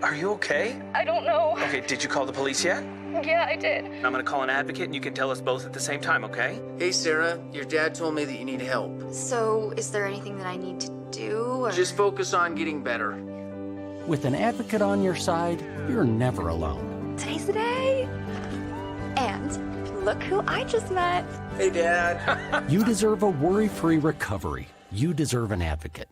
Are you okay? I don't know. Okay, did you call the police yet? Yeah, I did. I'm gonna call an advocate and you can tell us both at the same time, okay? Hey, Sarah, your dad told me that you need help. So, is there anything that I need to do, or...? Just focus on getting better. With an advocate on your side, you're never alone. Today's the day! And look who I just met. Hey, Dad. You deserve a worry-free recovery. You deserve an advocate.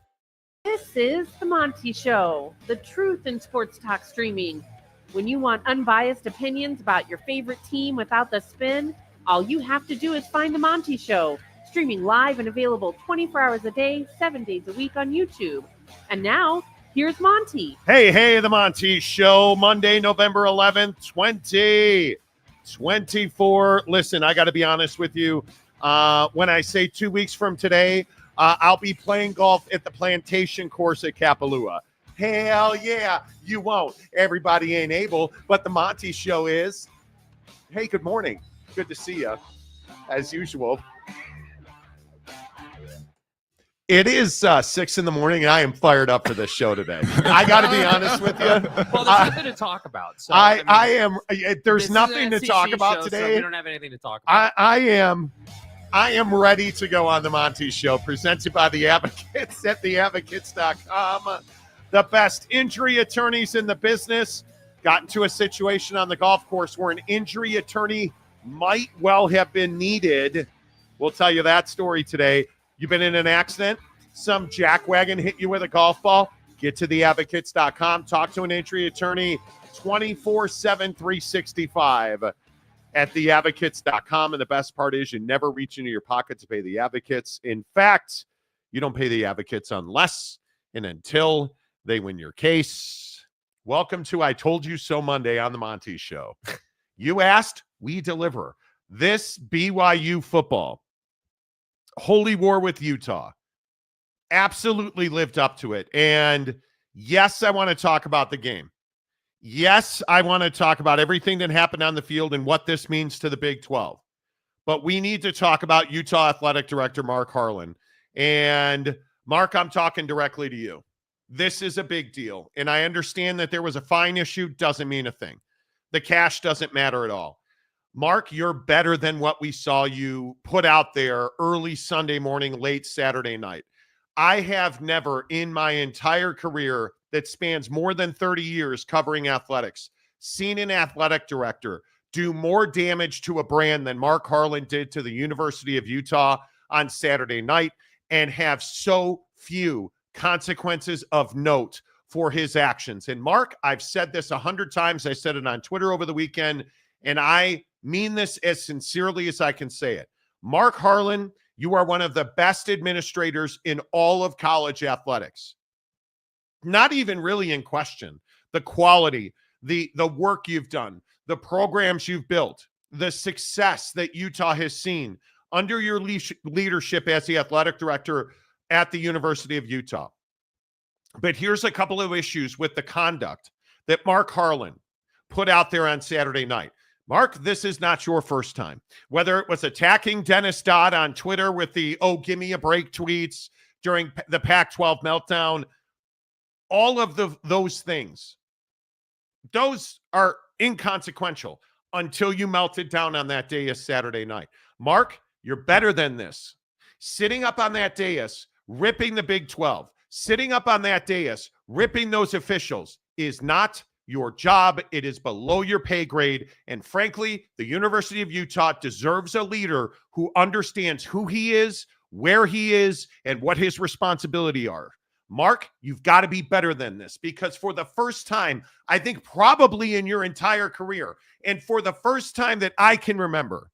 This is the Monty Show, the truth in sports talk streaming. When you want unbiased opinions about your favorite team without the spin, all you have to do is find the Monty Show, streaming live and available 24 hours a day, 7 days a week on YouTube. And now, here's Monty. Hey, the Monty Show, Monday, November 11th, 2024. Listen, I got to be honest with you. When I say 2 weeks from today, I'll be playing golf at the Plantation course at Kapalua. Hell yeah, you won't. Everybody ain't able, but the Monty Show is. Hey, good morning. Good to see you, as usual. It is 6 in the morning, and I am fired up for this show today. I got to be honest with you. Well, there's nothing to talk about. So I am. There's nothing to talk about show, today. So we don't have anything to talk about. I am ready to go on the Monty Show, presented by the Advocates at theadvocates.com. The best injury attorneys in the business. Got into a situation on the golf course where an injury attorney might well have been needed. We'll tell you that story today. You've been in an accident? Some jackwagon hit you with a golf ball? Get to theadvocates.com. Talk to an injury attorney 24/7, 365 at theadvocates.com. And the best part is you never reach into your pocket to pay the advocates. In fact, you don't pay the advocates unless and until they win your case. Welcome to I Told You So Monday on the Monty Show. You asked, we deliver. This BYU football, holy war with Utah, absolutely lived up to it. And yes, I want to talk about the game. Yes, I want to talk about everything that happened on the field and what this means to the Big 12. But we need to talk about Utah Athletic Director Mark Harlan. And Mark, I'm talking directly to you. This is a big deal. And I understand that there was a fine issue. Doesn't mean a thing. The cash doesn't matter at all. Mark, you're better than what we saw you put out there early Sunday morning, late Saturday night. I have never in my entire career that spans more than 30 years covering athletics seen an athletic director do more damage to a brand than Mark Harlan did to the University of Utah on Saturday night and have so few consequences of note for his actions. And Mark, I've said this 100 times. I said it on Twitter over the weekend, and I mean this as sincerely as I can say it. Mark Harlan, you are one of the best administrators in all of college athletics. Not even really in question. The quality, the work you've done, the programs you've built, the success that Utah has seen under your leadership as the athletic director at the University of Utah. But here's a couple of issues with the conduct that Mark Harlan put out there on Saturday night. Mark, this is not your first time. Whether it was attacking Dennis Dodd on Twitter with the, oh, give me a break tweets during the Pac-12 meltdown, all of those things, those are inconsequential until you melted down on that dais Saturday night. Mark, you're better than this. Sitting up on that dais, ripping the Big 12, sitting up on that dais, ripping those officials is not your job. It is below your pay grade. And frankly, the University of Utah deserves a leader who understands who he is, where he is, and what his responsibilities are. Mark, you've got to be better than this, because for the first time, I think probably in your entire career, and for the first time that I can remember,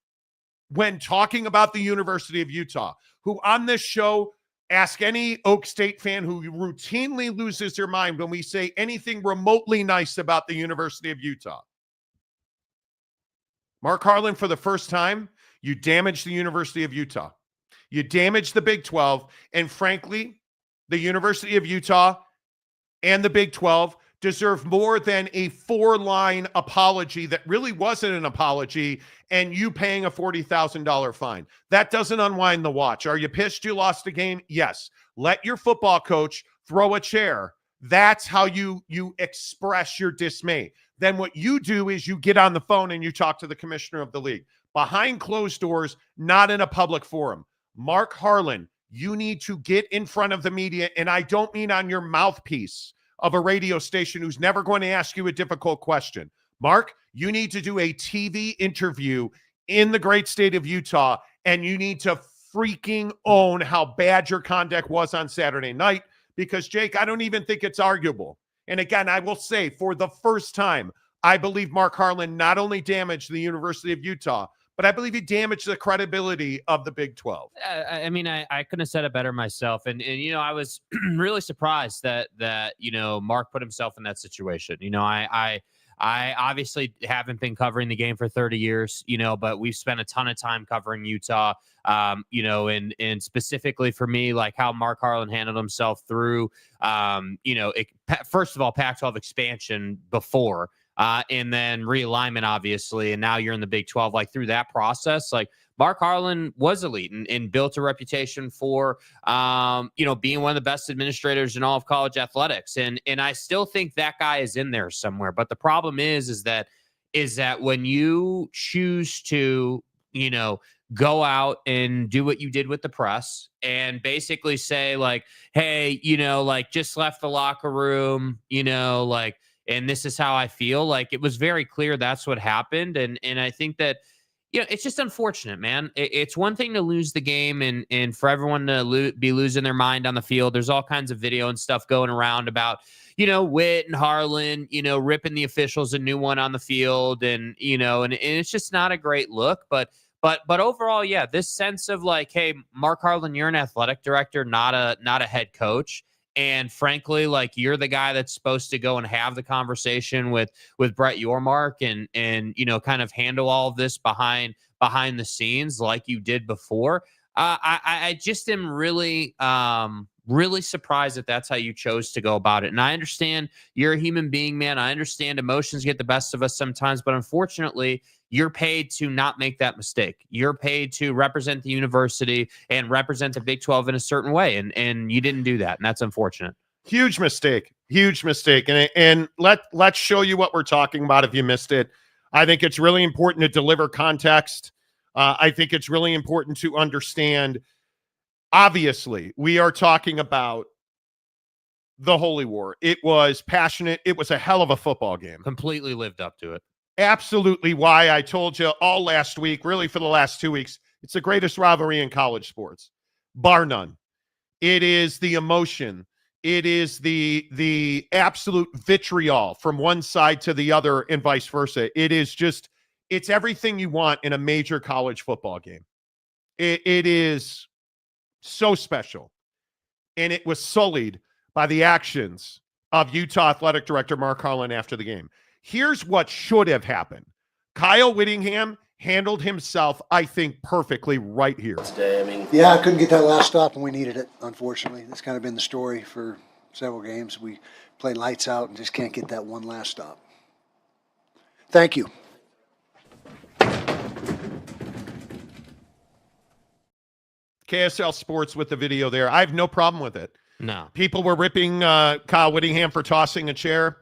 when talking about the University of Utah, who on this show, ask any Oak State fan who routinely loses their mind when we say anything remotely nice about the University of Utah. Mark Harlan, for the first time, you damaged the University of Utah. You damaged the Big 12, and frankly, the University of Utah and the Big 12 deserve more than a 4-line apology that really wasn't an apology and you paying a $40,000 fine. That doesn't unwind the watch. Are you pissed you lost the game? Yes. Let your football coach throw a chair That's how you express your dismay. Then what you do is you get on the phone and you talk to the commissioner of the league. Behind closed doors, not in a public forum. Mark Harlan, you need to get in front of the media, and I don't mean on your mouthpiece of a radio station who's never going to ask you a difficult question. Mark, you need to do a TV interview in the great state of Utah, and you need to freaking own how bad your conduct was on Saturday night, because, Jake, I don't even think it's arguable. And again, I will say, for the first time, I believe Mark Harlan not only damaged the University of Utah, but I believe he damaged the credibility of the Big 12. I mean, I couldn't have said it better myself. And you know, I was really surprised that, you know, Mark put himself in that situation. You know, I obviously haven't been covering the game for 30 years, you know, but we've spent a ton of time covering Utah, you know, and specifically for me, like how Mark Harlan handled himself through, you know, first of all, Pac-12 expansion before, and then realignment, obviously, and now you're in the Big 12. Like through that process, like Mark Harlan was elite and built a reputation for, you know, being one of the best administrators in all of college athletics. And I still think that guy is in there somewhere. But the problem is that when you choose to, you know, go out and do what you did with the press and basically say like, hey, you know, like just left the locker room, you know, like, and this is how I feel. Like it was very clear that's what happened. And I think that, you know, it's just unfortunate, man. It's one thing to lose the game and for everyone to be losing their mind on the field. There's all kinds of video and stuff going around about, you know, Witt and Harlan, you know, ripping the officials a new one on the field. And, you know, and it's just not a great look. But overall, yeah, this sense of like, hey, Mark Harlan, you're an athletic director, not a head coach. And frankly, like you're the guy that's supposed to go and have the conversation with Brett Yormark and you know, kind of handle all of this behind the scenes like you did before. I just am really surprised that that's how you chose to go about it. And I understand you're a human being, man. I understand emotions get the best of us sometimes, but unfortunately, you're paid to not make that mistake. You're paid to represent the university and represent the Big 12 in a certain way. And you didn't do that. And that's unfortunate. Huge mistake. Huge mistake. And let's show you what we're talking about if you missed it. I think it's really important to deliver context. I think it's really important to understand. Obviously, we are talking about the Holy War. It was passionate. It was a hell of a football game. Completely lived up to it. Absolutely why I told you all last week, really for the last 2 weeks, it's the greatest rivalry in college sports, bar none. It is the emotion. It is the absolute vitriol from one side to the other and vice versa. It is just, it's everything you want in a major college football game. It is so special. And it was sullied by the actions of Utah Athletic Director Mark Harlan after the game. Here's what should have happened. Kyle Whittingham handled himself, I think, perfectly right here. Yeah, I couldn't get that last stop and we needed it, unfortunately. That's kind of been the story for several games. We play lights out and just can't get that one last stop. Thank you. KSL Sports with the video there. I have no problem with it. No. People were ripping Kyle Whittingham for tossing a chair.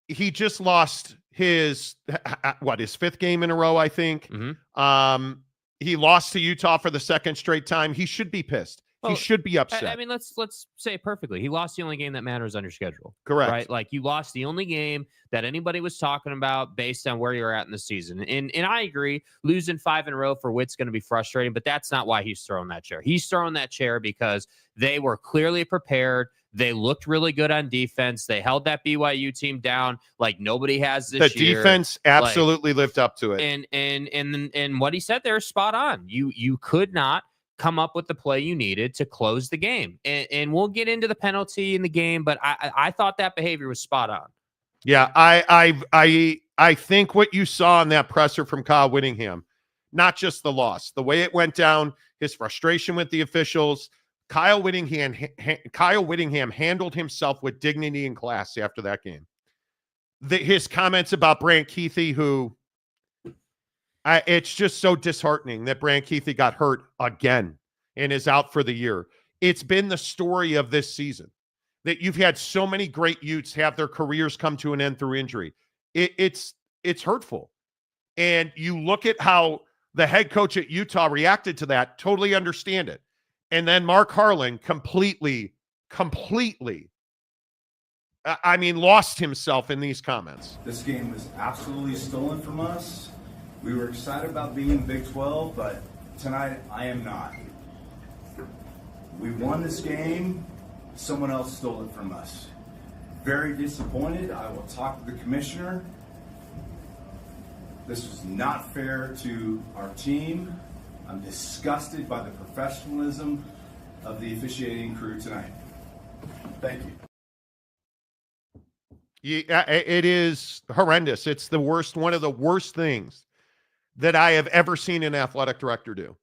He just lost his fifth game in a row, I think. Mm-hmm. He lost to Utah for the second straight time. He should be pissed. He should be upset. I mean, let's say it perfectly. He lost the only game that matters on your schedule. Correct. Right? Like you lost the only game that anybody was talking about based on where you're at in the season. And I agree, losing 5 in a row for Witt's going to be frustrating, but that's not why he's throwing that chair. He's throwing that chair because they were clearly prepared. They looked really good on defense. They held that BYU team down like nobody has this year. The defense absolutely lived up to it. And what he said there is spot on. You could not come up with the play you needed to close the game. And we'll get into the penalty in the game, but I thought that behavior was spot on. Yeah, I think what you saw in that presser from Kyle Whittingham, not just the loss, the way it went down, his frustration with the officials, Kyle Whittingham handled himself with dignity and class after that game. His comments about Brant Keithy, who it's just so disheartening that Brant Keithy got hurt again and is out for the year. It's been the story of this season that you've had so many great Utes have their careers come to an end through injury. It's hurtful. And you look at how the head coach at Utah reacted to that, totally understand it. And then Mark Harlan completely, lost himself in these comments. This game was absolutely stolen from us. We were excited about being in Big 12, but tonight I am not. We won this game. Someone else stole it from us. Very disappointed. I will talk to the commissioner. This was not fair to our team. I'm disgusted by the professionalism of the officiating crew tonight. Thank you. Yeah, it is horrendous. It's the worst, one of the worst things that I have ever seen an athletic director do.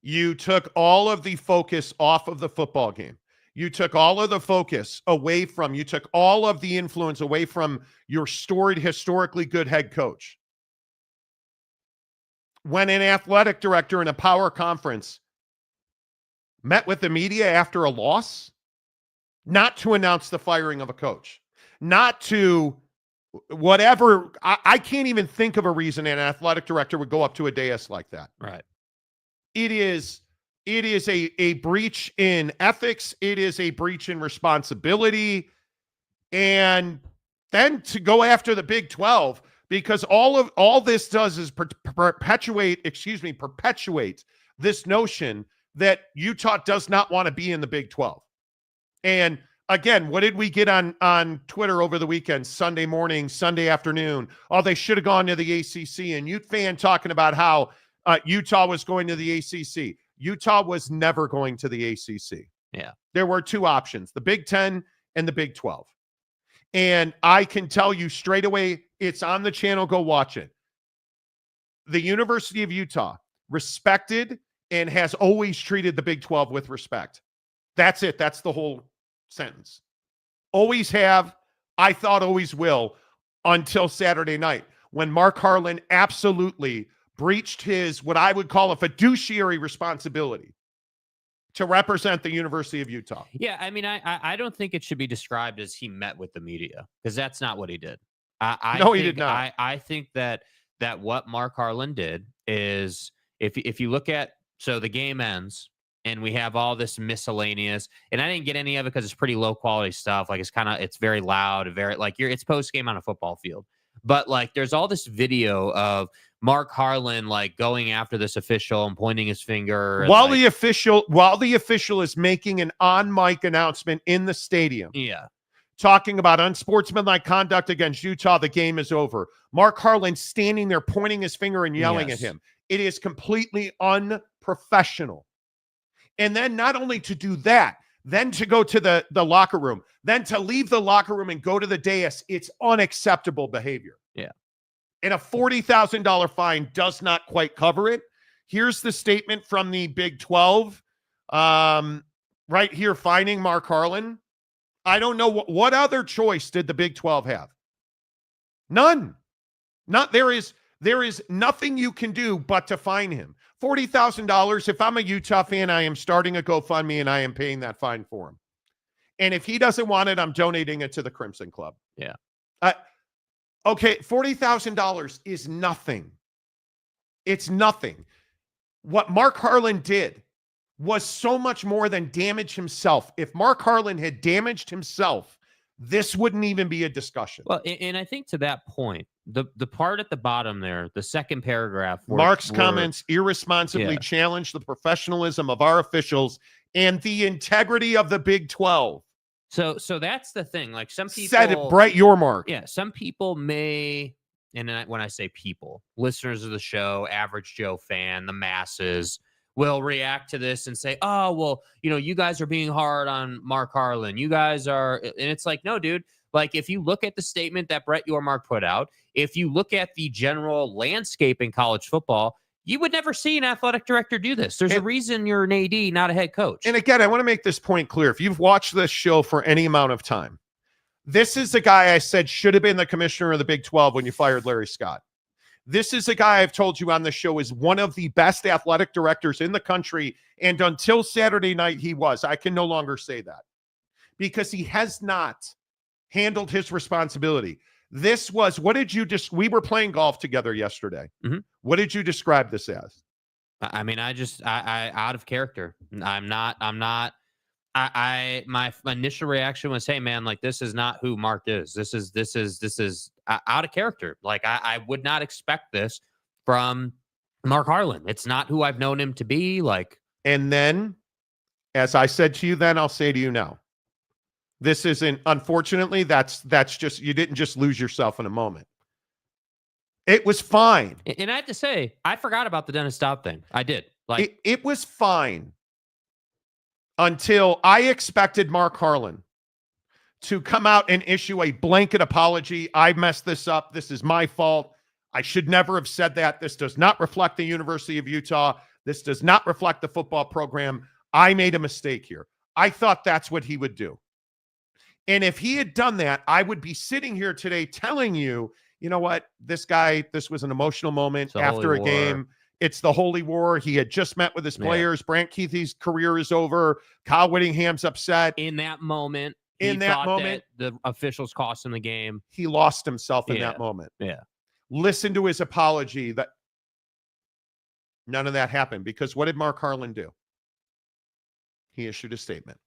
You took all of the focus off of the football game. You took all of the focus away from, you took all of the influence away from your storied, historically good head coach. When an athletic director in a power conference met with the media after a loss, not to announce the firing of a coach, not to whatever, I can't even think of a reason an athletic director would go up to a dais like that. Right. It is a breach in ethics. It is a breach in responsibility. And then to go after the Big 12, because all this does is perpetuate this notion that Utah does not want to be in the Big 12. And again, what did we get on Twitter over the weekend, Sunday morning, Sunday afternoon? Oh, they should have gone to the ACC. And Ute fan talking about how Utah was going to the ACC. Utah was never going to the ACC. Yeah. There were two options, the Big 10 and the Big 12. And I can tell you straight away, it's on the channel. Go watch it. The University of Utah respected and has always treated the Big 12 with respect. That's it. That's the whole sentence. Always have. I thought always will until Saturday night when Mark Harlan absolutely breached his, what I would call a fiduciary responsibility to represent the University of Utah. Yeah, I mean, I don't think it should be described as he met with the media, because that's not what he did. He did not. I think that what Mark Harlan did is, if you look at, so the game ends and we have all this miscellaneous, and I didn't get any of it because it's pretty low quality stuff. Like it's very loud, very it's post game on a football field. But like there's all this video of Mark Harlan like going after this official and pointing his finger while the official is making an on mic announcement in the stadium. Yeah. Talking about unsportsmanlike conduct against Utah. The game is over. Mark Harlan standing there pointing his finger and yelling at him. It is completely unprofessional. And then not only to do that, then to go to the locker room, then to leave the locker room and go to the dais, it's unacceptable behavior. Yeah. And a $40,000 fine does not quite cover it. Here's the statement from the Big 12 right here, fining Mark Harlan. I don't know what other choice did the Big 12 have? None. There is nothing you can do but to fine him. $40,000. If I'm a Utah fan, I am starting a GoFundMe and I am paying that fine for him. And if he doesn't want it, I'm donating it to the Crimson Club. Yeah. Okay, $40,000 is nothing. It's nothing. What Mark Harlan did was so much more than damage himself. If Mark Harlan had damaged himself, this wouldn't even be a discussion. Well, and I think to that point, the part at the bottom there, the second paragraph, Mark's comments irresponsibly challenged the professionalism of our officials and the integrity of the Big 12. So that's the thing. Like some people said it, Brett Yormark. Yeah, some people may, and when I say people, listeners of the show, average Joe fan, the masses will react to this and say, "Oh, well, you guys are being hard on Mark Harlan. You guys are," and it's like, no, dude. Like, if you look at the statement that Brett Yormark put out, if you look at the general landscape in college football, you would never see an athletic director do this. There's a reason you're an AD, not a head coach. And again, I want to make this point clear. If you've watched this show for any amount of time, this is the guy I said should have been the commissioner of the Big 12 when you fired Larry Scott. This is a guy I've told you on the show is one of the best athletic directors in the country. And until Saturday night, he was. I can no longer say that because he has not handled his responsibility. This was, what did you just, we were playing golf together yesterday. Mhm. What did you describe this as? I mean, I out of character. My initial reaction was, hey man, like this is not who Mark is. This is out of character. Like I would not expect this from Mark Harlan. It's not who I've known him to be. Like, and then, as I said to you then, I'll say to you now, this isn't, unfortunately, that's just, you didn't just lose yourself in a moment. It was fine. and I have to say, I forgot about the Dennis Dodd thing. I did. Like, It was fine until I expected Mark Harlan to come out and issue a blanket apology. I messed this up. This is my fault. I should never have said that. This does not reflect the University of Utah. This does not reflect the football program. I made a mistake here. I thought that's what he would do. And if he had done that, I would be sitting here today telling you, you know what, this guy, this was an emotional moment after a game. It's the Holy War. He had just met with his players. Brant Keithy's career is over. Kyle Whittingham's upset. in that moment, the officials cost him the game. He lost himself in that moment. Yeah. Listen to his apology. That none of that happened, because what did Mark Harlan do? He issued a statement.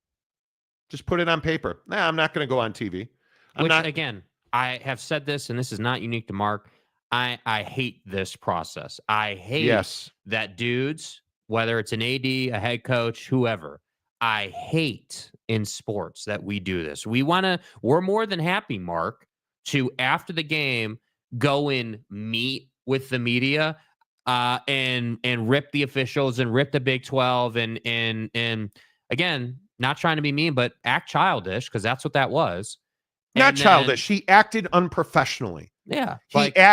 Just put it on paper. Nah, I'm not going to go on TV. Again, I have said this, and this is not unique to Mark. I hate this process. I hate that dudes, whether it's an AD, a head coach, whoever, I hate in sports that we do this. We're more than happy, Mark, to after the game go and meet with the media and rip the officials and rip the Big 12 and again, not trying to be mean, but act childish, because that's what that was. Not childish. He acted unprofessionally. Yeah.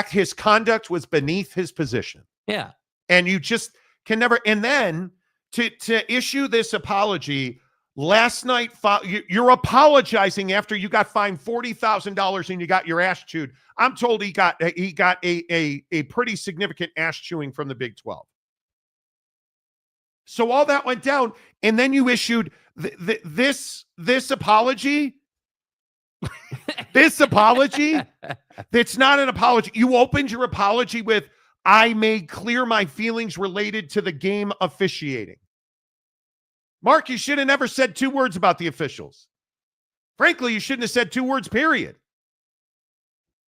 His conduct was beneath his position. Yeah. And you just can never, and then to issue this apology last night, you're apologizing after you got fined $40,000 and you got your ass chewed. I'm told he got a pretty significant ass chewing from the Big 12. So all that went down, and then you issued this apology. This apology, that's not an apology. You opened your apology with, I made clear my feelings related to the game officiating. Mark, you should have never said 2 words about the officials. Frankly, you shouldn't have said 2 words, period.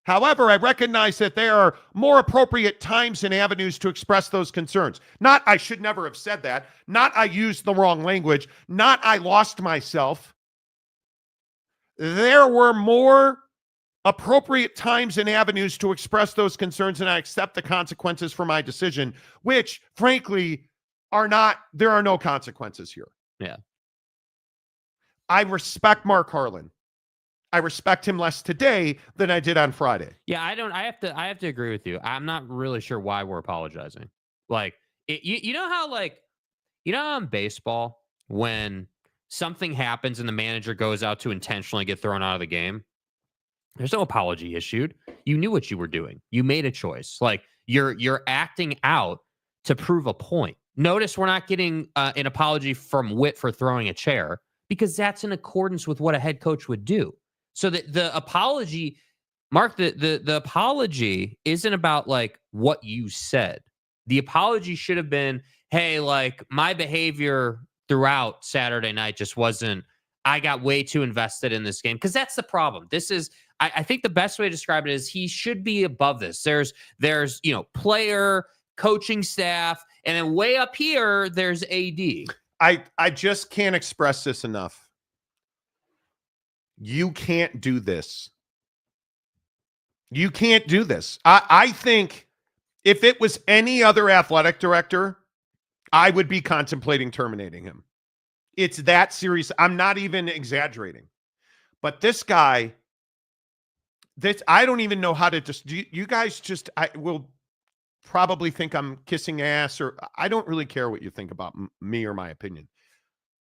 However, I recognize that there are more appropriate times and avenues to express those concerns. Not, I should never have said that. Not, I used the wrong language. Not, I lost myself. There were more appropriate times and avenues to express those concerns, and I accept the consequences for my decision, which, frankly, there are no consequences here. Yeah. I respect Mark Harlan. I respect him less today than I did on Friday. Yeah, I have to agree with you. I'm not really sure why we're apologizing. Like, you know how in baseball, when something happens and the manager goes out to intentionally get thrown out of the game, there's no apology issued. You knew what you were doing. You made a choice. Like, you're acting out to prove a point. Notice we're not getting an apology from Witt for throwing a chair, because that's in accordance with what a head coach would do. So the apology, Mark, the apology isn't about like what you said. The apology should have been, hey, like my behavior throughout Saturday night just wasn't, I got way too invested in this game. Because that's the problem. This is, I think the best way to describe it is he should be above this. There's player, coaching staff, and then way up here, there's AD. I just can't express this enough. You can't do this. You can't do this. I think if it was any other athletic director, I would be contemplating terminating him. It's that serious. I'm not even exaggerating. But this guy, I don't even know how to just, you guys just, I will probably think I'm kissing ass, or I don't really care what you think about me or my opinion.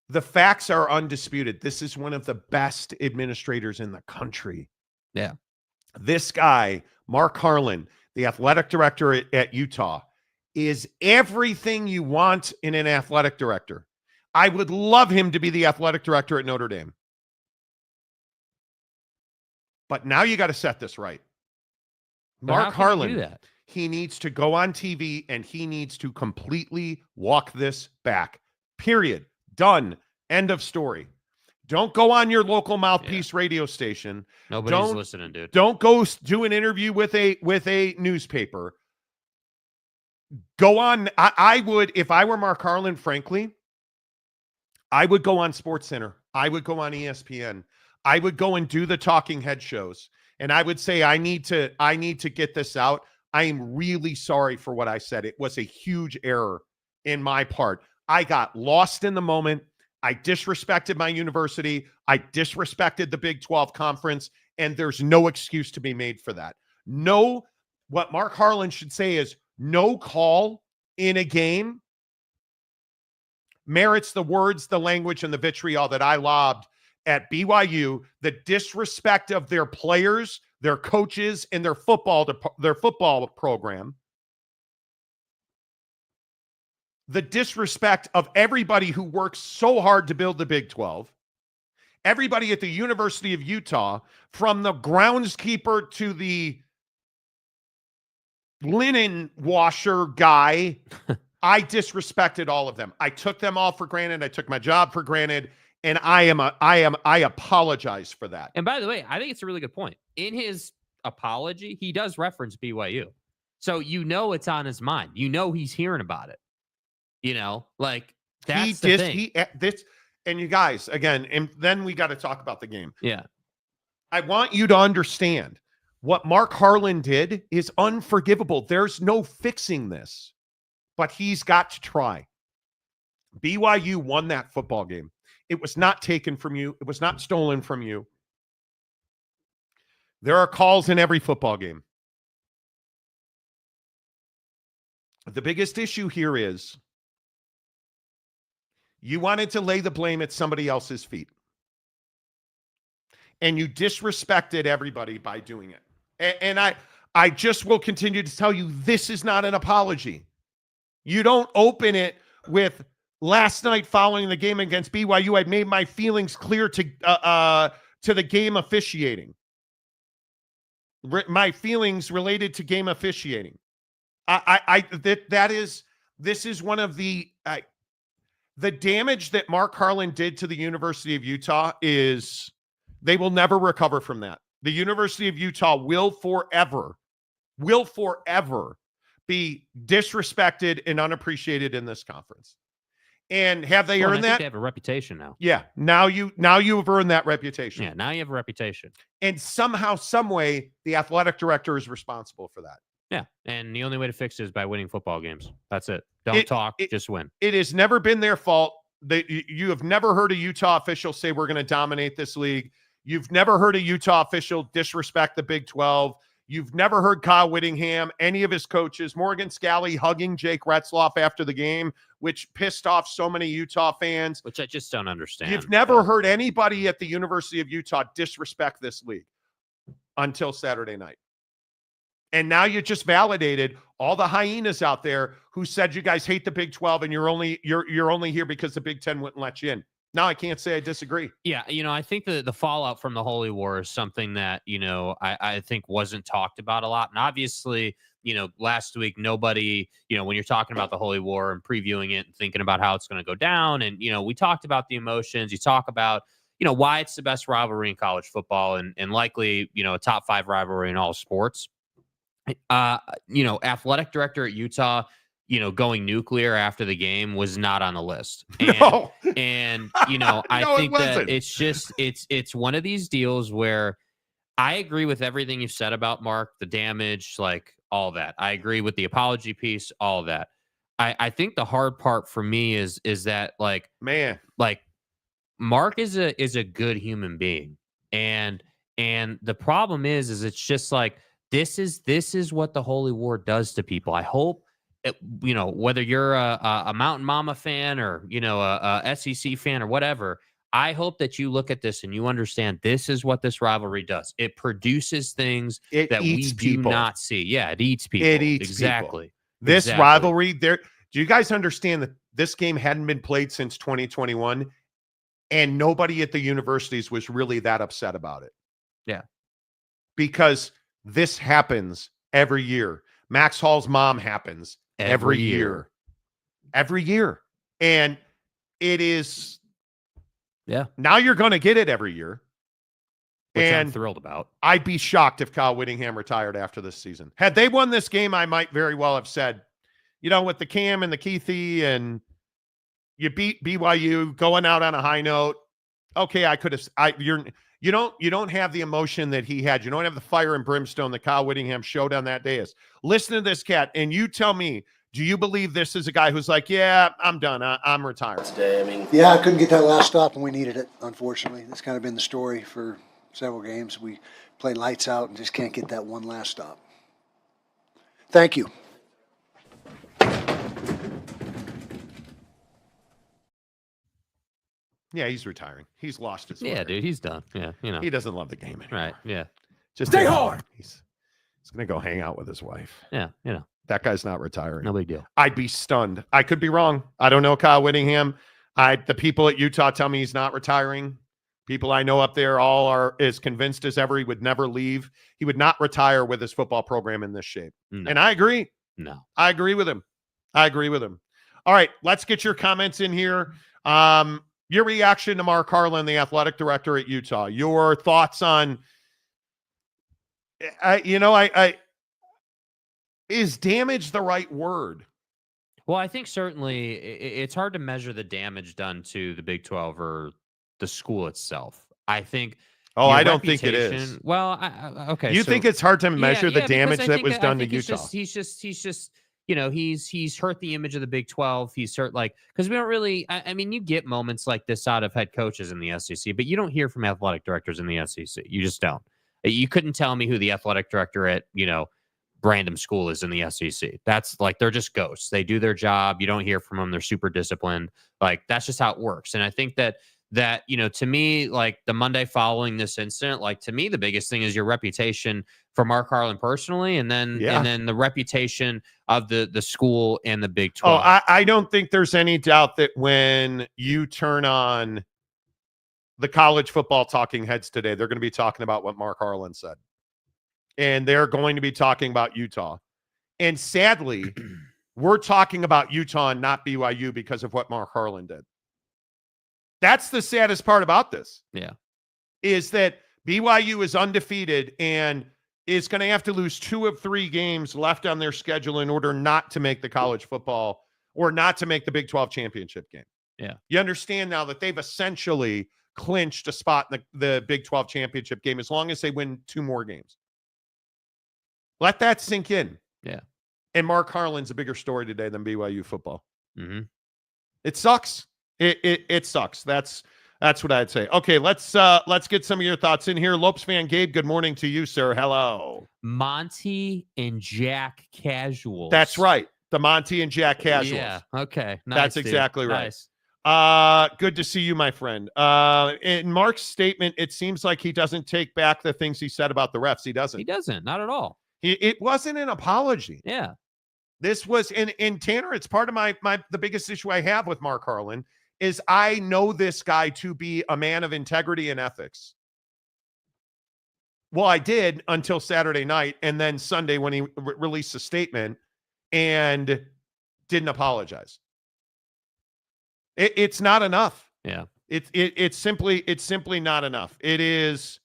The facts are undisputed. This is one of the best administrators in the country. Yeah. This guy, Mark Harlan, the athletic director at Utah, is everything you want in an athletic director. I would love him to be the athletic director at Notre Dame. But now you got to set this right. But how Mark can you do Harlan, that? he needs to go on TV and he needs to completely walk this back. Period. Done. End of story. Don't go on your local mouthpiece radio station. Nobody's listening, dude. Don't go do an interview with a newspaper. Go on. I would, if I were Mark Harlan, frankly, I would go on SportsCenter. I would go on ESPN. I would go and do the talking head shows. And I would say, I need to get this out. I am really sorry for what I said. It was a huge error in my part. I got lost in the moment. I disrespected my university. I disrespected the Big 12 conference, and there's no excuse to be made for that. No, what Mark Harlan should say is no call in a game merits the words, the language, and the vitriol that I lobbed at BYU, the disrespect of their players, their coaches, and their football program. The disrespect of everybody who works so hard to build the Big 12, everybody at the University of Utah, from the groundskeeper to the linen washer guy, I disrespected all of them. I took them all for granted. I took my job for granted, and I apologize for that. And by the way, I think it's a really good point. In his apology, he does reference BYU. So it's on his mind. He's hearing about it. That's the thing. And you guys, again, and then we got to talk about the game. Yeah. I want you to understand what Mark Harlan did is unforgivable. There's no fixing this, but he's got to try. BYU won that football game. It was not taken from you. It was not stolen from you. There are calls in every football game. The biggest issue here is you wanted to lay the blame at somebody else's feet. And you disrespected everybody by doing it. And I just will continue to tell you, this is not an apology. You don't open it with, last night following the game against BYU, I made my feelings clear to the game officiating. My feelings related to game officiating. This is one of the damage that Mark Harlan did to the University of Utah is they will never recover from that. The University of Utah will forever be disrespected and unappreciated in this conference. And have they earned that? They have a reputation now. Yeah. Now you have earned that reputation. Yeah. Now you have a reputation. And somehow, some way, the athletic director is responsible for that. Yeah. And the only way to fix it is by winning football games. That's it. Don't talk, just win. It has never been their fault. You have never heard a Utah official say we're going to dominate this league. You've never heard a Utah official disrespect the Big 12. You've never heard Kyle Whittingham, any of his coaches, Morgan Scalley hugging Jake Retzloff after the game, which pissed off so many Utah fans. Which I just don't understand. You've never heard anybody at the University of Utah disrespect this league until Saturday night. And now you just validated all the hyenas out there who said you guys hate the Big 12 and you're only here because the Big 10 wouldn't let you in. Now I can't say I disagree. Yeah, I think the fallout from the Holy War is something that, I think wasn't talked about a lot. And obviously, last week, nobody, when you're talking about the Holy War and previewing it and thinking about how it's going to go down. And, we talked about the emotions. You talk about, why it's the best rivalry in college football and likely, a top 5 rivalry in all sports. Athletic director at Utah, going nuclear after the game was not on the list. And, No. And, I think that it's one of these deals where I agree with everything you've said about Mark, the damage, like all that. I agree with the apology piece, all of that. I think the hard part for me is that Mark is a good human being. And the problem is it's just like, this is what the Holy War does to people. I hope, whether you're a Mountain Mama fan or, a SEC fan or whatever, I hope that you look at this and you understand this is what this rivalry does. It produces things that we do not see. Yeah, it eats people. It eats exactly. People. This rivalry, do you guys understand that this game hadn't been played since 2021 and nobody at the universities was really that upset about it? Yeah. because this happens every year. Max Hall's mom happens every year. Every year. And it is, now you're going to get it every year. Which and I'm thrilled about. I'd be shocked if Kyle Whittingham retired after this season. Had they won this game, I might very well have said, with the Cam and the Keithy and you beat BYU going out on a high note. Okay, I could have. You don't have the emotion that he had. You don't have the fire and brimstone that Kyle Whittingham showed on that day. Listen to this cat, and you tell me, do you believe this is a guy who's like, yeah, I'm done. I'm retired today? Yeah, I couldn't get that last stop when we needed it. Unfortunately, that's kind of been the story for several games. We play lights out and just can't get that one last stop. Thank you. Yeah, he's retiring. He's lost his fire. Yeah, dude, he's done. Yeah, He doesn't love the game anymore. Right, yeah. Just stay hard. He's going to go hang out with his wife. Yeah, That guy's not retiring. no big deal. I'd be stunned. I could be wrong. I don't know Kyle Whittingham. The people at Utah tell me he's not retiring. People I know up there all are as convinced as ever he would never leave. He would not retire with his football program in this shape. No. And I agree. No. I agree with him. All right, let's get your comments in here. Your reaction to Mark Harlan, the athletic director at Utah. Your thoughts on, is damage the right word? Well, I think certainly it's hard to measure the damage done to the Big 12 or the school itself. I think. Oh, I don't think it is. Well, okay. You think it's hard to measure the damage that was done to Utah? He's just he's hurt the image of the Big 12. He's hurt because we don't really. I mean, you get moments like this out of head coaches in the SEC, but you don't hear from athletic directors in the SEC. You just don't. You couldn't tell me who the athletic director at random school is in the SEC. That's they're just ghosts. They do their job. You don't hear from them. They're super disciplined. That's just how it works. And I think that to me, the Monday following this incident, to me, the biggest thing is your reputation for Mark Harlan personally, and then the reputation of the school and the Big 12. Oh, I don't think there's any doubt that when you turn on the college football talking heads today, they're going to be talking about what Mark Harlan said. And they're going to be talking about Utah. And sadly, we're talking about Utah and not BYU because of what Mark Harlan did. That's the saddest part about this. Yeah. Is that BYU is undefeated and is going to have to lose 2 of 3 games left on their schedule in order not to make the college football or not to make the Big 12 championship game. Yeah. You understand now that they've essentially clinched a spot in the Big 12 championship game as long as they win 2 more games. Let that sink in. Yeah. And Mark Harlan's a bigger story today than BYU football. Mm-hmm. It sucks. It sucks. That's what I'd say. Okay, let's get some of your thoughts in here. Lopes fan Gabe, good morning to you, sir. Hello. Monty and Jack Casuals. That's right. The Monty and Jack Casuals. Yeah. Okay. Nice, That's dude. exactly right. Nice. Good to see you, my friend. In Mark's statement, it seems like he doesn't take back the things he said about the refs. He doesn't. He doesn't. Not at all. It wasn't an apology. Yeah. This was in Tanner. It's part of the biggest issue I have with Mark Harlan is I know this guy to be a man of integrity and ethics. Well, I did until Saturday night and then Sunday when he released a statement and didn't apologize. It's not enough. Yeah. It's simply not enough. It is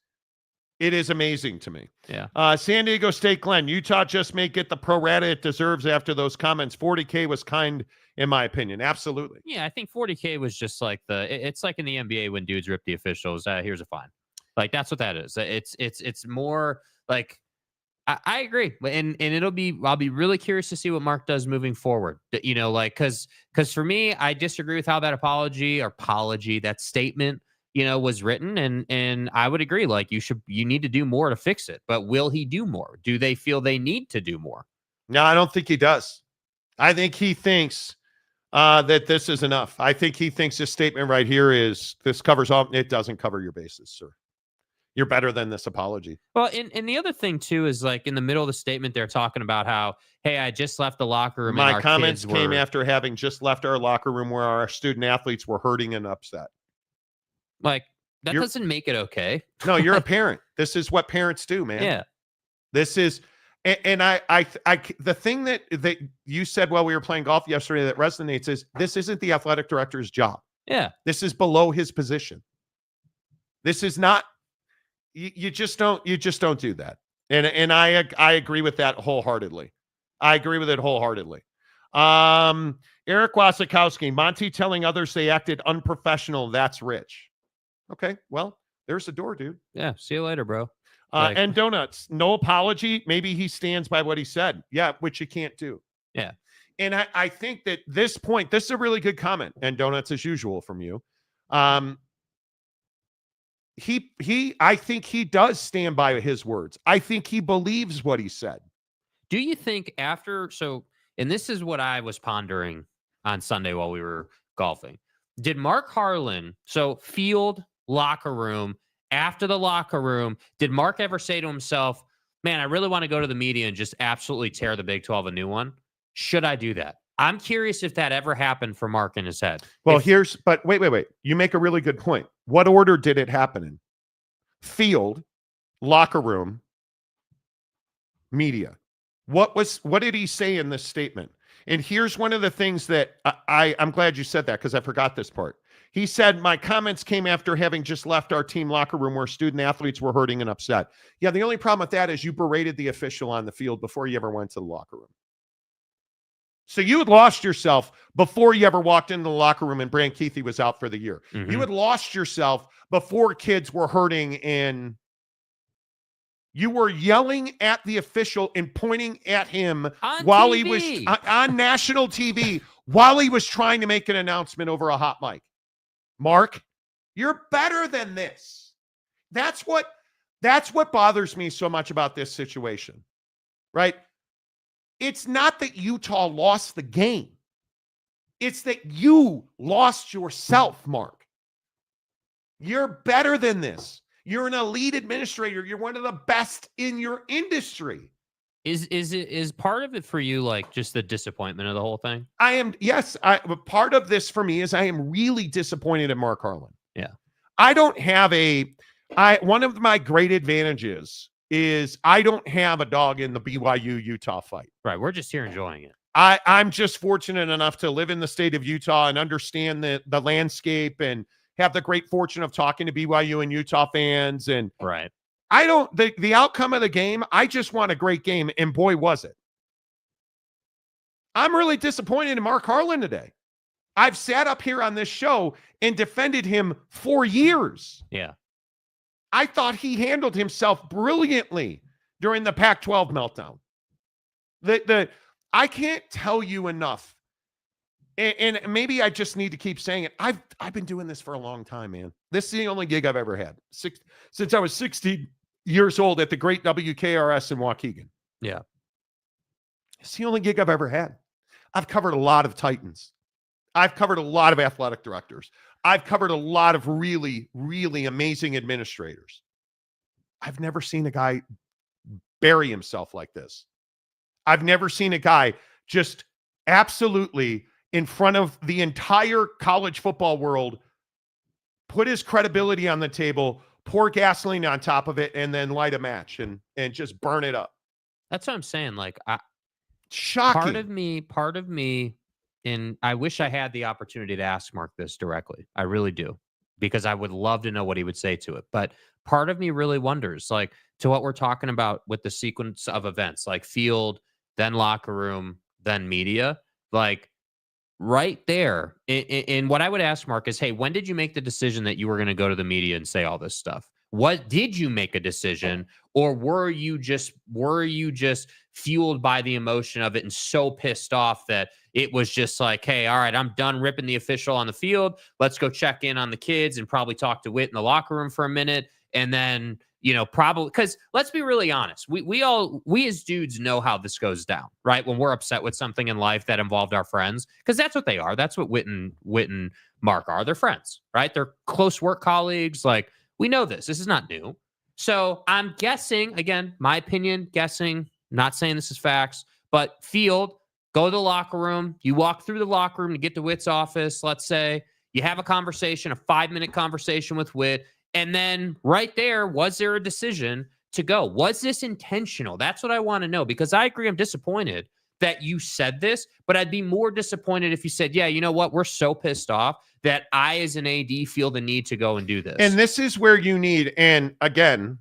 amazing to me. Yeah. San Diego State, Glenn, Utah just may get the pro rata it deserves after those comments. 40K was kind, in my opinion. Absolutely. Yeah, I think 40K was just it's like in the NBA when dudes rip the officials. Here's a fine. That's what that is. It's more I agree. And I'll be really curious to see what Mark does moving forward. Because for me, I disagree with how that that statement was written, and I would agree. You need to do more to fix it. But will he do more? Do they feel they need to do more? No, I don't think he does. I think he thinks that this is enough. I think he thinks this statement right here this covers all. It doesn't cover your bases, sir. You're better than this apology. Well, and the other thing too is in the middle of the statement, they're talking about how, hey, I just left the locker room. My comments came after having just left our locker room where our student athletes were hurting and upset. That doesn't make it okay. No, you're a parent. This is what parents do, man. Yeah. This is, and I the thing that you said while we were playing golf yesterday that resonates is this isn't the athletic director's job. Yeah. This is below his position. This is not, you just don't do that. And I agree with that wholeheartedly. I agree with it wholeheartedly. Eric Wasikowski, Monty telling others they acted unprofessional. That's rich. Okay. Well, there's the door, dude. Yeah. See you later, bro. And donuts, no apology. Maybe he stands by what he said. Yeah. Which you can't do. Yeah. And I think that this is a really good comment, and donuts as usual from you. I think he does stand by his words. I think he believes what he said. Do you think and this is what I was pondering on Sunday while we were golfing. Did Mark Harlan, field, locker room, after the locker room, did Mark ever say to himself, man, I really want to go to the media and just absolutely tear the Big 12 a new one? Should I do that? I'm curious if that ever happened for Mark in his head. Well, but wait. You make a really good point. What order did it happen in? Field, locker room, media. What did he say in this statement? And here's one of the things that I'm glad you said that because I forgot this part. He said, my comments came after having just left our team locker room where student athletes were hurting and upset. Yeah, the only problem with that is you berated the official on the field before you ever went to the locker room. So you had lost yourself before you ever walked into the locker room and Brand Keithy was out for the year. Mm-hmm. You had lost yourself before kids were hurting and you were yelling at the official and pointing at him while he was on national TV while he was trying to make an announcement over a hot mic. Mark, you're better than this. That's what bothers me so much about this situation, right? It's not that Utah lost the game. It's that you lost yourself, Mark. You're better than this. You're an elite administrator. You're one of the best in your industry. Is part of it for you like just the disappointment of the whole thing? Part of this for me is I am really disappointed in Mark Harlan. Yeah. I don't have one of my great advantages is I don't have a dog in the BYU Utah fight. Right. We're just here enjoying it. I'm just fortunate enough to live in the state of Utah and understand the landscape and have the great fortune of talking to BYU and Utah fans. And right. The outcome of the game, I just want a great game. And boy, was it. I'm really disappointed in Mark Harlan today. I've sat up here on this show and defended him for years. Yeah. I thought he handled himself brilliantly during the Pac-12 meltdown. I can't tell you enough. And maybe I just need to keep saying it. I've been doing this for a long time, man. This is the only gig I've ever had since I was 16 years old at the great WKRS in Waukegan. Yeah. It's the only gig I've ever had. I've covered a lot of Titans. I've covered a lot of athletic directors. I've covered a lot of really, really amazing administrators. I've never seen a guy bury himself like this. I've never seen a guy just absolutely in front of the entire college football world put his credibility on the table, pour gasoline on top of it, and then light a match and just burn it up. That's what I'm saying. Like, shocking. Part of me, and I wish I had the opportunity to ask Mark this directly. I really do, because I would love to know what he would say to it. But part of me really wonders, like, to what we're talking about with the sequence of events, like field, then locker room, then media, like right there. And what I would ask Mark is, hey, when did you make the decision that you were going to go to the media and say all this stuff? What did you make a decision, or were you just fueled by the emotion of it and so pissed off that it was just like, hey, all right, I'm done ripping the official on the field. Let's go check in on the kids and probably talk to Whit in the locker room for a minute. And then, probably, because let's be really honest. We as dudes know how this goes down, right? When we're upset with something in life that involved our friends, because that's what they are. That's what Whit and Mark are. They're friends, right? They're close work colleagues. Like, we know this. This is not new. So I'm guessing, again, my opinion, guessing, not saying this is facts, but field, go to the locker room. You walk through the locker room to get to Whit's office, let's say. You have a conversation, a 5-minute conversation with Whit. And then right there, was there a decision to go? Was this intentional? That's what I want to know, because I agree, I'm disappointed that you said this, but I'd be more disappointed if you said, yeah, you know what? We're so pissed off that I, as an AD, feel the need to go and do this. And this is where you need, and again,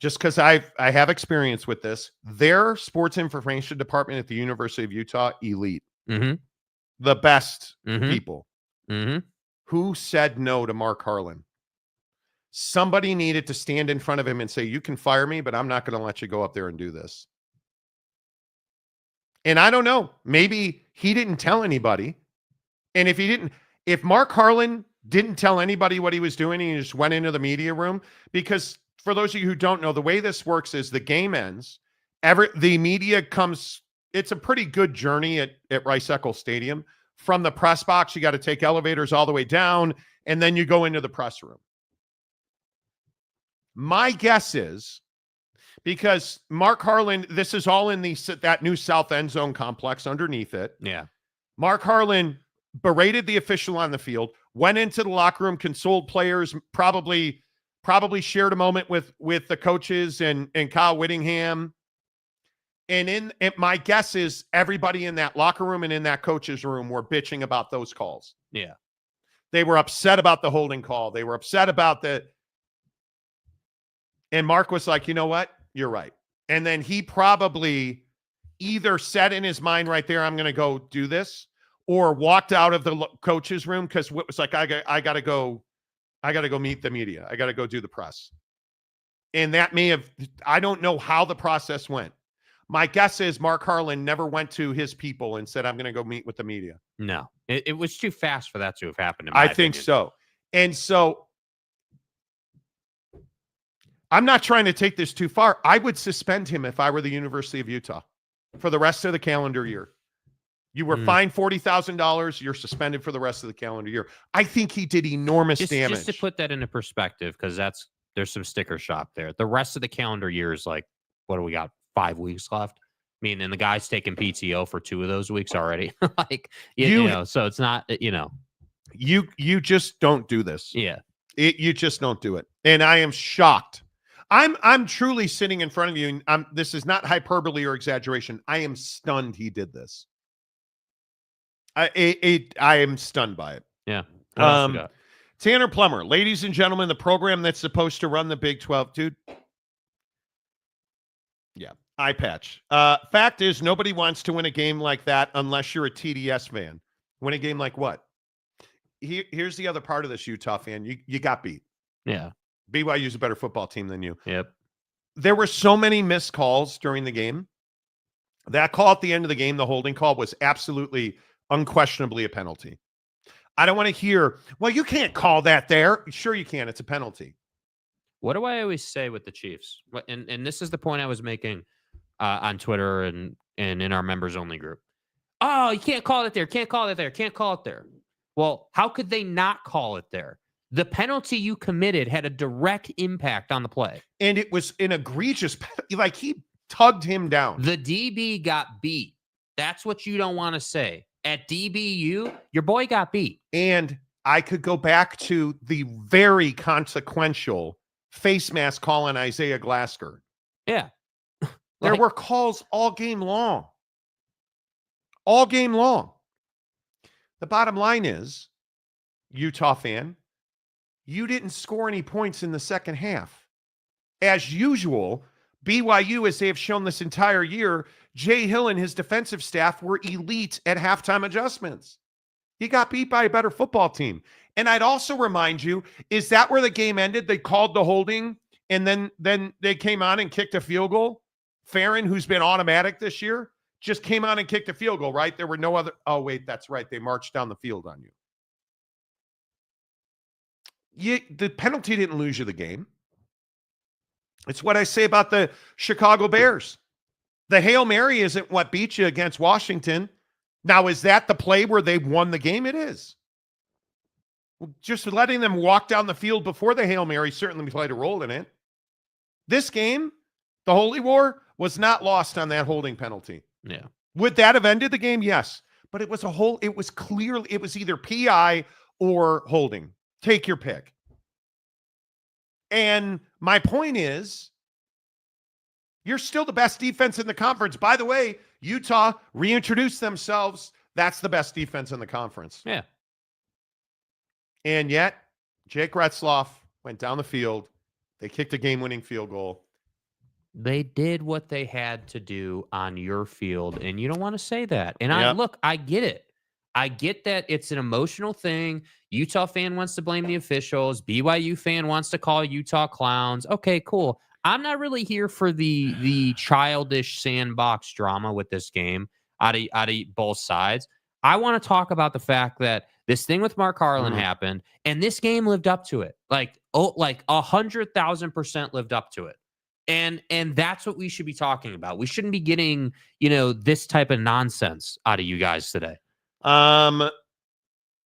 just because I have experience with this, their sports information department at the University of Utah, elite. Mm-hmm. The best Mm-hmm. people. Mm-hmm. Who said no to Mark Harlan? Somebody needed to stand in front of him and say, you can fire me, but I'm not going to let you go up there and do this. And I don't know, maybe he didn't tell anybody. And if Mark Harlan didn't tell anybody what he was doing, he just went into the media room, because for those of you who don't know, the way this works is the game ends. The media comes, it's a pretty good journey at Rice-Eccles Stadium. From the press box, you got to take elevators all the way down, and then you go into the press room. My guess is, because Mark Harlan, this is all in that new South End Zone complex underneath it. Yeah. Mark Harlan berated the official on the field, went into the locker room, consoled players, probably shared a moment with the coaches and Kyle Whittingham. And my guess is everybody in that locker room and in that coach's room were bitching about those calls. Yeah. They were upset about the holding call. They were upset about and Mark was like, you know what? You're right. And then he probably either said in his mind right there, I'm going to go do this, or walked out of the coach's room because it was like, I got to go meet the media. I got to go do the press. And that may have, I don't know how the process went. My guess is Mark Harlan never went to his people and said, I'm going to go meet with the media. No, it was too fast for that to have happened. I think so. And so I'm not trying to take this too far. I would suspend him if I were the University of Utah for the rest of the calendar year. You were fined $40,000. You're suspended for the rest of the calendar year. I think he did enormous damage. Just to put that into perspective, because there's some sticker shock there. The rest of the calendar year is like, what do we got? 5 weeks left. I mean, and the guy's taking PTO for 2 of those weeks already. Like, you know, so it's not, you just don't do this. Yeah. You just don't do it. And I am shocked. I'm truly sitting in front of you, and this is not hyperbole or exaggeration. I am stunned he did this. I am stunned by it. Yeah. Tanner Plummer, ladies and gentlemen, the program that's supposed to run the Big 12, dude. Yeah, eye patch. Fact is, nobody wants to win a game like that unless you're a TDS fan. Win a game like what? Here's the other part of this, Utah fan. You got beat. Yeah. BYU's a better football team than you. Yep. There were so many missed calls during the game. That call at the end of the game, the holding call, was absolutely, unquestionably a penalty. I don't want to hear, well, you can't call that there. Sure you can. It's a penalty. What do I always say with the Chiefs? And this is the point I was making on Twitter and in our members only group. Oh, you can't call it there. Can't call it there. Can't call it there. Well, how could they not call it there? The penalty you committed had a direct impact on the play. And it was an egregious penalty. Like, he tugged him down. The DB got beat. That's what you don't want to say. At DBU, your boy got beat. And I could go back to the very consequential face mask call on Isaiah Glasker. Yeah. There were calls all game long. All game long. The bottom line is, Utah fan, you didn't score any points in the second half. As usual, BYU, as they have shown this entire year, Jay Hill and his defensive staff were elite at halftime adjustments. He got beat by a better football team. And I'd also remind you, is that where the game ended? They called the holding, and then they came on and kicked a field goal. Farron, who's been automatic this year, just came on and kicked a field goal, right? There were no other. Oh, wait, that's right. They marched down the field on you. The penalty didn't lose you the game. It's what I say about the Chicago Bears. The Hail Mary isn't what beat you against Washington. Now, is that the play where they won the game? It is. Just letting them walk down the field before the Hail Mary certainly played a role in it. This game, the Holy War, was not lost on that holding penalty. Yeah. Would that have ended the game? Yes. But it was it was either PI or holding. Take your pick. And my point is, you're still the best defense in the conference. By the way, Utah reintroduced themselves. That's the best defense in the conference. Yeah. And yet, Jake Retzloff went down the field. They kicked a game-winning field goal. They did what they had to do on your field, and you don't want to say that. And Yep. I get it. I get that it's an emotional thing. Utah fan wants to blame the officials. BYU fan wants to call Utah clowns. Okay, cool. I'm not really here for the childish sandbox drama with this game out of both sides. I want to talk about the fact that this thing with Mark Harlan happened, and this game lived up to it. Like 100,000% lived up to it. And that's what we should be talking about. We shouldn't be getting, this type of nonsense out of you guys today.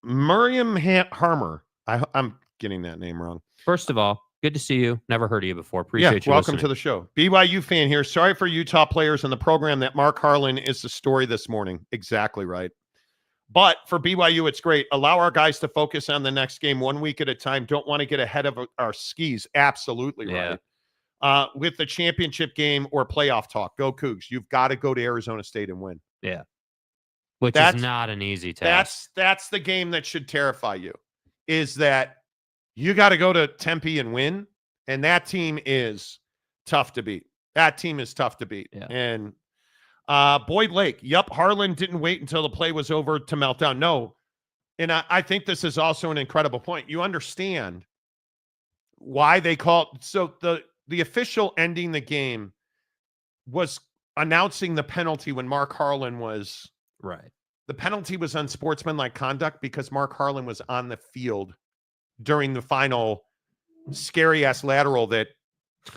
Miriam Harmer. I'm getting that name wrong. First of all, good to see you. Never heard of you before. Appreciate you. Welcome listening. to the show. BYU fan here. Sorry for Utah players in the program that Mark Harlan is the story this morning. Exactly right. But for BYU, it's great. Allow our guys to focus on the next game 1 week at a time. Don't want to get ahead of our skis. Absolutely right. With the championship game or playoff talk, go Cougs. You've got to go to Arizona State and win. Yeah. Which is not an easy task. That's the game that should terrify you, is that you got to go to Tempe and win, and that team is tough to beat. That team is tough to beat. Yeah. And Boyd Lake, Harlan didn't wait until the play was over to meltdown. No. And I think this is also an incredible point. You understand why they called. So the official ending the game was announcing the penalty when Mark Harlan was right. The penalty was unsportsmanlike conduct because Mark Harlan was on the field during the final scary ass lateral that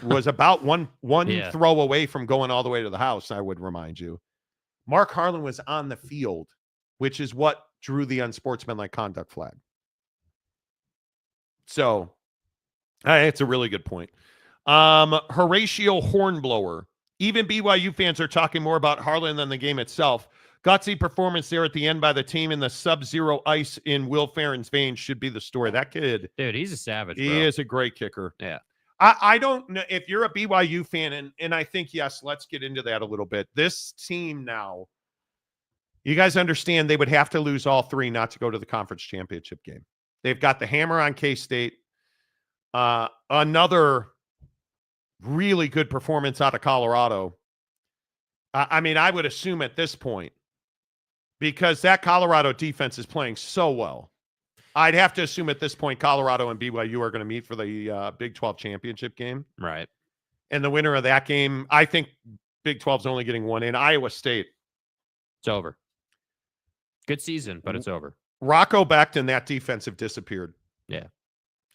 was about one throw away from going all the way to the house. I would remind you, Mark Harlan was on the field, which is what drew the unsportsmanlike conduct flag. So it's a really good point. Horatio Hornblower. Even BYU fans are talking more about Harlan than the game itself. Gutsy performance there at the end by the team in the sub-zero ice in Will Farron's veins should be the story. That kid, dude, he's a savage. He is a great kicker. Yeah. I don't know if you're a BYU fan, and I think, yes, let's get into that a little bit. This team now, you guys understand they would have to lose all three not to go to the conference championship game. They've got the hammer on K-State. Another really good performance out of Colorado. I mean, I would assume at this point, because that Colorado defense is playing so well, I'd have to assume at this point Colorado and BYU are going to meet for the Big 12 championship game. Right. And the winner of that game, I think Big 12's only getting one in. Iowa State. It's over. Good season, but it's over. Rocco Becht and that defense have disappeared. Yeah.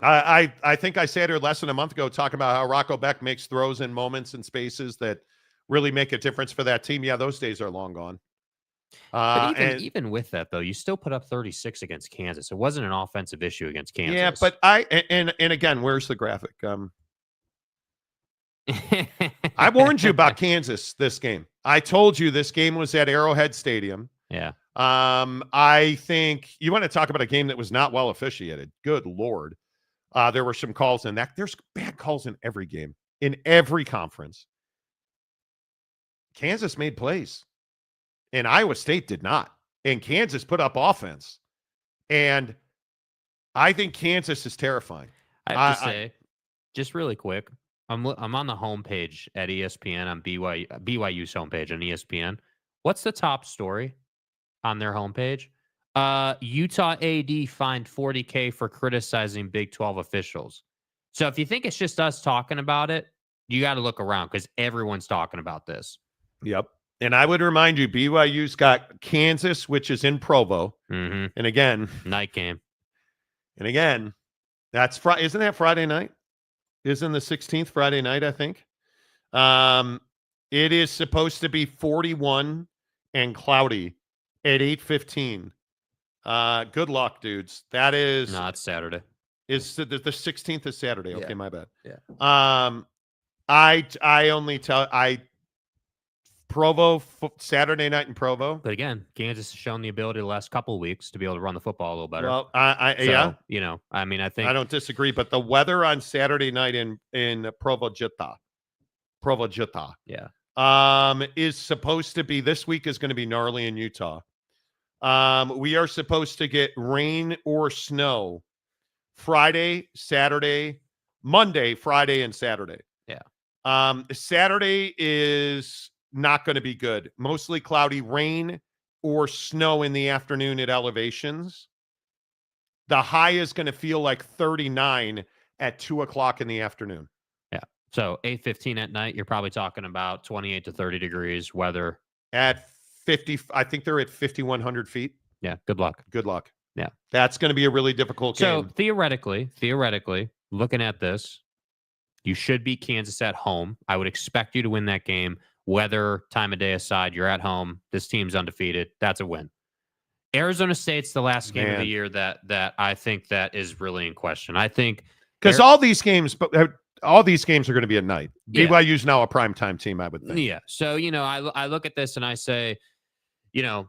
I think I sat here less than a month ago talking about how Rocco Becht makes throws in moments and spaces that really make a difference for that team. Yeah, those days are long gone. But even with that, though, you still put up 36 against Kansas. It wasn't an offensive issue against Kansas. Yeah, but and again, where's the graphic? I warned you about Kansas this game. I told you this game was at Arrowhead Stadium. Yeah. I think you want to talk about a game that was not well officiated. Good Lord. There were some calls in that. There's bad calls in every game, in every conference. Kansas made plays, and Iowa State did not. And Kansas put up offense. And I think Kansas is terrifying. I have to say, just really quick, I'm on the homepage at ESPN, on BYU's homepage on ESPN. What's the top story on their homepage? Utah AD fined $40K for criticizing Big 12 officials. So if you think it's just us talking about it, you got to look around because everyone's talking about this. Yep. And I would remind you, BYU's got Kansas, which is in Provo. Mm-hmm. And again, night game. And again, that's Friday. Isn't that Friday night? Isn't the 16th Friday night, I think? It is supposed to be 41 and cloudy at 8:15. Good luck, dudes. That is... No, it's Saturday. Is the 16th is Saturday. Okay, yeah. my bad. Yeah. I Provo, Saturday night in Provo. But again, Kansas has shown the ability the last couple of weeks to be able to run the football a little better. Well, So, you know, I mean, I think I don't disagree, but the weather on Saturday night in Provo, yeah. is supposed to be, this week is going to be gnarly in Utah. We are supposed to get rain or snow Friday, Saturday, Monday, Friday, and Saturday. Yeah. Saturday is not going to be good. Mostly cloudy, rain or snow in the afternoon at elevations. The high is going to feel like 39 at 2 o'clock in the afternoon. Yeah. So 8:15 at night, you're probably talking about 28 to 30 degrees weather. At 50, I think they're at 5,100 feet. Yeah. Good luck. Good luck. Yeah. That's going to be a really difficult game. So theoretically, looking at this, you should beat Kansas at home. I would expect you to win that game. Weather, time of day aside, you're at home. This team's undefeated. That's a win. Arizona State's the last game of the year that I think that is really in question. I think because all these games are going to be at night. Yeah. BYU's now a primetime team, I would think. Yeah. So, you know, I look at this and I say, you know,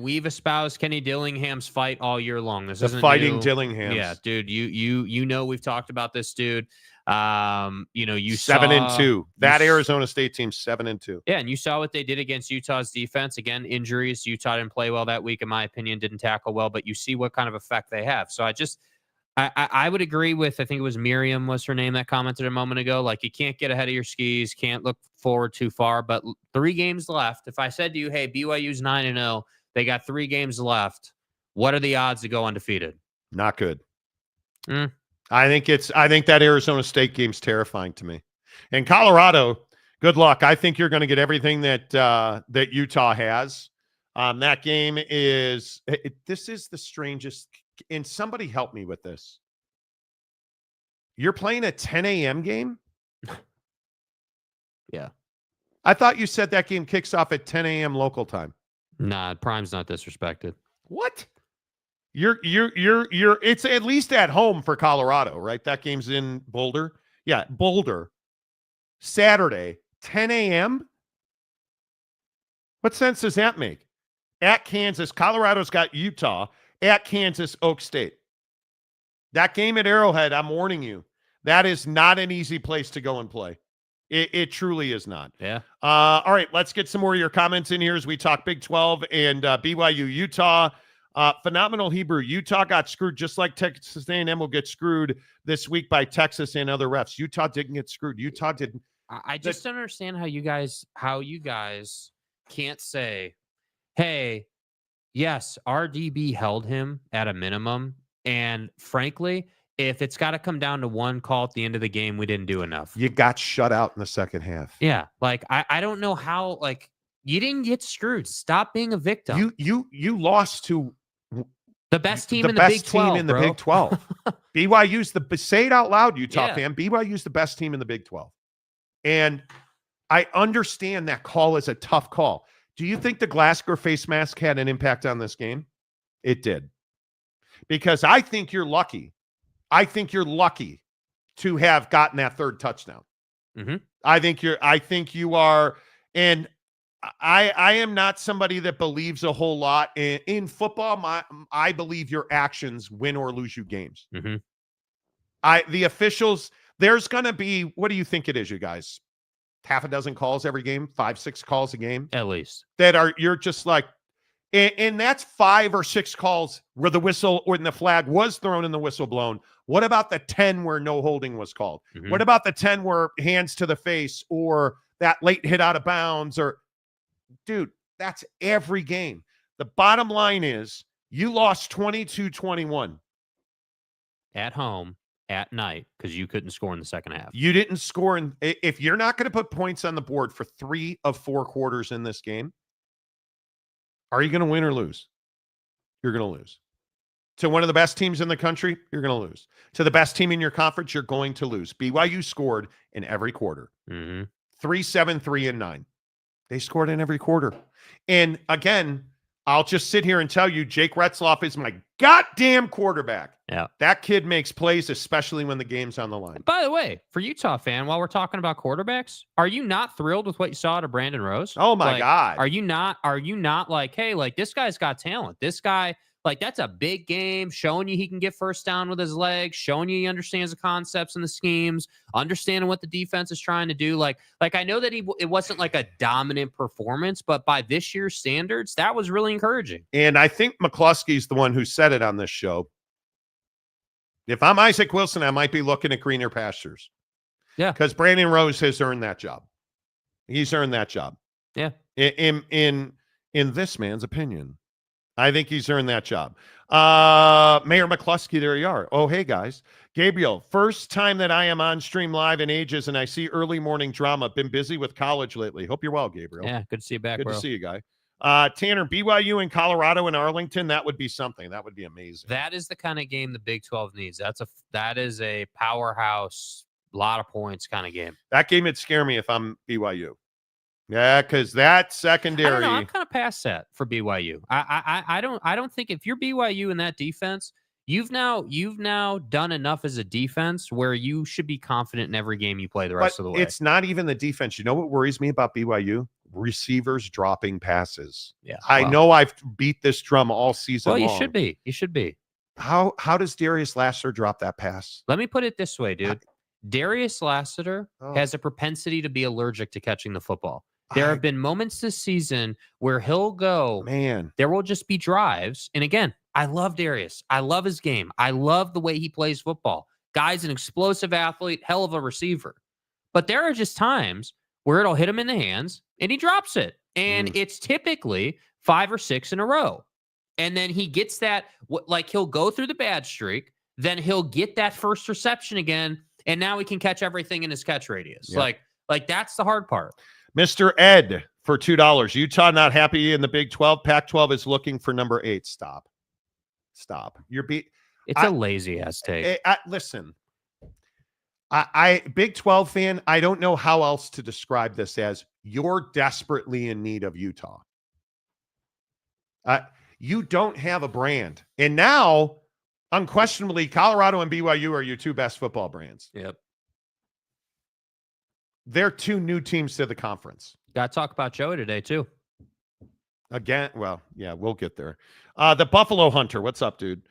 we've espoused Kenny Dillingham's fight all year long. This isn't fighting new. Dillingham. Yeah, dude. You know we've talked about this dude. You know, you 7-2. That Arizona State team's 7-2. Yeah, and you saw what they did against Utah's defense. Again, injuries. Utah didn't play well that week, in my opinion, didn't tackle well, but you see what kind of effect they have. So I would agree with, I think it was Miriam was her name that commented a moment ago. Like, you can't get ahead of your skis, can't look forward too far, but 3 games left. If I said to you, hey, BYU's 9-0, they got 3 games left, what are the odds to go undefeated? Not good. I think that Arizona State game's terrifying to me. And Colorado, good luck. I think you're going to get everything that Utah has. That game is this is the strangest. And somebody help me with this. You're playing a 10 a.m. game? Yeah. I thought you said that game kicks off at 10 a.m. local time. Nah, Prime's not disrespected. What? You're it's at least at home for Colorado, right? That game's in Boulder. Yeah, Boulder. Saturday, 10 a.m. What sense does that make? At Kansas, Colorado's got Utah. At Kansas, Oak State. That game at Arrowhead, I'm warning you, that is not an easy place to go and play. It truly is not. Yeah. All right, let's get some more of your comments in here as we talk Big 12 and BYU, Utah. Phenomenal Hebrew. Utah got screwed just like Texas A&M will get screwed this week by Texas and other refs. Utah didn't get screwed. Utah didn't. I just don't understand how you guys can't say, hey, yes, RDB held him at a minimum. And frankly, if it's got to come down to one call at the end of the game, we didn't do enough. You got shut out in the second half. Yeah. Like, I don't know how, like, you didn't get screwed. Stop being a victim. You lost to the best team in the Big 12. In the Big 12. BYU's say it out loud, Utah fan. BYU's the best team in the Big 12. And I understand that call is a tough call. Do you think the Glasgow face mask had an impact on this game? It did. Because I think you're lucky. I think you're lucky to have gotten that third touchdown. Mm-hmm. I think you are. And I am not somebody that believes a whole lot in football. I believe your actions win or lose you games. Mm-hmm. The officials, there's going to be, what do you think it is, you guys? Half a dozen calls every game, 5-6 calls a game at least you're just like, and that's 5 or 6 calls where the whistle or the flag was thrown and the whistle blown. What about the 10 where no holding was called? Mm-hmm. What about the 10 where hands to the face or that late hit out of bounds? Or dude, that's every game. The bottom line is you lost 22-21 at home at night because you couldn't score in the second half. You didn't score. If you're not going to put points on the board for 3 of 4 quarters in this game, are you going to win or lose? You're going to lose. To one of the best teams in the country, you're going to lose. To the best team in your conference, you're going to lose. BYU scored in every quarter. 3, 7, 3, and 9. They scored in every quarter. And again, I'll just sit here and tell you Jake Retzloff is my goddamn quarterback. Yeah. That kid makes plays, especially when the game's on the line. By the way, for Utah fan, while we're talking about quarterbacks, are you not thrilled with what you saw to Brandon Rose? Oh my God. Are you not like, hey, like this guy's got talent. This guy, like that's a big game, showing you he can get first down with his legs, showing you he understands the concepts and the schemes, understanding what the defense is trying to do. Like I know that it wasn't like a dominant performance, but by this year's standards, that was really encouraging. And I think McCluskey's the one who said it on this show. If I'm Isaac Wilson, I might be looking at greener pastures. Yeah. Because Brandon Rose has earned that job. He's earned that job. Yeah. In this man's opinion. I think he's earned that job. Mayor McCluskey, there you are. Oh, hey, guys. Gabriel, first time that I am on stream live in ages, and I see early morning drama. Been busy with college lately. Hope you're well, Gabriel. Yeah, good to see you back, Good bro. to see you, guy. Tanner, BYU in Colorado and Arlington, that would be something. That would be amazing. That is the kind of game the Big 12 needs. That is a powerhouse, lot of points kind of game. That game would scare me if I'm BYU. Yeah, because that secondary. I don't know. I'm kind of past that for BYU. I don't think if you're BYU in that defense, you've now done enough as a defense where you should be confident in every game you play the rest of the way. It's not even the defense. You know what worries me about BYU? Receivers dropping passes. Yeah, I know I've beat this drum all season long. You should be. You should be. How does Darius Lassiter drop that pass? Let me put it this way, dude. Darius Lassiter has a propensity to be allergic to catching the football. There have been moments this season where he'll go, man, there will just be drives. And again, I love Darius. I love his game. I love the way he plays football. Guy's an explosive athlete, hell of a receiver. But there are just times where it'll hit him in the hands and he drops it. And it's typically 5 or 6 in a row. And then he gets that, like he'll go through the bad streak, then he'll get that first reception again, and now he can catch everything in his catch radius. Yep. Like that's the hard part. Mr. Ed for $2. Utah not happy in the Big 12. Pac-12 is looking for number 8. Stop. It's a lazy ass take. Listen, I Big 12 fan, I don't know how else to describe this as you're desperately in need of Utah. You don't have a brand. And now, unquestionably, Colorado and BYU are your 2 best football brands. Yep. They're 2 new teams to the conference. Got to talk about Joey today, too. Again, well, yeah, we'll get there. The Buffalo Hunter, what's up, dude?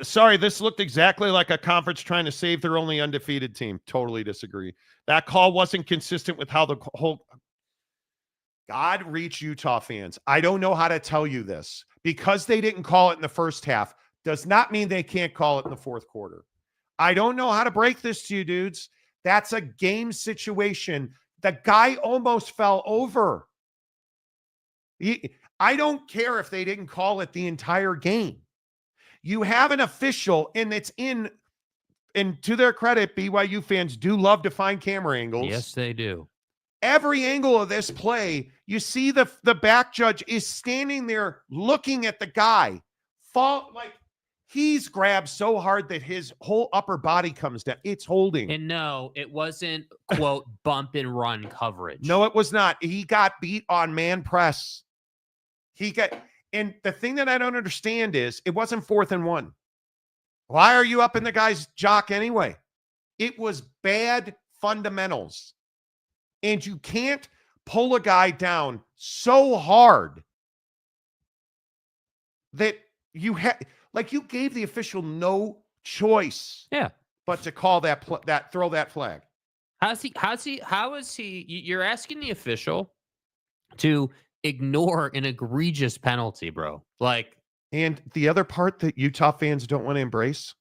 Sorry, this looked exactly like a conference trying to save their only undefeated team. Totally disagree. That call wasn't consistent with how the whole... God reach Utah fans. I don't know how to tell you this. Because they didn't call it in the first half does not mean they can't call it in the fourth quarter. I don't know how to break this to you, dudes. That's a game situation. The guy almost fell over. I don't care if they didn't call it the entire game. You have an official, and it's and to their credit, BYU fans do love to find camera angles. Yes, they do. Every angle of this play, you see the back judge is standing there looking at the guy. He's grabbed so hard that his whole upper body comes down. It's holding. And no, it wasn't, quote, bump and run coverage. No, it was not. He got beat on man press. And the thing that I don't understand is it wasn't 4th and 1. Why are you up in the guy's jock anyway? It was bad fundamentals. And you can't pull a guy down so hard that you you gave the official no choice. Yeah. But to call throw that flag. How is he? You're asking the official to ignore an egregious penalty, bro. And the other part that Utah fans don't want to embrace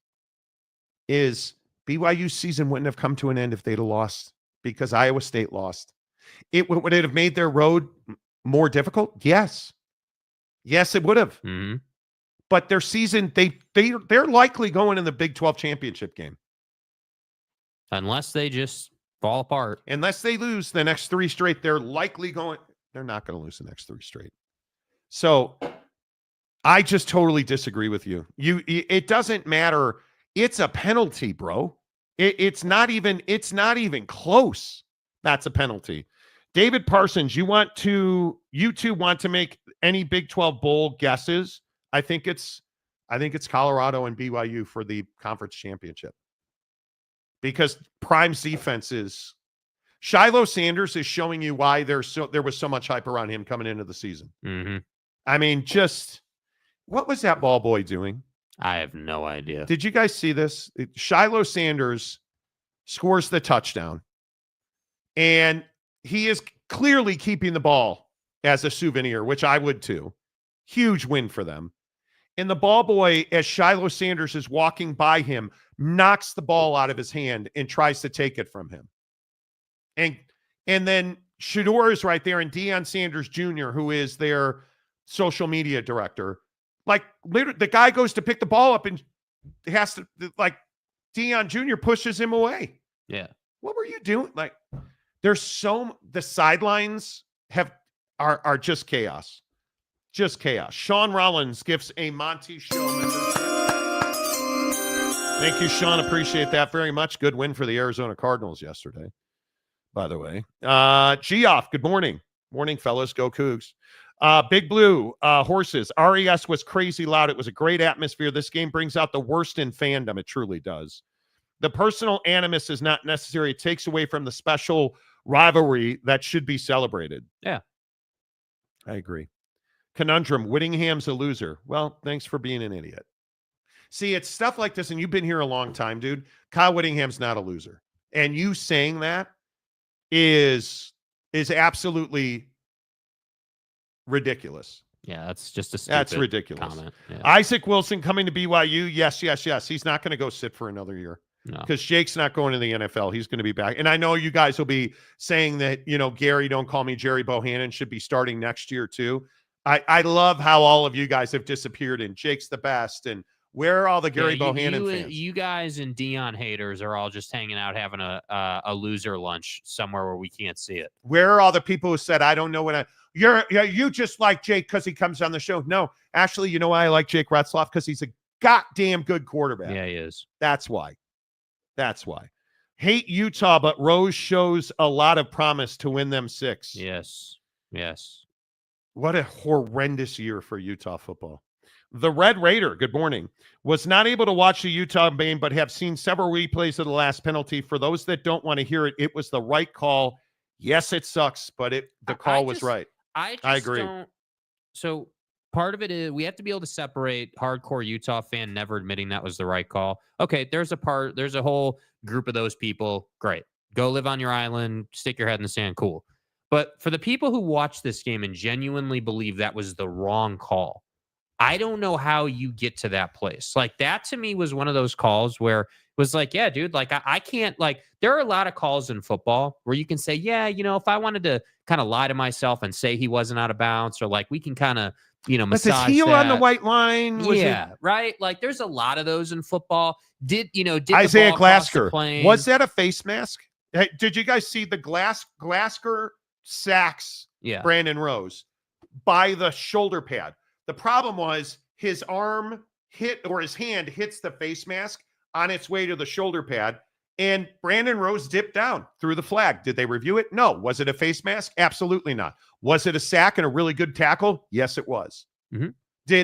is BYU's season wouldn't have come to an end if they'd have lost because Iowa State lost. Would it have made their road more difficult? Yes. Yes, it would have. Mm-hmm. But their season, they're likely going in the Big 12 championship game. Unless they just fall apart. Unless they lose the next 3 straight, they're likely going. They're not going to lose the next 3 straight. So I just totally disagree with you. It doesn't matter. It's a penalty, bro. It's not even close. That's a penalty. David Parsons, you two want to make any Big 12 bowl guesses? I think it's Colorado and BYU for the conference championship. Because Prime's defense is Shiloh Sanders is showing you why there was so much hype around him coming into the season. Mm-hmm. I mean, just what was that ball boy doing? I have no idea. Did you guys see this? Shiloh Sanders scores the touchdown, and he is clearly keeping the ball as a souvenir, which I would too. Huge win for them. And the ball boy, as Shiloh Sanders is walking by him, knocks the ball out of his hand and tries to take it from him. And then Shador is right there, and Deion Sanders Jr., who is their social media director, like literally the guy goes to pick the ball up and has to, like, Deion Jr. pushes him away. Yeah. What were you doing? Like, the sidelines are just chaos. Just chaos. Sean Rollins gives a Monty Show membership. Thank you, Sean. Appreciate that very much. Good win for the Arizona Cardinals yesterday, by the way. Geoff, good morning. Morning, fellas. Go Cougs. Big Blue, horses. RES was crazy loud. It was a great atmosphere. This game brings out the worst in fandom. It truly does. The personal animus is not necessary. It takes away from the special rivalry that should be celebrated. Yeah. I agree. Conundrum, Whittingham's a loser. Well, thanks for being an idiot. See, it's stuff like this, and you've been here a long time, dude. Kyle Whittingham's not a loser. And you saying that is absolutely ridiculous. Yeah, that's just a That's ridiculous. comment. Yeah. Isaac Wilson coming to BYU. Yes. He's not going to go sit for another year. No. Because Jake's not going to the NFL. He's going to be back. And I know you guys will be saying that, Gary, don't call me Jerry Bohannon, should be starting next year too. I love how all of you guys have disappeared, and Jake's the best. And where are all the Gary Bohannon fans? You guys and Dion haters are all just hanging out having a loser lunch somewhere where we can't see it. Where are all the people who said, I don't know when you just like Jake because he comes on the show? No, actually, you know why I like Jake Retzloff? Because he's a goddamn good quarterback. Yeah, he is. That's why. Hate Utah, but Rose shows a lot of promise to win them 6. Yes. What a horrendous year for Utah football. The Red Raider, good morning, was not able to watch the Utah game, but have seen several replays of the last penalty. For those that don't want to hear it, it was the right call. Yes, it sucks, but the call was right. I agree. So part of it is we have to be able to separate hardcore Utah fan never admitting that was the right call. Okay, there's a whole group of those people. Great. Go live on your island, stick your head in the sand, cool. But for the people who watch this game and genuinely believe that was the wrong call, I don't know how you get to that place. Like, that to me was one of those calls where it was like, yeah, dude, like I can't, like, there are a lot of calls in football where you can say, yeah, if I wanted to kind of lie to myself and say he wasn't out of bounds, or like we can kind of, massage his heel that. on the white line. Right. Like, there's a lot of those in football. Did Isaiah the ball cross the Glasker, plane? was that a face mask? Hey, did you guys see the Glasker sacks Brandon Rose by the shoulder pad? The problem was his arm his hand hits the face mask on its way to the shoulder pad, and Brandon Rose dipped down through the flag. Did they review it? No. Was it a face mask? Absolutely not. Was it a sack and a really good tackle? Yes, it was. Mm-hmm.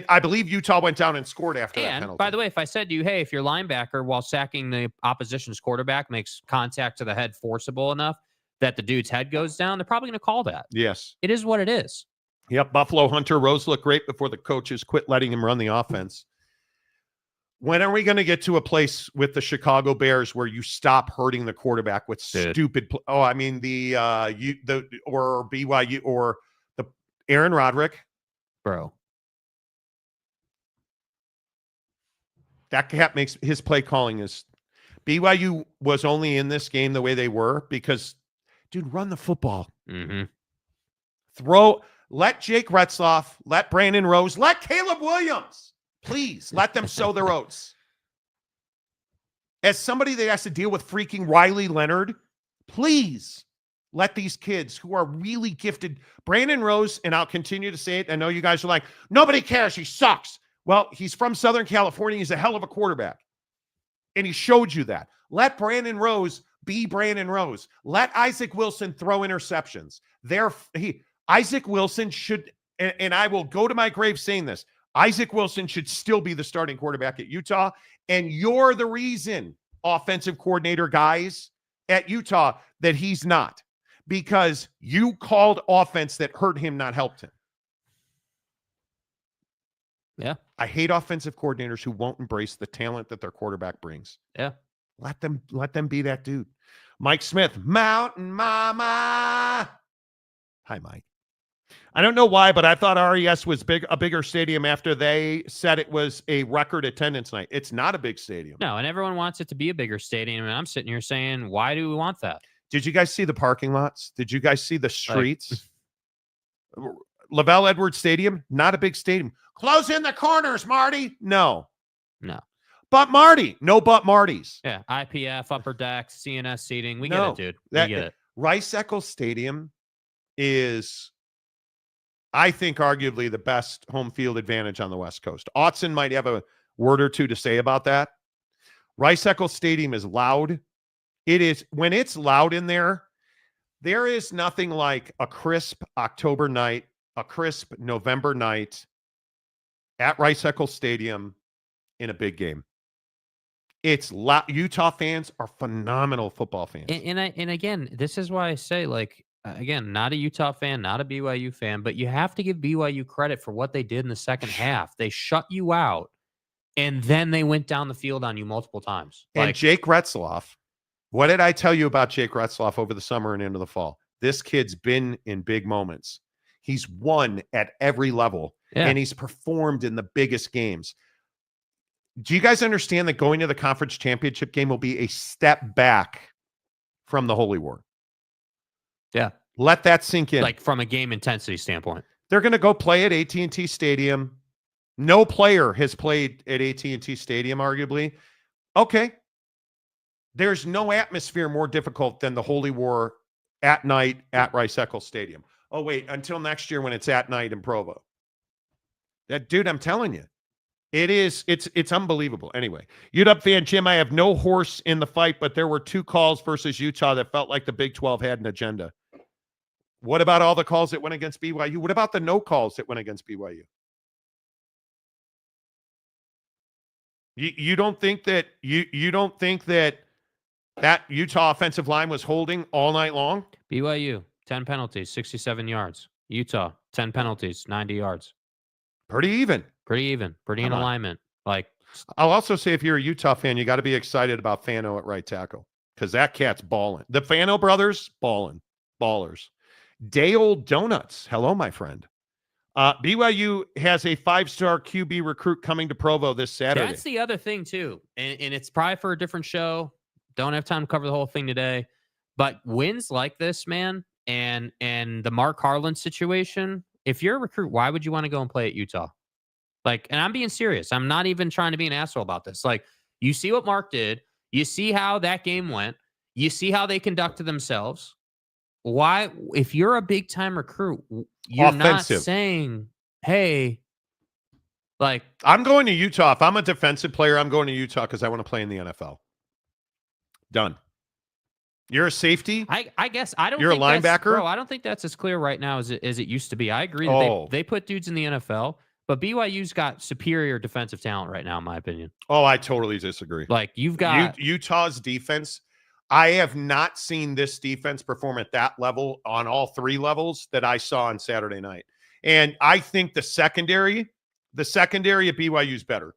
I believe Utah went down and scored after that penalty. By the way, if I said to you, hey, if your linebacker while sacking the opposition's quarterback makes contact to the head forcible enough that the dude's head goes down, they're probably going to call that. Yes. It is what it is. Yep. Buffalo Hunter Rose looked great before the coaches quit letting him run the offense. When are we going to get to a place with the Chicago Bears where you stop hurting the quarterback with stupid or BYU or the Aaron Roderick? Bro. That cat makes his play calling is BYU was only in this game the way they were because, dude, run the football. Mm-hmm. Let Jake Retzloff, let Brandon Rose, let Caleb Williams, please let them sow their oats. As somebody that has to deal with freaking Riley Leonard, please let these kids who are really gifted, Brandon Rose, and I'll continue to say it. I know you guys are like, nobody cares. He sucks. Well, he's from Southern California. He's a hell of a quarterback. And he showed you that. Let Brandon Rose be Brandon Rose. Let Isaac Wilson throw interceptions. Isaac Wilson should, and I will go to my grave saying this, Isaac Wilson should still be the starting quarterback at Utah. And you're the reason, offensive coordinator guys at Utah, that he's not. Because you called offense that hurt him, not helped him. Yeah. I hate offensive coordinators who won't embrace the talent that their quarterback brings. Yeah. Let them be that dude. Mike Smith, Mountain Mama. Hi, Mike. I don't know why, but I thought RES was a bigger stadium after they said it was a record attendance night. It's not a big stadium. No, and everyone wants it to be a bigger stadium. And I'm sitting here saying, why do we want that? Did you guys see the parking lots? Did you guys see the streets? Lavelle Edwards Stadium, not a big stadium. Close in the corners, Marty. No. But Marty. No, but Marty's. Yeah. IPF, upper decks, CNS seating. We get it, dude. We get it. Rice-Eccles Stadium is, I think, arguably the best home field advantage on the West Coast. Autzen might have a word or two to say about that. Rice-Eccles Stadium is loud. It is, when it's loud in there, there is nothing like a crisp October night, a crisp November night at Rice-Eccles Stadium in a big game. It's loud. Utah fans are phenomenal football fans. And again, this is why I say, like, again, not a Utah fan, not a BYU fan, but you have to give BYU credit for what they did in the second half. They shut you out, and then they went down the field on you multiple times. And Jake Retzloff, what did I tell you about Jake Retzloff over the summer and into the fall? This kid's been in big moments. He's won at every level, and he's performed in the biggest games. Do you guys understand that going to the conference championship game will be a step back from the Holy War? Yeah. Let that sink in. Like from a game intensity standpoint. They're going to go play at AT&T Stadium. No player has played at AT&T Stadium, arguably. Okay. There's no atmosphere more difficult than the Holy War at night at Rice-Eccles Stadium. Oh, wait, until next year when it's at night in Provo. That dude, I'm telling you. It's unbelievable. Anyway, UW fan Jim, I have no horse in the fight, but there were 2 calls versus Utah that felt like the Big 12 had an agenda. What about all the calls that went against BYU? What about the no calls that went against BYU? You don't think that you don't think that Utah offensive line was holding all night long? BYU 10 penalties, 67 yards. Utah 10 penalties, 90 yards. Pretty even. Pretty in alignment. Like, I'll also say, if you're a Utah fan, you got to be excited about Fano at right tackle, because that cat's balling. The Fano brothers, balling. Ballers. Day old donuts. Hello, my friend. BYU has a 5-star QB recruit coming to Provo this Saturday. That's the other thing, too. And it's probably for a different show. Don't have time to cover the whole thing today. But wins like this, man, and the Mark Harlan situation, if you're a recruit, why would you want to go and play at Utah? Like, and I'm being serious. I'm not even trying to be an asshole about this. Like, you see what Mark did. You see how that game went. You see how they conducted themselves. Why, if you're a big-time recruit, you're not saying, hey, like. I'm going to Utah. If I'm a defensive player, I'm going to Utah because I want to play in the NFL. Done. You're a safety? I guess I don't. You're a linebacker? Bro, I don't think that's as clear right now as it used to be. I agree that they put dudes in the NFL. But BYU's got superior defensive talent right now, in my opinion. Oh, I totally disagree. Like, you've got Utah's defense. I have not seen this defense perform at that level on all 3 levels that I saw on Saturday night. And I think the secondary at BYU is better.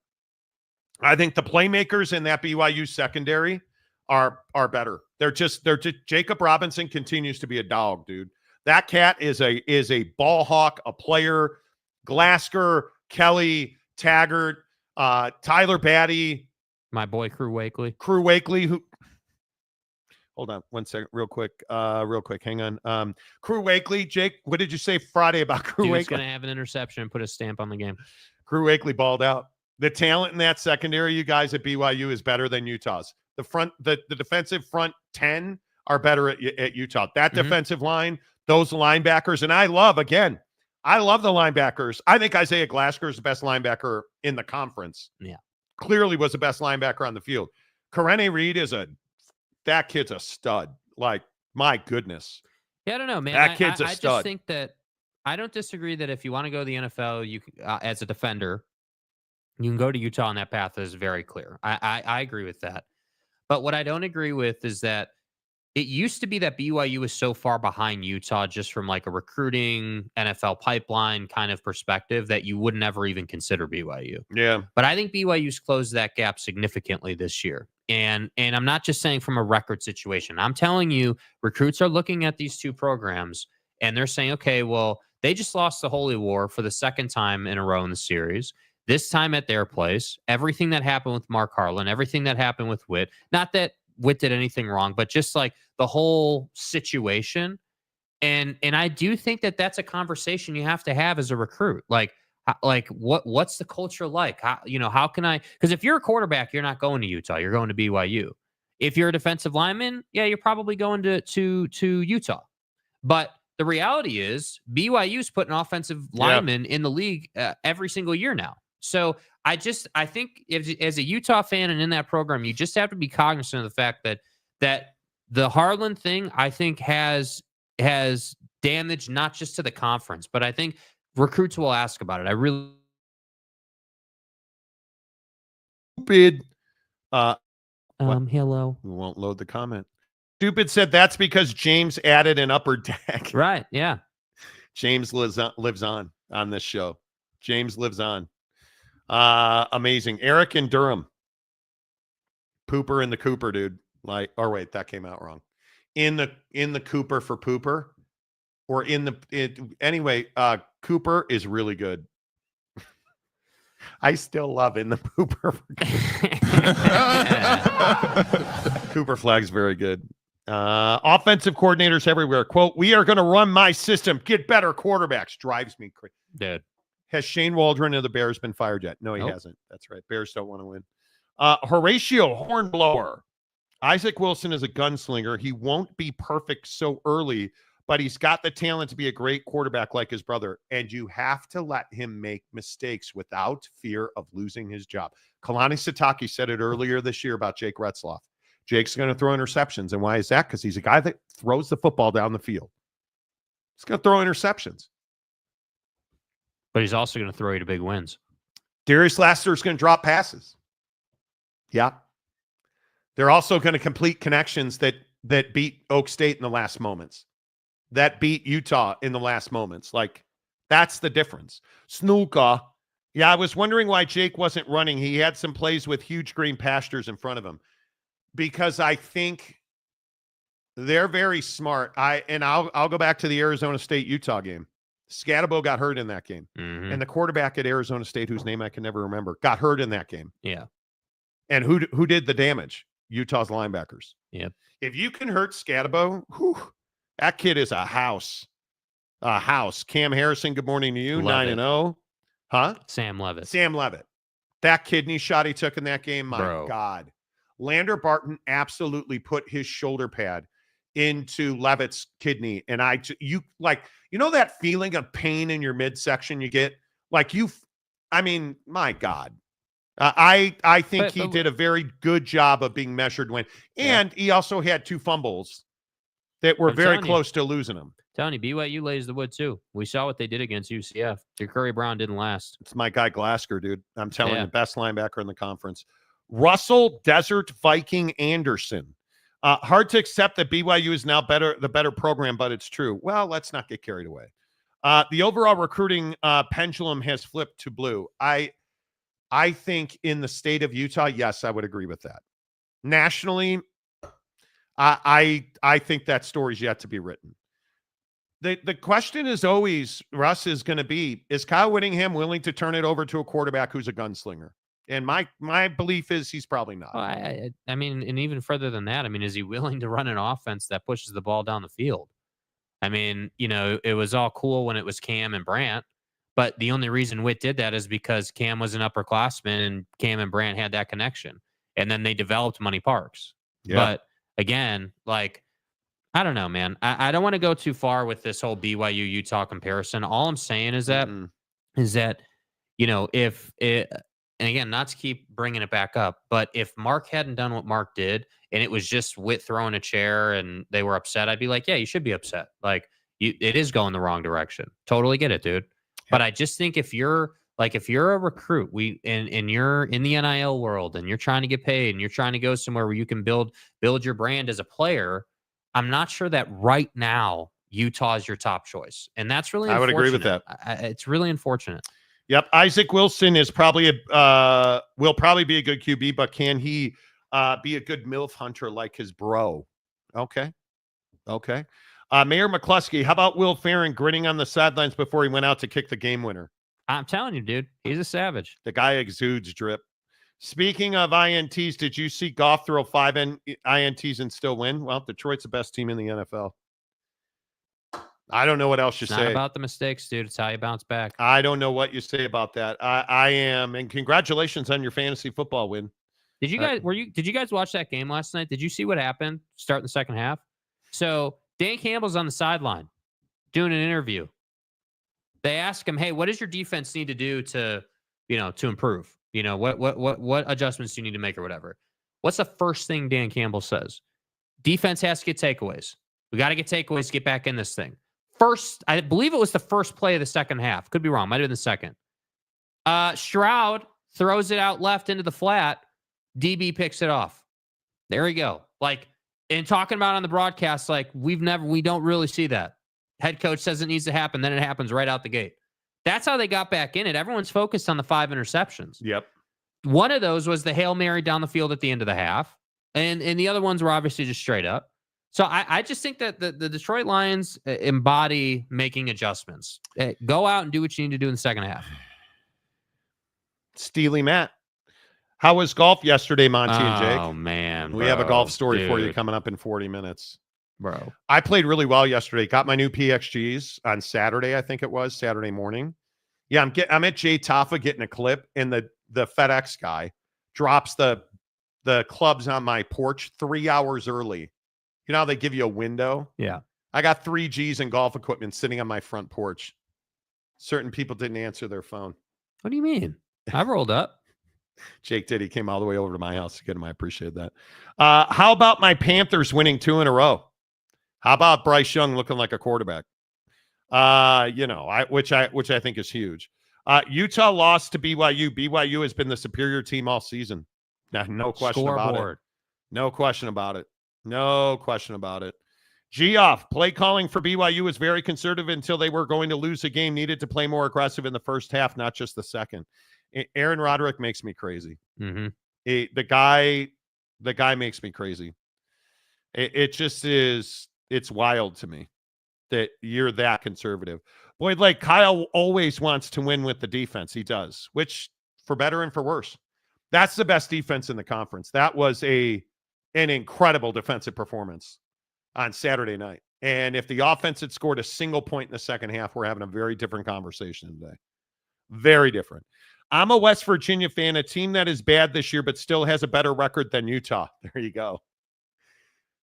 I think the playmakers in that BYU secondary are better. They're just Jacob Robinson continues to be a dog, dude. That cat is a ball hawk, a player. Glasker, Kelly, Taggart, Tyler Batty. My boy, Crew Wakely, who hold on 1 second, real quick. Hang on. Crew Wakely, Jake, what did you say Friday about Crew Wakely? He's going to have an interception and put a stamp on the game. Crew Wakely balled out. The talent in that secondary, you guys at BYU, is better than Utah's. The defensive front 10 are better at Utah. That defensive line, those linebackers, and I love the linebackers. I think Isaiah Glasker is the best linebacker in the conference. Yeah. Clearly was the best linebacker on the field. Karene Reed is a that kid's a stud. Like, my goodness. Yeah, I don't know, man. That kid's a I stud. just think that I don't disagree that if you want to go to the NFL, you can, as a defender, you can go to Utah on that path that is very clear. I agree with that. But what I don't agree with is that it used to be that BYU was so far behind Utah just from like a recruiting NFL pipeline kind of perspective that you would never even consider BYU. Yeah. But I think BYU's closed that gap significantly this year. And I'm not just saying from a record situation. I'm telling you, recruits are looking at these two programs and they're saying, okay, well, they just lost the Holy War for the second time in a row in the series. This time at their place, everything that happened with Mark Harlan, everything that happened with Witt, not that Witt did anything wrong, but just like the whole situation. And I do think that that's a conversation you have to have as a recruit. Like what's the culture like? How can I, because if you're a quarterback, you're not going to Utah, you're going to BYU. If you're a defensive lineman, yeah, you're probably going to Utah. But the reality is BYU's putting offensive linemen in the league every single year now. So I think as a Utah fan and in that program, you just have to be cognizant of the fact that the Harlan thing, I think has damaged not just to the conference, but I think recruits will ask about it. I really Stupid. Hello. We won't load the comment. Stupid said that's because James added an upper deck. Right. Yeah. James lives on this show. James lives on. Amazing. Eric in Durham. Pooper in the Cooper, dude. Like, or wait, that came out wrong. In the Cooper for Pooper, or anyway. Cooper is really good. I still love in the Pooper for Cooper. Cooper flag's very good. Offensive coordinators everywhere. Quote: "We are going to run my system. Get better quarterbacks." Drives me crazy. Dude. Has Shane Waldron of the Bears been fired yet? No, he hasn't. That's right. Bears don't want to win. Horatio Hornblower. Isaac Wilson is a gunslinger. He won't be perfect so early, but he's got the talent to be a great quarterback like his brother. And you have to let him make mistakes without fear of losing his job. Kalani Sitake said it earlier this year about Jake Retzloff. Jake's going to throw interceptions. And why is that? Because he's a guy that throws the football down the field. He's going to throw interceptions. But he's also going to throw you to big wins. Darius Lassiter is going to drop passes. Yeah. They're also going to complete connections that beat Oak State in the last moments, that beat Utah in the last moments. Like, that's the difference. Snooka. Yeah, I was wondering why Jake wasn't running. He had some plays with huge green pastures in front of him, because I think they're very smart. I'll go back to the Arizona State-Utah game. Scatabo got hurt in that game. Mm-hmm. And the quarterback at Arizona State, whose name I can never remember, got hurt in that game. Yeah. And who did the damage? Utah's linebackers. Yep. If you can hurt Scatabo, that kid is a house. A house. Cam Harrison, good morning to you. 9-0. Huh? Sam Levitt. Sam Levitt. That kidney shot he took in that game, my God. Lander Barton absolutely put his shoulder pad into Levitt's kidney. And you know that feeling of pain in your midsection you get? Like my God. I think he did a very good job of being measured and he also had 2 fumbles that were very close to losing them. Telling you, BYU lays the wood too. We saw what they did against UCF. Your Curry Brown didn't last. It's my guy Glasker, dude. I'm telling you, best linebacker in the conference. Russell Desert Viking Anderson. Hard to accept that BYU is now the better program, but it's true. Well, let's not get carried away. The overall recruiting pendulum has flipped to blue. I think in the state of Utah, yes, I would agree with that. Nationally, I think that story's yet to be written. The question is always, Russ, is going to be, is Kyle Whittingham willing to turn it over to a quarterback who's a gunslinger? And my belief is he's probably not. Well, I mean, and even further than that, I mean, is he willing to run an offense that pushes the ball down the field? I mean, it was all cool when it was Cam and Brandt, but the only reason Witt did that is because Cam was an upperclassman and Cam and Brandt had that connection. And then they developed Money Parks. Yeah. But again, I don't know, man. I don't want to go too far with this whole BYU Utah comparison. All I'm saying is that, if and again, not to keep bringing it back up, but if Mark hadn't done what Mark did and it was just Witt throwing a chair and they were upset, I'd be like, yeah, you should be upset. Like, it is going the wrong direction. Totally get it, dude. But I just think if you're a recruit, and you're in the NIL world and you're trying to get paid and you're trying to go somewhere where you can build your brand as a player, I'm not sure that right now Utah is your top choice. And that's really I would agree with that. It's really unfortunate. Yep. Isaac Wilson is probably will probably be a good QB, but can he be a good MILF hunter like his bro? Okay. Mayor McCluskey, how about Will Farron grinning on the sidelines before he went out to kick the game winner? I'm telling you, dude, he's a savage. The guy exudes drip. Speaking of INTs, did you see Goff throw 5 INTs and still win? Well, Detroit's the best team in the NFL. I don't know what else you It's say. not about the mistakes, dude. It's how you bounce back. I don't know what you say about that. I am, and congratulations on your fantasy football win. Did you guys watch that game last night? Did you see what happened starting the second half? So Dan Campbell's on the sideline doing an interview. They ask him, "Hey, what does your defense need to do to improve? What adjustments do you need to make or whatever?" What's the first thing Dan Campbell says? Defense has to get takeaways. We got to get takeaways to get back in this thing. First, I believe it was the first play of the second half. Could be wrong. Might have been the second. Stroud throws it out left into the flat. DB picks it off. There we go. Like, and talking about on the broadcast, like we don't really see that. Head coach says it needs to happen, then it happens right out the gate. That's how they got back in it. Everyone's focused on the 5 interceptions. Yep. One of those was the Hail Mary down the field at the end of the half. And the other ones were obviously just straight up. So I just think that the Detroit Lions embody making adjustments. Go out and do what you need to do in the second half. Steely Matt. How was golf yesterday, Monty and Jake? Oh, man. We have a golf story for you dude. coming up in 40 minutes. Bro. I played really well yesterday. Got my new PXGs on Saturday, I think it was, Saturday morning. Yeah, I'm at Jay Taffa getting a clip, and the FedEx guy drops the clubs on my porch 3 hours early. You know how they give you a window? Yeah. I got 3 Gs in golf equipment sitting on my front porch. Certain people didn't answer their phone. What do you mean? I rolled up. Jake did. He came all the way over to my house to get him. I appreciate that. How about my Panthers winning 2 in a row? How about Bryce Young looking like a quarterback? Which I think is huge. Utah lost to BYU. BYU has been the superior team all season. No question about it. No question about it. No question about it. Geoff, play calling for BYU was very conservative until they were going to lose a game. Needed to play more aggressive in the first half, not just the second. Aaron Roderick makes me crazy. Mm-hmm. The guy makes me crazy. It just is. It's wild to me that you're that conservative. Boy, like Kyle always wants to win with the defense. He does, which for better and for worse. That's the best defense in the conference. That was an incredible defensive performance on Saturday night. And if the offense had scored a single point in the second half, we're having a very different conversation today. Very different. I'm a West Virginia fan, a team that is bad this year, but still has a better record than Utah. There you go.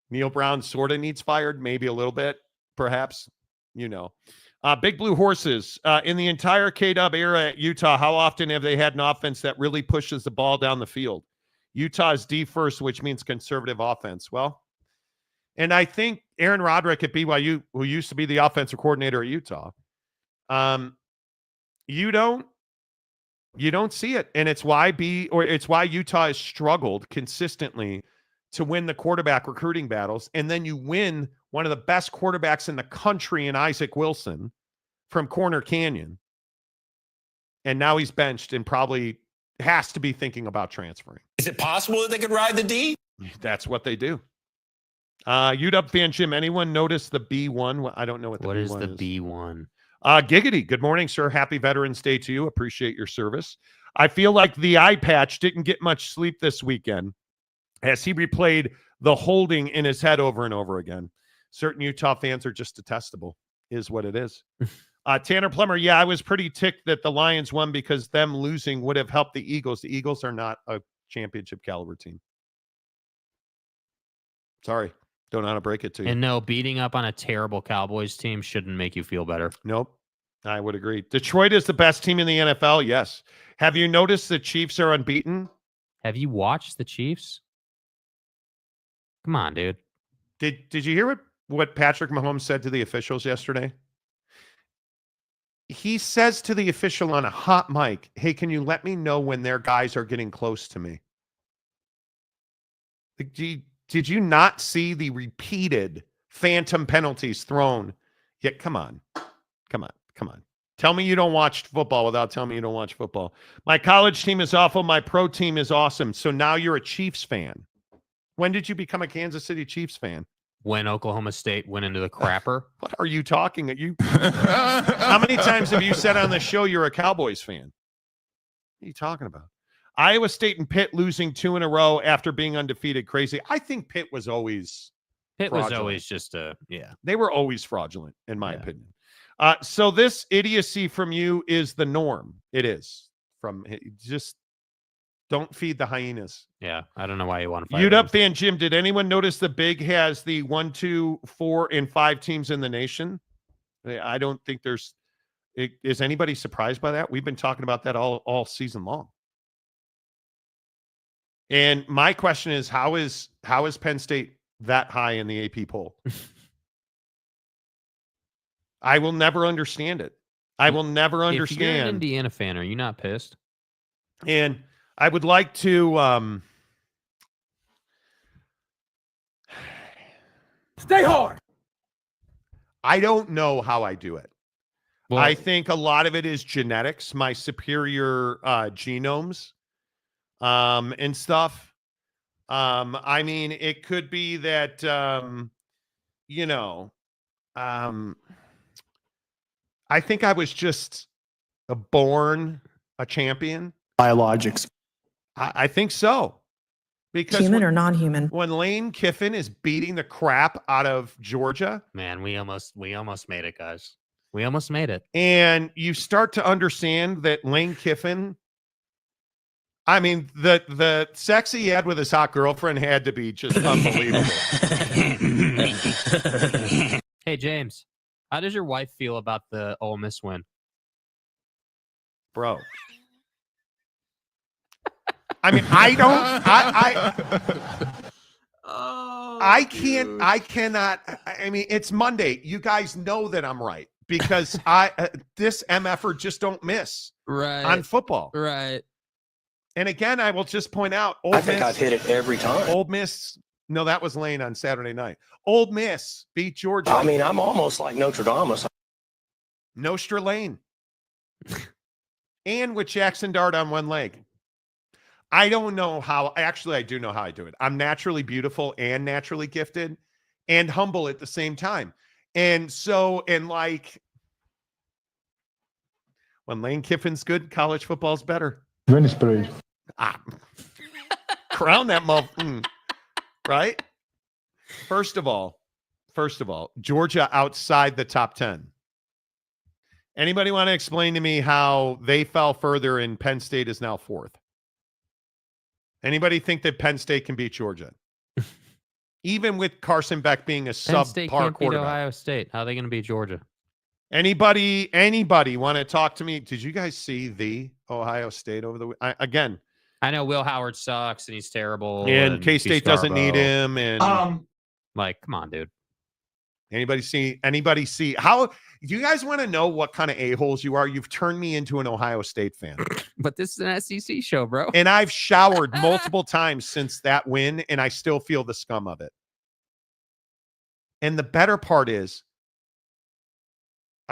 Neil Brown sort of needs fired, maybe a little bit, perhaps. Big Blue Horses. In the entire K-Dub era at Utah, how often have they had an offense that really pushes the ball down the field? Utah is D first, which means conservative offense. Well, and I think Aaron Roderick at BYU, who used to be the offensive coordinator at Utah, you don't see it. And it's why Utah has struggled consistently to win the quarterback recruiting battles. And then you win one of the best quarterbacks in the country in Isaac Wilson from Corner Canyon. And now he's benched and probably has to be thinking about transferring. Is it possible that they could ride the D? That's what they do. UW fan Jim, anyone notice the B1? I don't know what the What B1 is the B1? Giggity, good morning, sir. Happy Veterans Day to you. Appreciate your service. I feel like the eye patch didn't get much sleep this weekend as he replayed the holding in his head over and over again. Certain Utah fans are just detestable, is what it is. Tanner Plummer, yeah, I was pretty ticked that the Lions won because them losing would have helped the Eagles. The Eagles are not a championship caliber team. Sorry. Don't know how to break it to you. And no, beating up on a terrible Cowboys team shouldn't make you feel better. Nope. I would agree. Detroit is the best team in the NFL. Yes. Have you noticed the Chiefs are unbeaten? Have you watched the Chiefs? Come on, dude. Did you hear what Patrick Mahomes said to the officials yesterday? He says to the official on a hot mic, hey, can you let me know when their guys are getting close to me? Did you not see the repeated phantom penalties thrown? Yeah, come on. Tell me you don't watch football without telling me you don't watch football. My college team is awful. My pro team is awesome. So now you're a Chiefs fan. When did you become a Kansas City Chiefs fan? When Oklahoma State went into the crapper. What are you talking? How many times have you said on the show you're a Cowboys fan? What are you talking about? Iowa State and Pitt losing 2 in a row after being undefeated. Crazy. I think Pitt was always fraudulent. Just yeah. They were always fraudulent, in my opinion. So this idiocy from you is the norm. It is. Just don't feed the hyenas. Yeah, I don't know why you want to fight. UW fan Jim, did anyone notice the Big has the 1, 2, 4, and 5 teams in the nation? I don't think is anybody surprised by that? We've been talking about that all season long. And my question is, how is Penn State that high in the AP poll? I will never understand it. I will never understand. If you're an Indiana fan, are you not pissed? And I would like to stay hard. I don't know how I do it. Well, I think a lot of it is genetics, my superior genomes, and stuff. I mean, it could be that I think I was just born a champion. Biologics. I think so. Because human or non-human? When Lane Kiffin is beating the crap out of Georgia. Man, we almost made it, guys. We almost made it. And you start to understand that Lane Kiffin, I mean, the sex he had with his hot girlfriend had to be just unbelievable. Hey, James, how does your wife feel about the Ole Miss win? Bro. I mean, I mean, it's Monday. You guys know that I'm right because this MFer just don't miss on football. Right. And again, I will just point out, I think I've hit it every time. Ole Miss, no, that was Lane on Saturday night. Ole Miss beat Georgia. I mean, I'm almost like Notre Dame. Nostra Lane. And with Jackson Dart on one leg. I don't know how. Actually, I do know how I do it. I'm naturally beautiful and naturally gifted and humble at the same time. And so, like, when Lane Kiffin's good, college football's better. Crown that motherfucker. Right? First of all, Georgia outside the top 10. Anybody want to explain to me how they fell further and Penn State is now 4th? Anybody think that Penn State can beat Georgia? Even with Carson Beck being a subpar quarterback. Beat Ohio State. How are they going to beat Georgia? Anybody want to talk to me? Did you guys see the Ohio State over the again? I know Will Howard sucks and he's terrible. And K-State doesn't need him. And like, come on, dude. Anybody see how do you guys want to know what kind of a-holes you are? You've turned me into an Ohio State fan. But this is an SEC show, bro. And I've showered multiple times since that win, and I still feel the scum of it. And the better part is,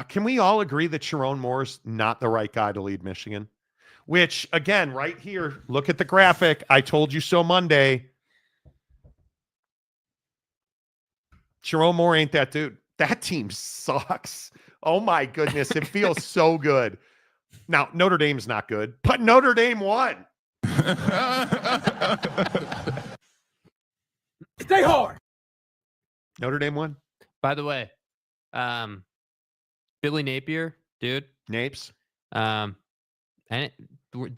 can we all agree that Sharon Moore's not the right guy to lead Michigan? Which, again, right here, look at the graphic. I told you so Monday. Sharon Moore ain't that dude. That team sucks. Oh, my goodness. It feels so good. Now, Notre Dame's not good, but Notre Dame won. Stay hard. Notre Dame won. By the way, Billy Napier, dude. Napes. And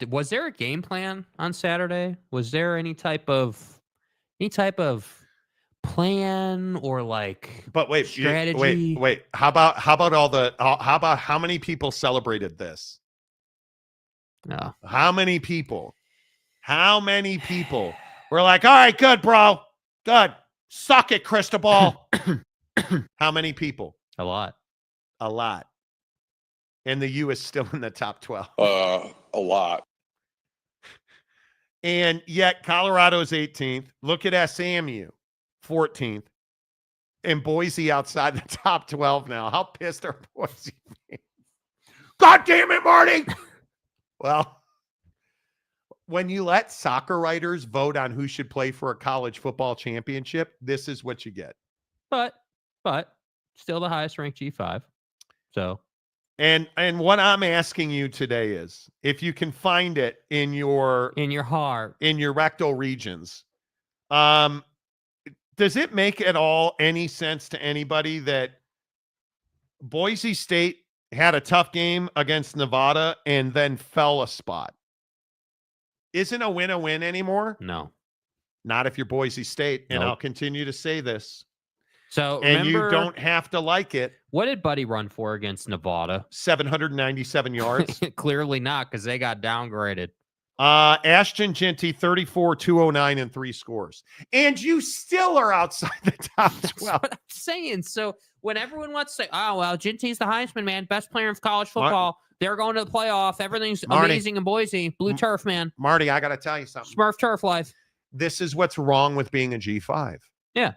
was there a game plan on Saturday? Was there any type of plan or like strategy? Wait. How about how many people celebrated this? No. How many people were like, all right, good, bro. Good. Suck it, Cristobal. How many people? A lot. A lot. And the U is still in the top 12. A lot. And yet Colorado's 18th. Look at SAMU, 14th. And Boise outside the top 12 now. How pissed are Boise fans? God damn it, Marty. Well, when you let soccer writers vote on who should play for a college football championship, this is what you get. But still the highest ranked G5. So. And what I'm asking you today is, if you can find it in your heart, in your rectal regions, does it make at all any sense to anybody that Boise State had a tough game against Nevada and then fell a spot? Isn't a win anymore? No. Not if you're Boise State. And Nope. I'll continue to say this. So And remember, you don't have to like it. What did Buddy run for against Nevada? 797 yards. Clearly not, because they got downgraded. Ashton Genty, 34, 209, and 3 scores. And you still are outside the top 12. That's what I'm saying. So when everyone wants to say, oh, well, Genty's the Heisman, man, best player of college football. They're going to the playoff. Everything's amazing in Boise. Blue turf, man. Marty, I got to tell you something. Smurf turf life. This is what's wrong with being a G5. Yeah.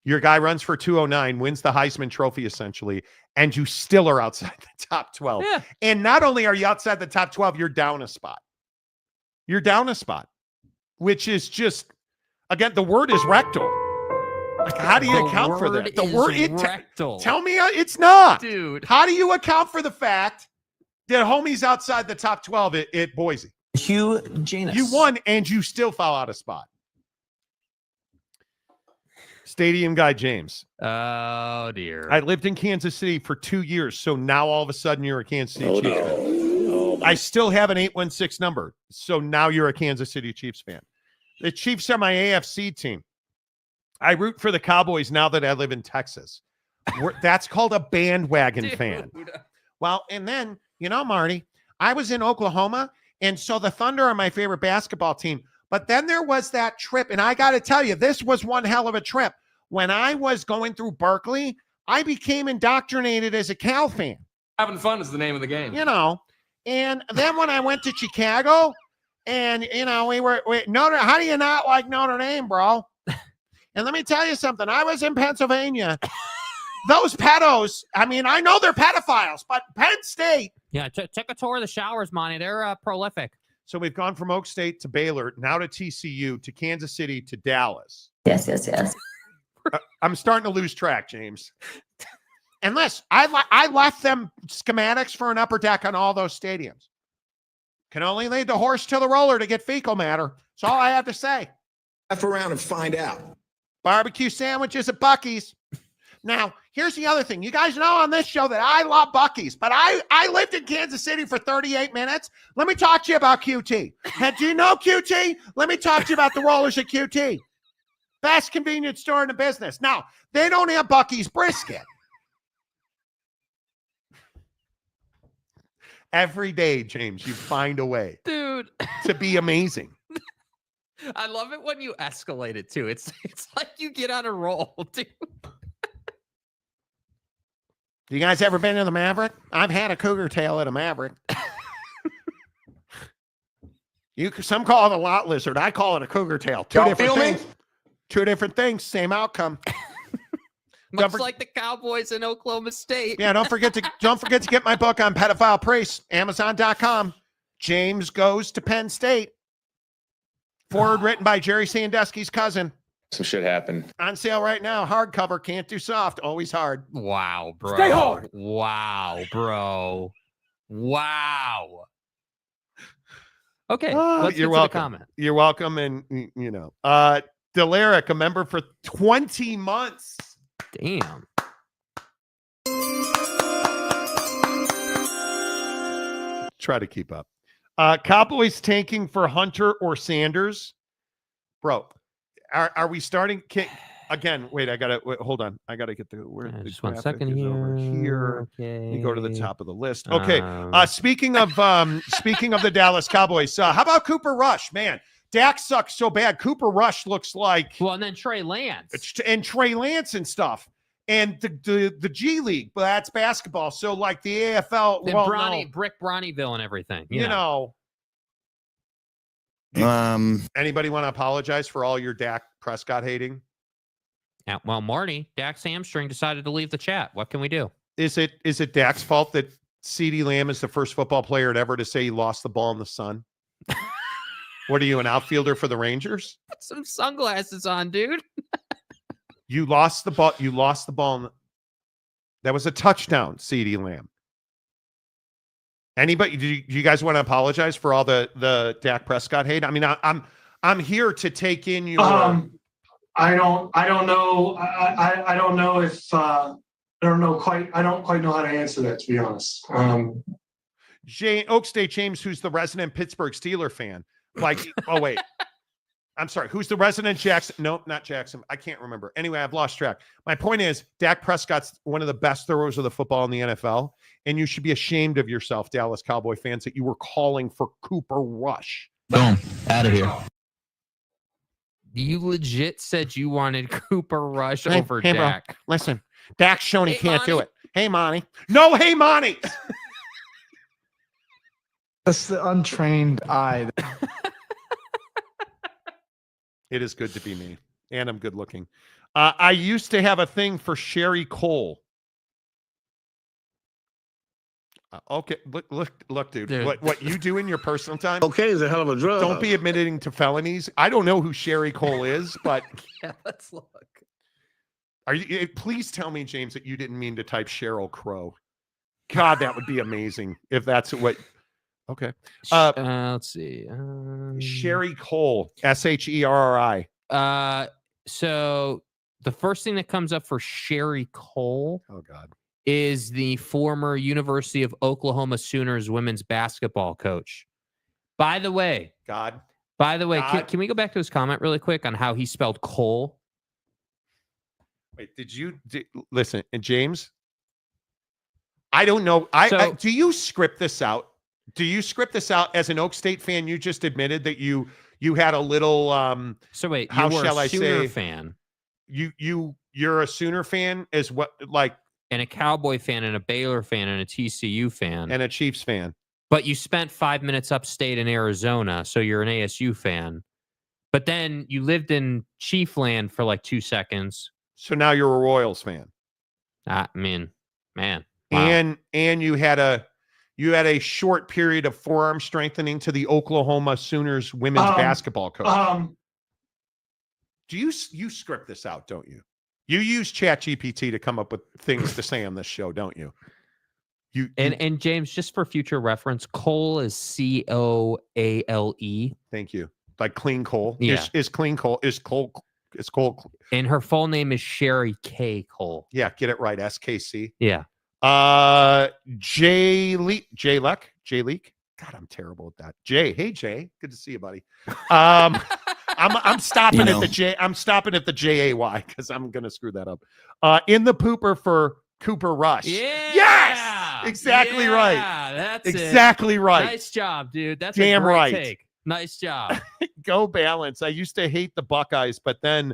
Your guy runs for 209, wins the Heisman Trophy, essentially, and you still are outside the top 12. Yeah. And not only are you outside the top 12, you're down a spot. You're down a spot, which is just, again, the word is rectal. Like, how do you account for that? The word is rectal. Tell me it's not. Dude. How do you account for the fact that homie's outside the top 12 at Boise? Hugh Janus. You won, and you still fell out of spot. Stadium guy James. Oh, dear. I lived in Kansas City for 2 years, so now all of a sudden you're a Kansas City Chiefs fan. I still have an 816 number, so now you're a Kansas City Chiefs fan. The Chiefs are my AFC team. I root for the Cowboys now that I live in Texas. That's called a bandwagon fan. Well, and then, Marty, I was in Oklahoma, and so the Thunder are my favorite basketball team. But then there was that trip, and I got to tell you, this was one hell of a trip. When I was going through Berkeley, I became indoctrinated as a Cal fan. Having fun is the name of the game. And then when I went to Chicago, and, we were Notre. How do you not like Notre Dame, bro? And let me tell you something. I was in Pennsylvania. Those pedos, I know they're pedophiles, but Penn State. Yeah, took a tour of the showers, Monty. They're prolific. So we've gone from Oak State to Baylor, now to TCU, to Kansas City, to Dallas. Yes. I'm starting to lose track, James. Unless I left them schematics for an upper deck on all those stadiums. Can only lead the horse to the roller to get fecal matter. That's all I have to say. F around and find out. Barbecue sandwiches at Buc-ee's. Now, here's the other thing. You guys know on this show that I love Buc-ee's, but I lived in Kansas City for 38 minutes. Let me talk to you about QT. And do you know QT? Let me talk to you about the rollers at QT. Best convenience store in the business. Now, they don't have Buc-ee's brisket. Every day, James, you find a way, dude, to be amazing. I love it when you escalate it too. It's like you get on a roll, dude. You guys ever been to the Maverick? I've had a cougar tail at a Maverick. Some call it a lot lizard. I call it a cougar tail. Two different things, same outcome. Much like the Cowboys in Oklahoma State. Yeah, don't forget to get my book on pedophile priests. Amazon.com. James Goes to Penn State. Forward written by Jerry Sandusky's cousin. Some shit happened. On sale right now. Hardcover. Can't do soft. Always hard. Wow, bro. Stay hard. Wow, bro. Wow. Okay. Let's You're get welcome. to the comment. You're welcome. And, Delaric, a member for 20 months. Damn. Try to keep up. Cowboys tanking for Hunter or Sanders? Bro, are we starting? again, wait, hold on. I gotta get where the just 1 graphic second is over here. Okay. You go to the top of the list. Okay. Speaking of the Dallas Cowboys, how about Cooper Rush? Man, Dak sucks so bad. Cooper Rush looks like and then Trey Lance and stuff. And the G League, but that's basketball. So like the AFL, Brick Bronnyville and everything. You know. Anybody want to apologize for all your Dak Prescott hating? Yeah, well, Marty, Dak's hamstring decided to leave the chat. What can we do? Is it Dak's fault that CeeDee Lamb is the first football player ever to say he lost the ball in the sun? What are you, an outfielder for the Rangers? Put some sunglasses on, dude. You lost the ball. You lost the ball. That was a touchdown, CeeDee Lamb. Anybody? Do you guys want to apologize for all the Dak Prescott hate? I mean, I'm here to take in your. I don't know. I don't know if I don't quite know how to answer that, to be honest. Oak State James, who's the resident Pittsburgh Steeler fan, like, oh wait. I'm sorry. Who's the resident Jackson? No, not Jackson. I can't remember. Anyway, I've lost track. My point is, Dak Prescott's one of the best throwers of the football in the NFL, and you should be ashamed of yourself, Dallas Cowboy fans, that you were calling for Cooper Rush. Boom. Out of here. You legit said you wanted Cooper Rush over Dak. Bro, listen, Dak's shown he can't do it. Hey, Monty. No, hey, Monty. That's the untrained eye. It is good to be me, and I'm good looking. I used to have a thing for Sherry Cole. Okay, look, dude. What you do in your personal time? Okay, is a hell of a drug. Don't be admitting to felonies. I don't know who Sherry Cole is, but yeah, let's look. Are you? Please tell me, James, that you didn't mean to type Sheryl Crow. God, that would be amazing if that's what. Okay. Let's see. Sherry Cole, Sherri. So the first thing that comes up for Sherry Cole, oh God, is the former University of Oklahoma Sooners women's basketball coach. By the way, God. Can we go back to his comment really quick on how he spelled Cole? Wait, listen? And James, I don't know. Do you script this out? Do you script this out as an Oak State fan? You just admitted that you had a little. So wait, how you were shall a I Sooner say? Fan. You're a Sooner fan as what, like, and a Cowboy fan, and a Baylor fan, and a TCU fan, and a Chiefs fan. But you spent 5 minutes upstate in Arizona, so you're an ASU fan. But then you lived in Chiefland for like 2 seconds. So now you're a Royals fan. I mean, man. Wow. And you had a short period of forearm strengthening to the Oklahoma Sooners women's basketball coach. Do you script this out, don't you? You use ChatGPT to come up with things to say on this show, don't you? And James, just for future reference, Cole is Coale. Thank you. Like clean coal. Yeah. Is clean coal. Is Cole. And her full name is Sherry K. Cole. Yeah, get it right. SKC. Yeah. Jay Leak. God, I'm terrible at that. Hey Jay, good to see you, buddy. I'm stopping at the J. I'm stopping at the JAY because I'm gonna screw that up. In the pooper for Cooper Rush. Yeah. Yes. Exactly right. That's exactly right. Nice job, dude. That's damn a great right. take. Nice job. Go Balance. I used to hate the Buckeyes, but then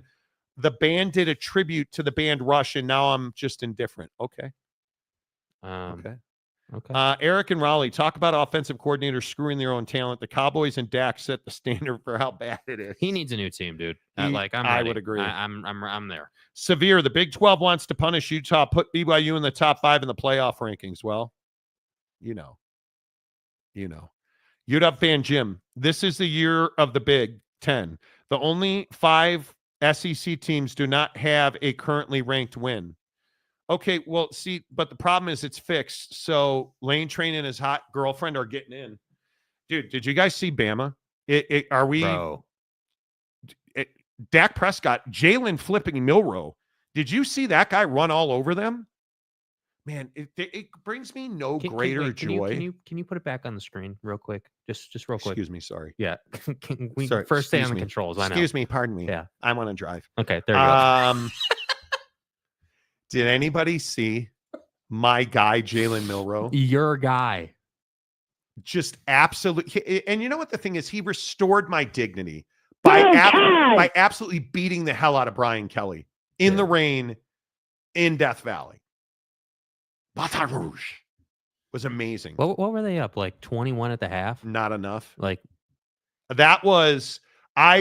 the band did a tribute to the band Rush, and now I'm just indifferent. Okay. Okay. Eric and Raleigh, talk about offensive coordinators screwing their own talent. The Cowboys and Dak set the standard for how bad it is. He needs a new team, dude. I would agree. I'm there. Severe. The Big 12 wants to punish Utah, put BYU in the top 5 in the playoff rankings. Well, you know. UW fan Jim, this is the year of the Big 10. The only 5 SEC teams do not have a currently ranked win. Okay, well, see, but the problem is it's fixed. So Lane Train and his hot girlfriend are getting in. Dude, did you guys see Bama? Are we? Bro. Dak Prescott, Jalen flipping Milroe. Did you see that guy run all over them? Man, it brings me no Can joy. Can you put it back on the screen real quick? Just real quick. Excuse me, sorry. Yeah. Can we Sorry, first stay excuse on the me. controls? I know. Excuse me, pardon me. Yeah. I want to drive. Okay, there you go. Did anybody see my guy, Jalen Milroe? Your guy. Just absolutely. And you know what the thing is? He restored my dignity by absolutely beating the hell out of Brian Kelly in the rain in Death Valley. Baton Rouge was amazing. What were they up? Like 21 at the half? Not enough. Like I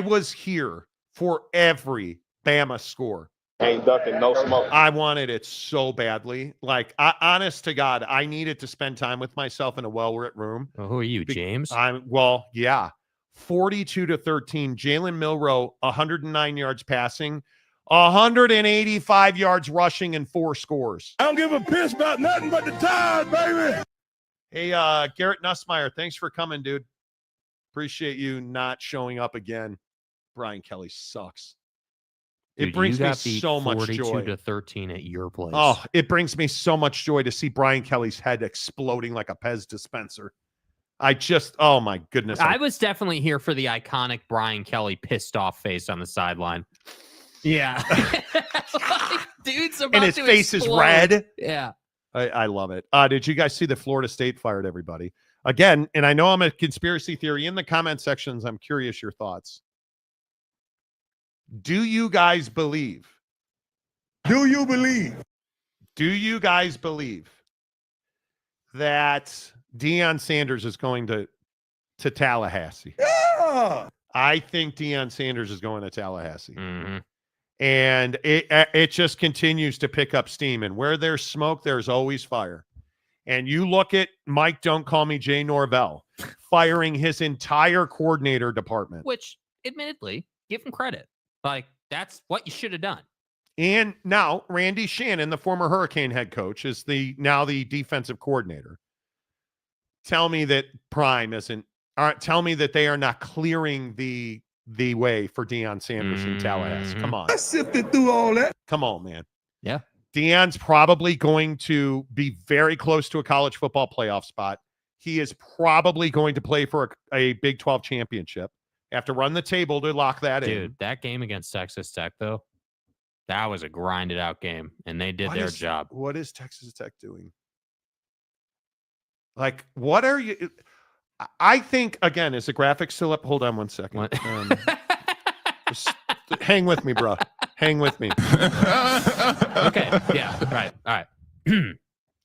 was here for every Bama score. Ain't ducking, no smoke. I wanted it so badly. Like, honest to God, I needed to spend time with myself in a well-lit room. Oh, who are you, James? 42-13. Jalen Milroe, 109 yards passing, 185 yards rushing, and 4 scores. I don't give a piss about nothing but the Tide, baby. Hey, Garrett Nussmeier, thanks for coming, dude. Appreciate you not showing up again. Brian Kelly sucks. Dude, it brings me so much joy. 42-13 at your place. Oh, it brings me so much joy to see Brian Kelly's head exploding like a Pez dispenser. Oh my goodness. I was definitely here for the iconic Brian Kelly pissed off face on the sideline. Yeah. Dude's about and his to face explode. Is red. Yeah. I love it. Did you guys see that Florida State fired everybody? Again, and I know I'm a conspiracy theory. In the comment sections, I'm curious your thoughts. Do you guys believe? Do you believe? Do you guys believe that Deion Sanders is going to Tallahassee? Yeah. I think Deion Sanders is going to Tallahassee. Mm-hmm. And it just continues to pick up steam. And where there's smoke, there's always fire. And you look at Mike, don't call me Jay Norvell, firing his entire coordinator department. Which, admittedly, give him credit. Like, that's what you should have done. And now Randy Shannon, the former Hurricane head coach, is now the defensive coordinator. Tell me that Prime isn't. Tell me that they are not clearing the way for Deion Sanders in Tallahassee. Come on. I sifted through all that. Come on, man. Yeah. Deion's probably going to be very close to a college football playoff spot. He is probably going to play for a Big 12 championship. Have to run the table to lock that in. Dude, that game against Texas Tech, though, that was a grinded out game, and they did their job. What is Texas Tech doing? Like, what are you? I think, again, is the graphic still up? Hold on one second. Just hang with me, bro. Hang with me. Okay. Yeah. Right. All right.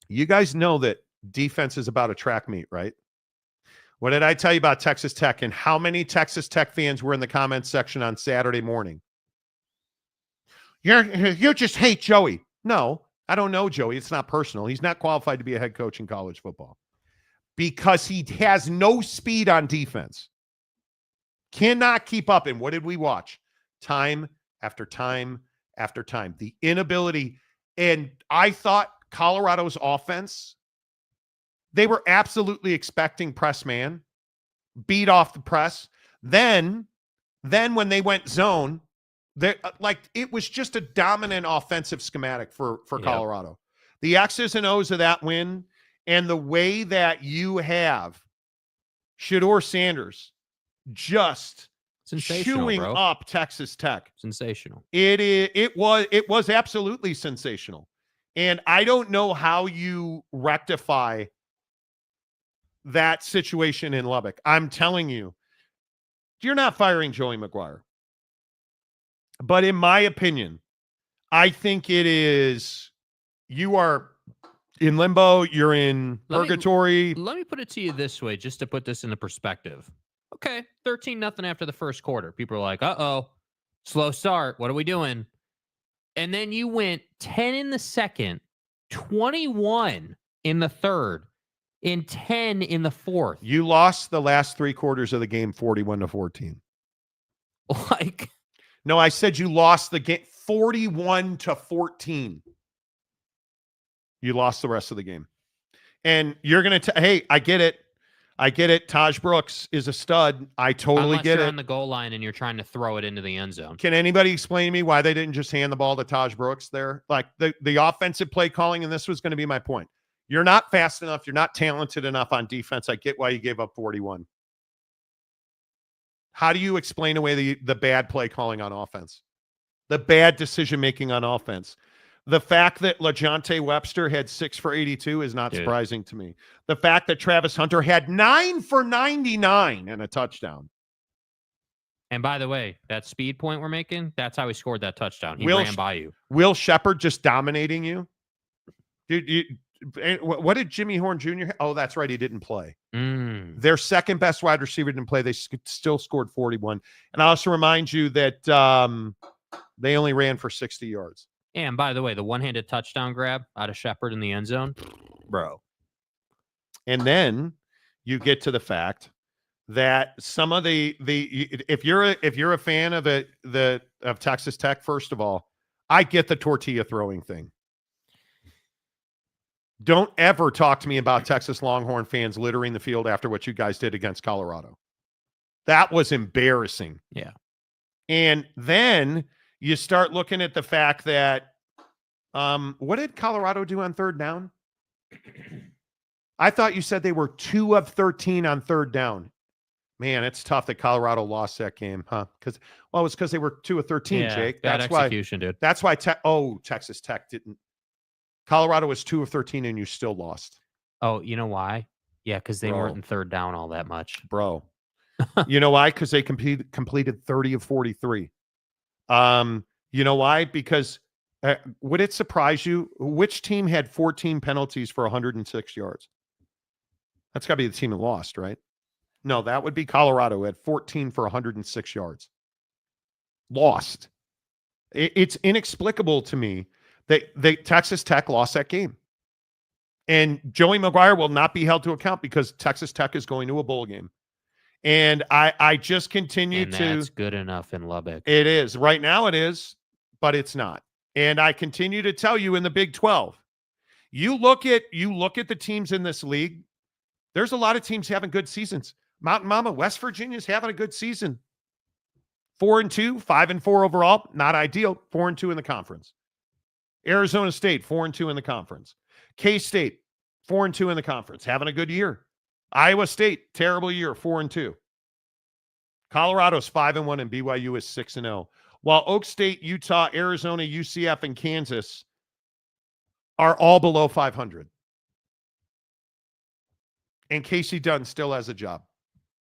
You guys know that defense is about a track meet, right? What did I tell you about Texas Tech and how many Texas Tech fans were in the comments section on Saturday morning? You just hate Joey. No, I don't know Joey. It's not personal. He's not qualified to be a head coach in college football because he has no speed on defense. Cannot keep up. And what did we watch? Time after time after time. The inability. And I thought Colorado's offense, they were absolutely expecting press man, beat off the press. Then when they went zone, it was just a dominant offensive schematic for Colorado. The X's and O's of that win and the way that you have Shedeur Sanders just chewing up Texas Tech. Sensational. It was absolutely sensational. And I don't know how you rectify that situation in Lubbock. I'm telling you, you're not firing Joey McGuire. But in my opinion, I think it is, you are in limbo, you're in purgatory. Let me put it to you this way, just to put this into perspective. Okay, 13-0 after the first quarter. People are like, uh-oh, slow start. What are we doing? And then you went 10 in the second, 21 in the third, and 10 in the fourth. You lost the last 3 quarters of the game 41-14. Like, no, I said you lost the game 41-14. You lost the rest of the game. And you're going to hey, I get it. I get it. Taj Brooks is a stud. I totally Unless get you're it. on the goal line and you're trying to throw it into the end zone. Can anybody explain to me why they didn't just hand the ball to Taj Brooks there? Like the offensive play calling, and this was going to be my point. You're not fast enough. You're not talented enough on defense. I get why you gave up 41. How do you explain away the bad play calling on offense? The bad decision-making on offense? The fact that LaJohntay Webster had 6 for 82 is not surprising to me. The fact that Travis Hunter had 9 for 99 and a touchdown. And by the way, that speed point we're making, that's how he scored that touchdown. He ran by you. Will Shepard just dominating you? Dude, what did Jimmy Horn Jr. Oh, that's right. He didn't play. Their second best wide receiver didn't play. They still scored 41. And I also remind you that they only ran for 60 yards. And by the way, the one-handed touchdown grab out of Shepard in the end zone, bro. And then you get to the fact that some of if you're a fan of of Texas Tech, first of all, I get the tortilla throwing thing. Don't ever talk to me about Texas Longhorn fans littering the field after what you guys did against Colorado. That was embarrassing. Yeah. And then you start looking at the fact that what did Colorado do on third down? I thought you said they were 2 of 13 on third down. Man, it's tough that Colorado lost that game, huh? Because it was because they were 2 of 13, yeah, Jake. Bad That's execution, dude. That's why Texas Tech didn't. Colorado was 2 of 13 and you still lost. Oh, you know why? Yeah, because they weren't in third down all that much. Bro. You know why? Because they completed 30 of 43. You know why? Because would it surprise you? Which team had 14 penalties for 106 yards? That's got to be the team that lost, right? No, that would be Colorado, who had 14 for 106 yards. Lost. It's inexplicable to me that Texas Tech lost that game. And Joey McGuire will not be held to account because Texas Tech is going to a bowl game. And I just continue and to. That's good enough in Lubbock. It is. Right now it is, but it's not. And I continue to tell you in the Big 12, you look at the teams in this league, there's a lot of teams having good seasons. Mountain Mama, West Virginia's having a good season. 4-2, 5-4 overall, not ideal. 4-2 in the conference. Arizona State, 4-2 in the conference. K-State, 4-2 in the conference, having a good year. Iowa State, terrible year, 4-2. Colorado's 5-1 and BYU is 6-0. While Oak State, Utah, Arizona, UCF, and Kansas are all below 500. And Casey Dunn still has a job.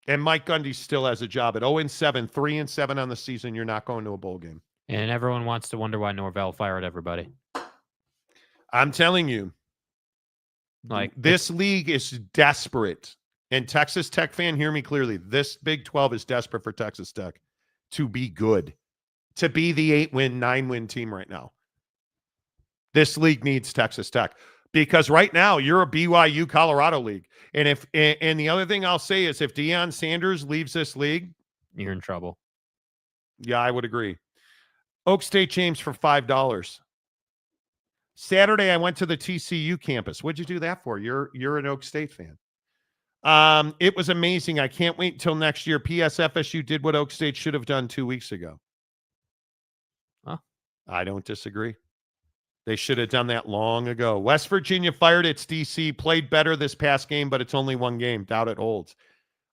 And Mike Gundy still has a job at 0-7, 3-7 on the season. You're not going to a bowl game. And everyone wants to wonder why Norvell fired everybody. I'm telling you, like this league is desperate. And Texas Tech fan, hear me clearly. This Big 12 is desperate for Texas Tech to be good, to be the 8-win, 9-win team right now. This league needs Texas Tech because right now you're a BYU Colorado league. And the other thing I'll say is if Deion Sanders leaves this league, you're in trouble. Yeah, I would agree. Oak State James for $5. Saturday, I went to the TCU campus. What'd you do that for? You're an Oak State fan. It was amazing. I can't wait until next year. PS FSU did what Oak State should have done 2 weeks ago. Huh? I don't disagree. They should have done that long ago. West Virginia fired its DC, played better this past game, but it's only one game. Doubt it holds.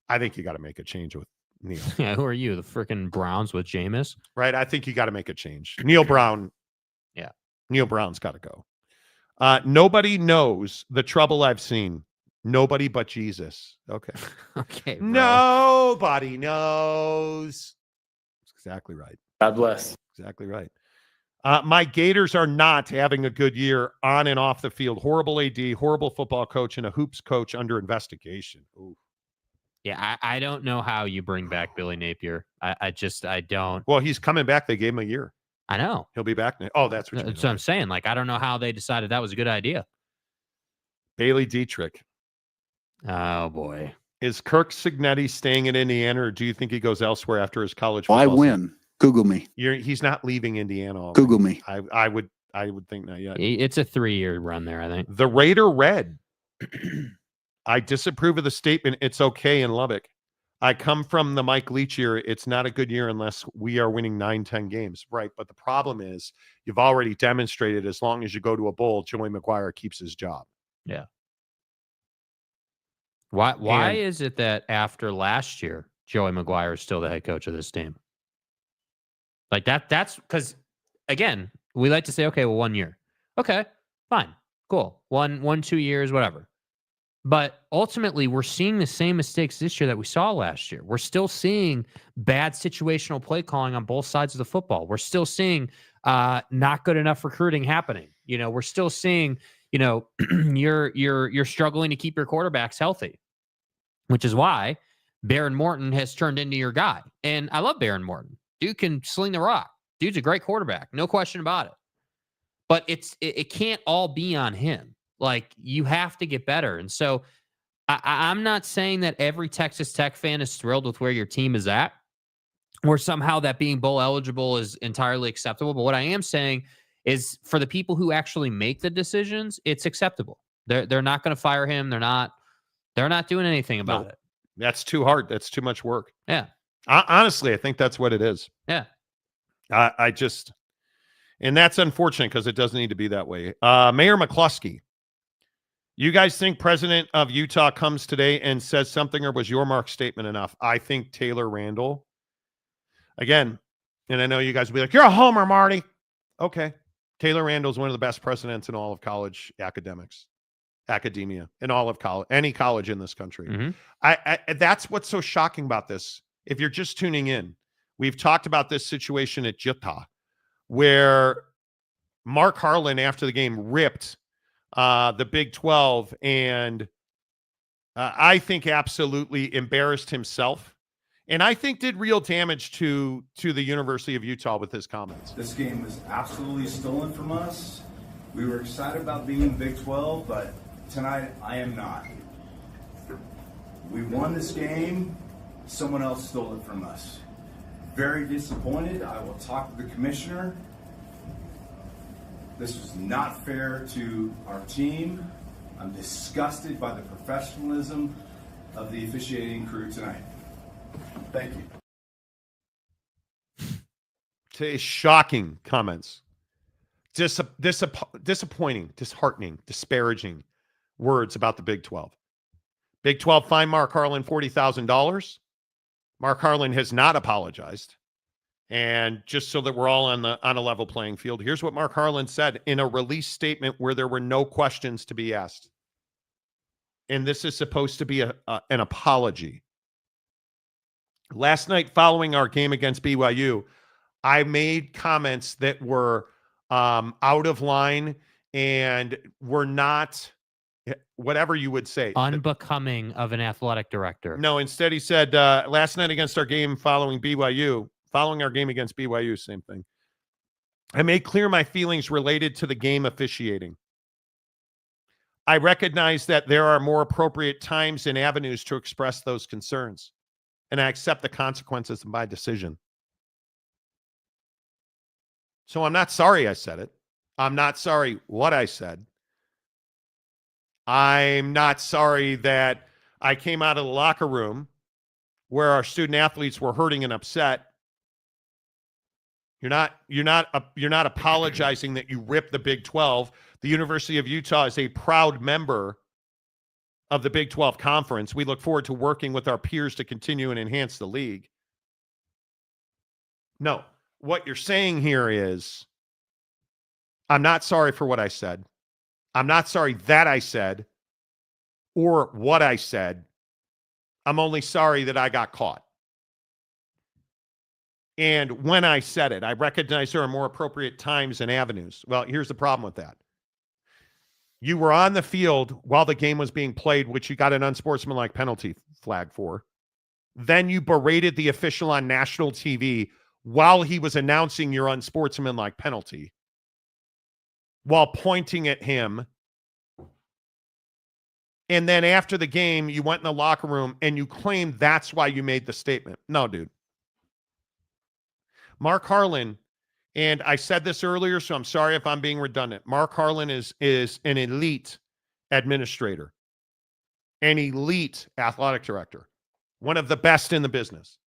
I think you got to make a change with Neil. Yeah, who are you? The freaking Browns with Jameis? Right. I think you got to make a change. Neil Brown. Yeah. Neil Brown's got to go. Nobody knows the trouble I've seen. Nobody but Jesus. Okay. Okay. Bro. Nobody knows. That's exactly right. God bless. Exactly right. My Gators are not having a good year on and off the field. Horrible AD, horrible football coach, and a hoops coach under investigation. Ooh. Yeah, I don't know how you bring back Billy Napier. I don't. Well, he's coming back. They gave him a year. I know. He'll be back. Oh, that's what you mean. That's what I'm saying. Like, I don't know how they decided that was a good idea. Bailey Dietrich. Oh, boy. Is Kirk Cignetti staying in Indiana, or do you think he goes elsewhere after his college football? I win. Season? Google me. He's not leaving Indiana. Already. Google me. I would think not yet. It's a 3-year run there, I think. The Raider Red. I disapprove of the statement, it's okay in Lubbock. I come from the Mike Leach year. It's not a good year unless we are winning 9-10 games. Right. But the problem is you've already demonstrated as long as you go to a bowl, Joey McGuire keeps his job. Yeah. Why is it that after last year, Joey McGuire is still the head coach of this team? Like that's because, again, we like to say, okay, well, 1 year. Okay, fine, cool. 2 years, whatever. But ultimately, we're seeing the same mistakes this year that we saw last year. We're still seeing bad situational play calling on both sides of the football. We're still seeing not good enough recruiting happening. You know, we're still seeing, you know, you're struggling to keep your quarterbacks healthy, which is why Baron Morton has turned into your guy. And I love Baron Morton. Dude can sling the rock. Dude's a great quarterback. No question about it. But it can't all be on him. Like, you have to get better. And so I'm not saying that every Texas Tech fan is thrilled with where your team is at, or somehow that being bowl eligible is entirely acceptable. But what I am saying is, for the people who actually make the decisions, it's acceptable. They're not going to fire him. They're not doing anything about it. That's too hard. That's too much work. Yeah. Honestly, I think that's what it is. Yeah. I just, and that's unfortunate because it doesn't need to be that way. Mayor McCluskey, you guys think President of Utah comes today and says something, or was your Mark statement enough? I think Taylor Randall, again, and I know you guys will be like, you're a homer, Marty. Okay. Taylor Randall is one of the best presidents in all of college academia, in all of college, any college in this country. Mm-hmm. That's what's so shocking about this. If you're just tuning in, we've talked about this situation at Utah, where Mark Harlan, after the game, ripped the Big 12 and I think absolutely embarrassed himself, and I think did real damage to the University of Utah with his comments. This game was absolutely stolen from us. We were excited about being in Big 12, but tonight I am not. We won this game. Someone else stole it from us. Very disappointed. I will talk to the commissioner. This was not fair to our team. I'm disgusted by the professionalism of the officiating crew tonight. Thank you. To shocking comments. Disappointing, disheartening, disparaging words about the Big 12. Big 12 fined Mark Harlan $40,000. Mark Harlan has not apologized. And just so that we're all on a level playing field, here's what Mark Harlan said in a release statement where there were no questions to be asked. And this is supposed to be an apology. Last night, following our game against BYU, I made comments that were out of line and were not, whatever you would say, unbecoming of an athletic director. No, instead he said, last night against our game following our game against BYU, same thing. I made clear my feelings related to the game officiating. I recognize that there are more appropriate times and avenues to express those concerns, and I accept the consequences of my decision. So I'm not sorry I said it. I'm not sorry what I said. I'm not sorry that I came out of the locker room where our student athletes were hurting and upset. You're not apologizing that you ripped the Big 12. The University of Utah is a proud member of the Big 12 Conference. We look forward to working with our peers to continue and enhance the league. No, what you're saying here is, I'm not sorry for what I said. I'm not sorry that I said or what I said. I'm only sorry that I got caught. And when I said it, I recognize there are more appropriate times and avenues. Well, here's the problem with that. You were on the field while the game was being played, which you got an unsportsmanlike penalty flag for. Then you berated the official on national TV while he was announcing your unsportsmanlike penalty, while pointing at him. And then after the game, you went in the locker room and you claimed that's why you made the statement. No, dude. Mark Harlan, and I said this earlier, so I'm sorry if I'm being redundant. Mark Harlan is an elite administrator. an elite athletic director, one of the best in the business.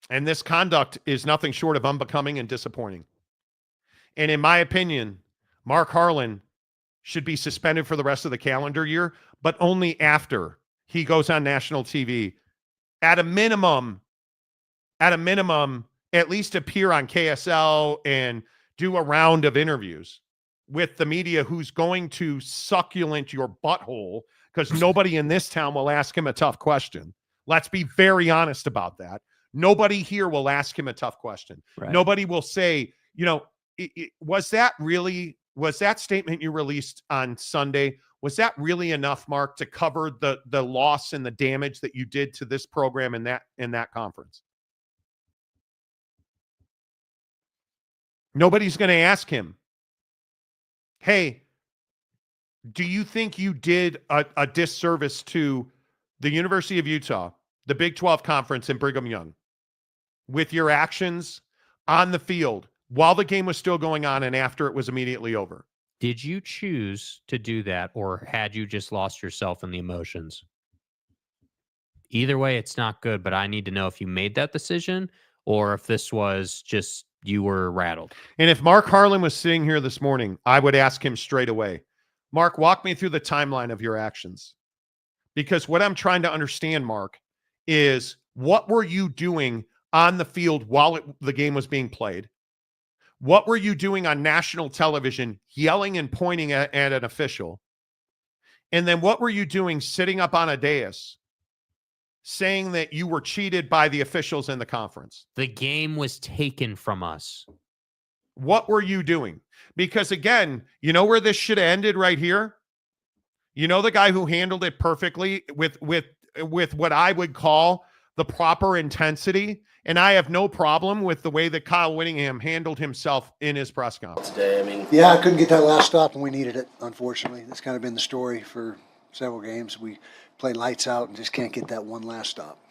And this conduct is nothing short of unbecoming and disappointing. And in my opinion, Mark Harlan should be suspended for the rest of the calendar year, but only after he goes on national TV. At a minimum, at least appear on KSL and do a round of interviews with the media who's going to succulent your butthole, because nobody in this town will ask him a tough question. Let's be very honest about that. Nobody here will ask him a tough question. Right. Nobody will say, was that statement you released on Sunday, was that really enough, Mark, to cover the loss and the damage that you did to this program in that conference? Nobody's going to ask him, hey, do you think you did a disservice to the University of Utah, the Big 12 Conference, and Brigham Young with your actions on the field while the game was still going on and after it was immediately over? Did you choose to do that, or had you just lost yourself in the emotions? Either way, it's not good, but I need to know if you made that decision or if this was just you were rattled. And if Mark Harlan was sitting here this morning, I would ask him straight away, Mark, walk me through the timeline of your actions. Because what I'm trying to understand, Mark, is what were you doing on the field while the game was being played? What were you doing on national television, yelling and pointing at an official? And then what were you doing sitting up on a dais saying that you were cheated by the officials in the conference? The game was taken from us. What were you doing? Because again, you know where this should have ended right here? You know, the guy who handled it perfectly with what I would call the proper intensity. And I have no problem with the way that Kyle Whittingham handled himself in his press conference today. Yeah, I couldn't get that last stop, and we needed it, unfortunately. That's kind of been the story for several games. We play lights out and just can't get that one last stop.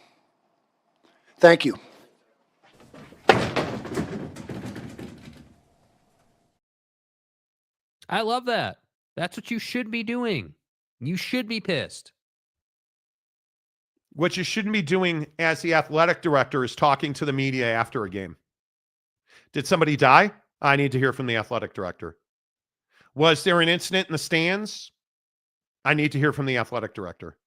Thank you. I love that. That's what you should be doing. You should be pissed. What you shouldn't be doing as the athletic director is talking to the media after a game. Did somebody die? I need to hear from the athletic director. Was there an incident in the stands? I need to hear from the athletic director.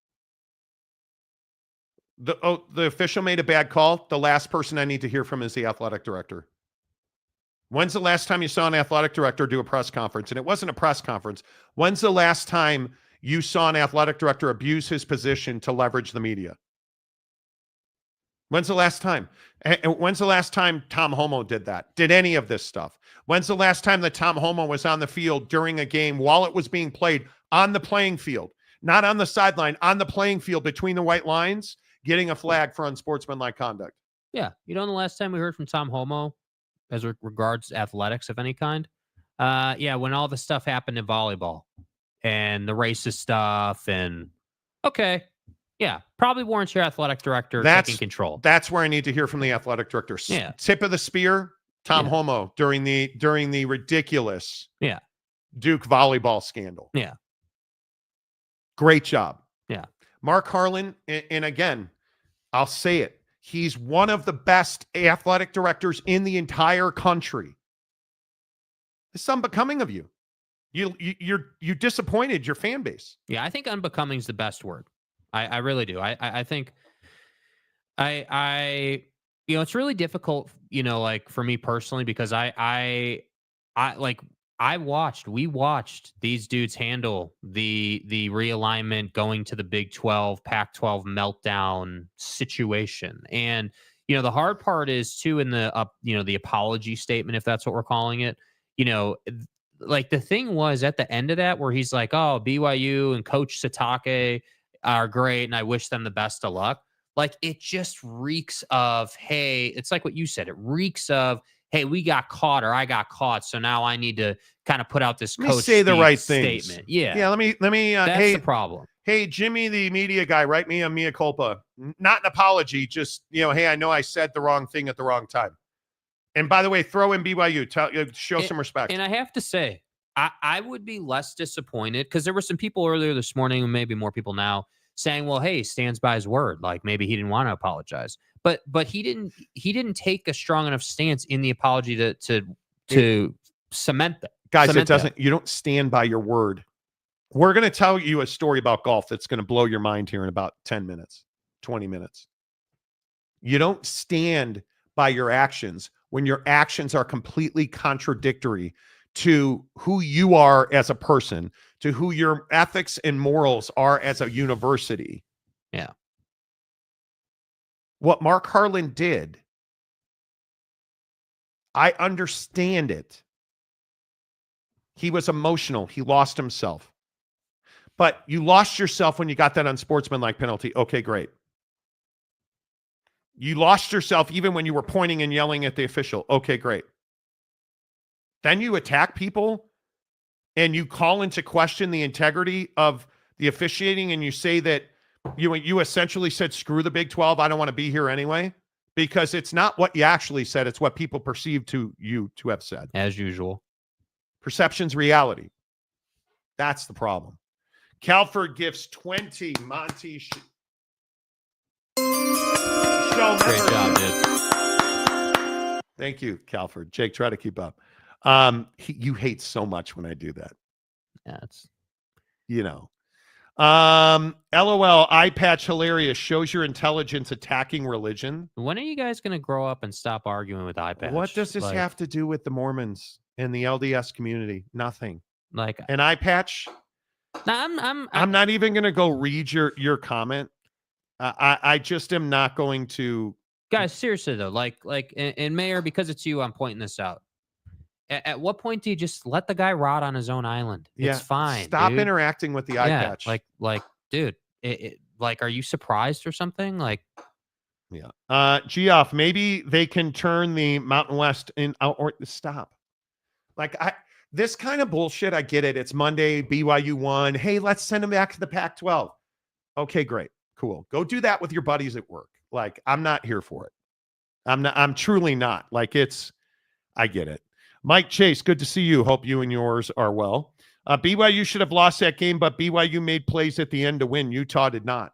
The official made a bad call. The last person I need to hear from is the athletic director. When's the last time you saw an athletic director do a press conference? And it wasn't a press conference. When's the last time you saw an athletic director abuse his position to leverage the media? When's the last time? When's the last time Tom Homo did that? Did any of this stuff? When's the last time that Tom Homo was on the field during a game while it was being played on the playing field, not on the sideline, on the playing field between the white lines, getting a flag for unsportsmanlike conduct? Yeah. You know, the last time we heard from Tom Homo as regards athletics of any kind? Yeah, when all the stuff happened in volleyball. And the racist stuff, and okay, yeah, probably warrants your athletic director taking control. That's where I need to hear from the athletic director. Yeah. Tip of the spear, Tom Homo during the ridiculous Duke volleyball scandal. Yeah, great job. Yeah, Mark Harlan, and again, I'll say it, he's one of the best athletic directors in the entire country. It's unbecoming of you. You disappointed your fan base. Yeah, I think unbecoming is the best word. I really do. I think it's really difficult, like for me personally, because we watched these dudes handle the realignment, going to the Big 12, Pac-12 meltdown situation. And, the hard part is too, in the apology statement, if that's what we're calling it, like the thing was at the end of that where he's like, oh, BYU and Coach Satake are great and I wish them the best of luck. Like it just reeks of, hey, it's like what you said. It reeks of, hey, we got caught or I got caught. So now I need to kind of put out this coach say the right things. Statement. Yeah. Yeah. Let me, that's the problem. Hey, Jimmy, the media guy, write me a mea culpa, not an apology. Just, hey, I know I said the wrong thing at the wrong time. And by the way, throw in BYU. Show some respect. And I have to say, I would be less disappointed because there were some people earlier this morning, and maybe more people now, saying, well, hey, he stands by his word. Like maybe he didn't want to apologize. But he didn't take a strong enough stance in the apology to cement that. Guys, it doesn't, you don't stand by your word. We're going to tell you a story about golf that's going to blow your mind here in about 10 minutes, 20 minutes. You don't stand by your actions when your actions are completely contradictory to who you are as a person, to who your ethics and morals are as a university. Yeah. What Mark Harlan did, I understand it. He was emotional. He lost himself. But you lost yourself when you got that unsportsmanlike penalty. Okay, great. You lost yourself even when you were pointing and yelling at the official. Okay, great. Then you attack people and you call into question the integrity of the officiating, and you say that you essentially said, screw the Big 12. I don't want to be here anyway, because it's not what you actually said. It's what people perceive you to have said. As usual. Perception's reality. That's the problem. Calford gives 20. Monty Show. Great job, dude. Thank you, Calford. Jake, try to keep up. You hate so much when I do that. Yeah, it's LOL, eye patch hilarious. Shows your intelligence attacking religion. When are you guys going to grow up and stop arguing with eye patch? What does this have to do with the Mormons and the LDS community? Nothing. Like an eye patch. I'm not even going to go read your comment. I just am not going to. Guys, seriously though, and Mayor, because it's you, I'm pointing this out. At what point do you just let the guy rot on his own island? It's fine. Stop dude. interacting with the eye patch. Dude, are you surprised or something? Yeah. Geoff, maybe they can turn the Mountain West or stop. This kind of bullshit, I get it. It's Monday, BYU won. Hey, let's send them back to the Pac-12. Okay, great. Cool. Go do that with your buddies at work. I'm not here for it. I'm truly not. I get it. Mike Chase, good to see you. Hope you and yours are well. BYU should have lost that game, but BYU made plays at the end to win. Utah did not.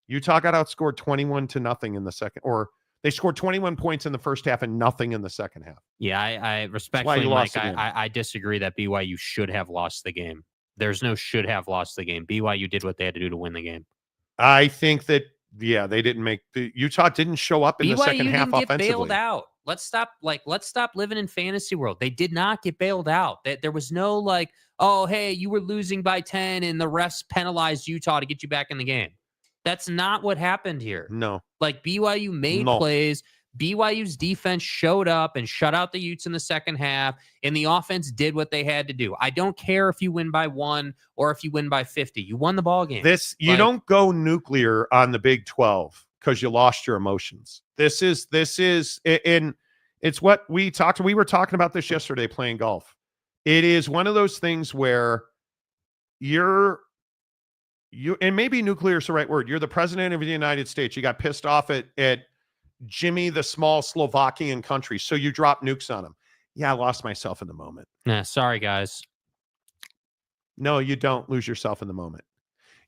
Utah got outscored 21-0 in the second, or they scored 21 points in the first half and nothing in the second half. Yeah, I respectfully, Mike, I disagree that BYU should have lost the game. There's no should have lost the game. BYU did what they had to do to win the game. I think that, they didn't make Utah didn't show up in the second half offensively. Get bailed out. Let's stop living in fantasy world. They did not get bailed out. There was no oh, hey, you were losing by 10 and the refs penalized Utah to get you back in the game. That's not what happened here. No. BYU made plays. BYU's defense showed up and shut out the Utes in the second half, and the offense did what they had to do. I don't care if you win by 1 or if you win by 50. You won the ball game. You don't go nuclear on the Big 12 because you lost your emotions. This is, and it's what we were talking about this yesterday playing golf. It is one of those things where you, and maybe nuclear is the right word. You're the president of the United States. You got pissed off at Jimmy, the small Slovakian country. So you drop nukes on him. Yeah, I lost myself in the moment. Nah, sorry, guys. No, you don't lose yourself in the moment.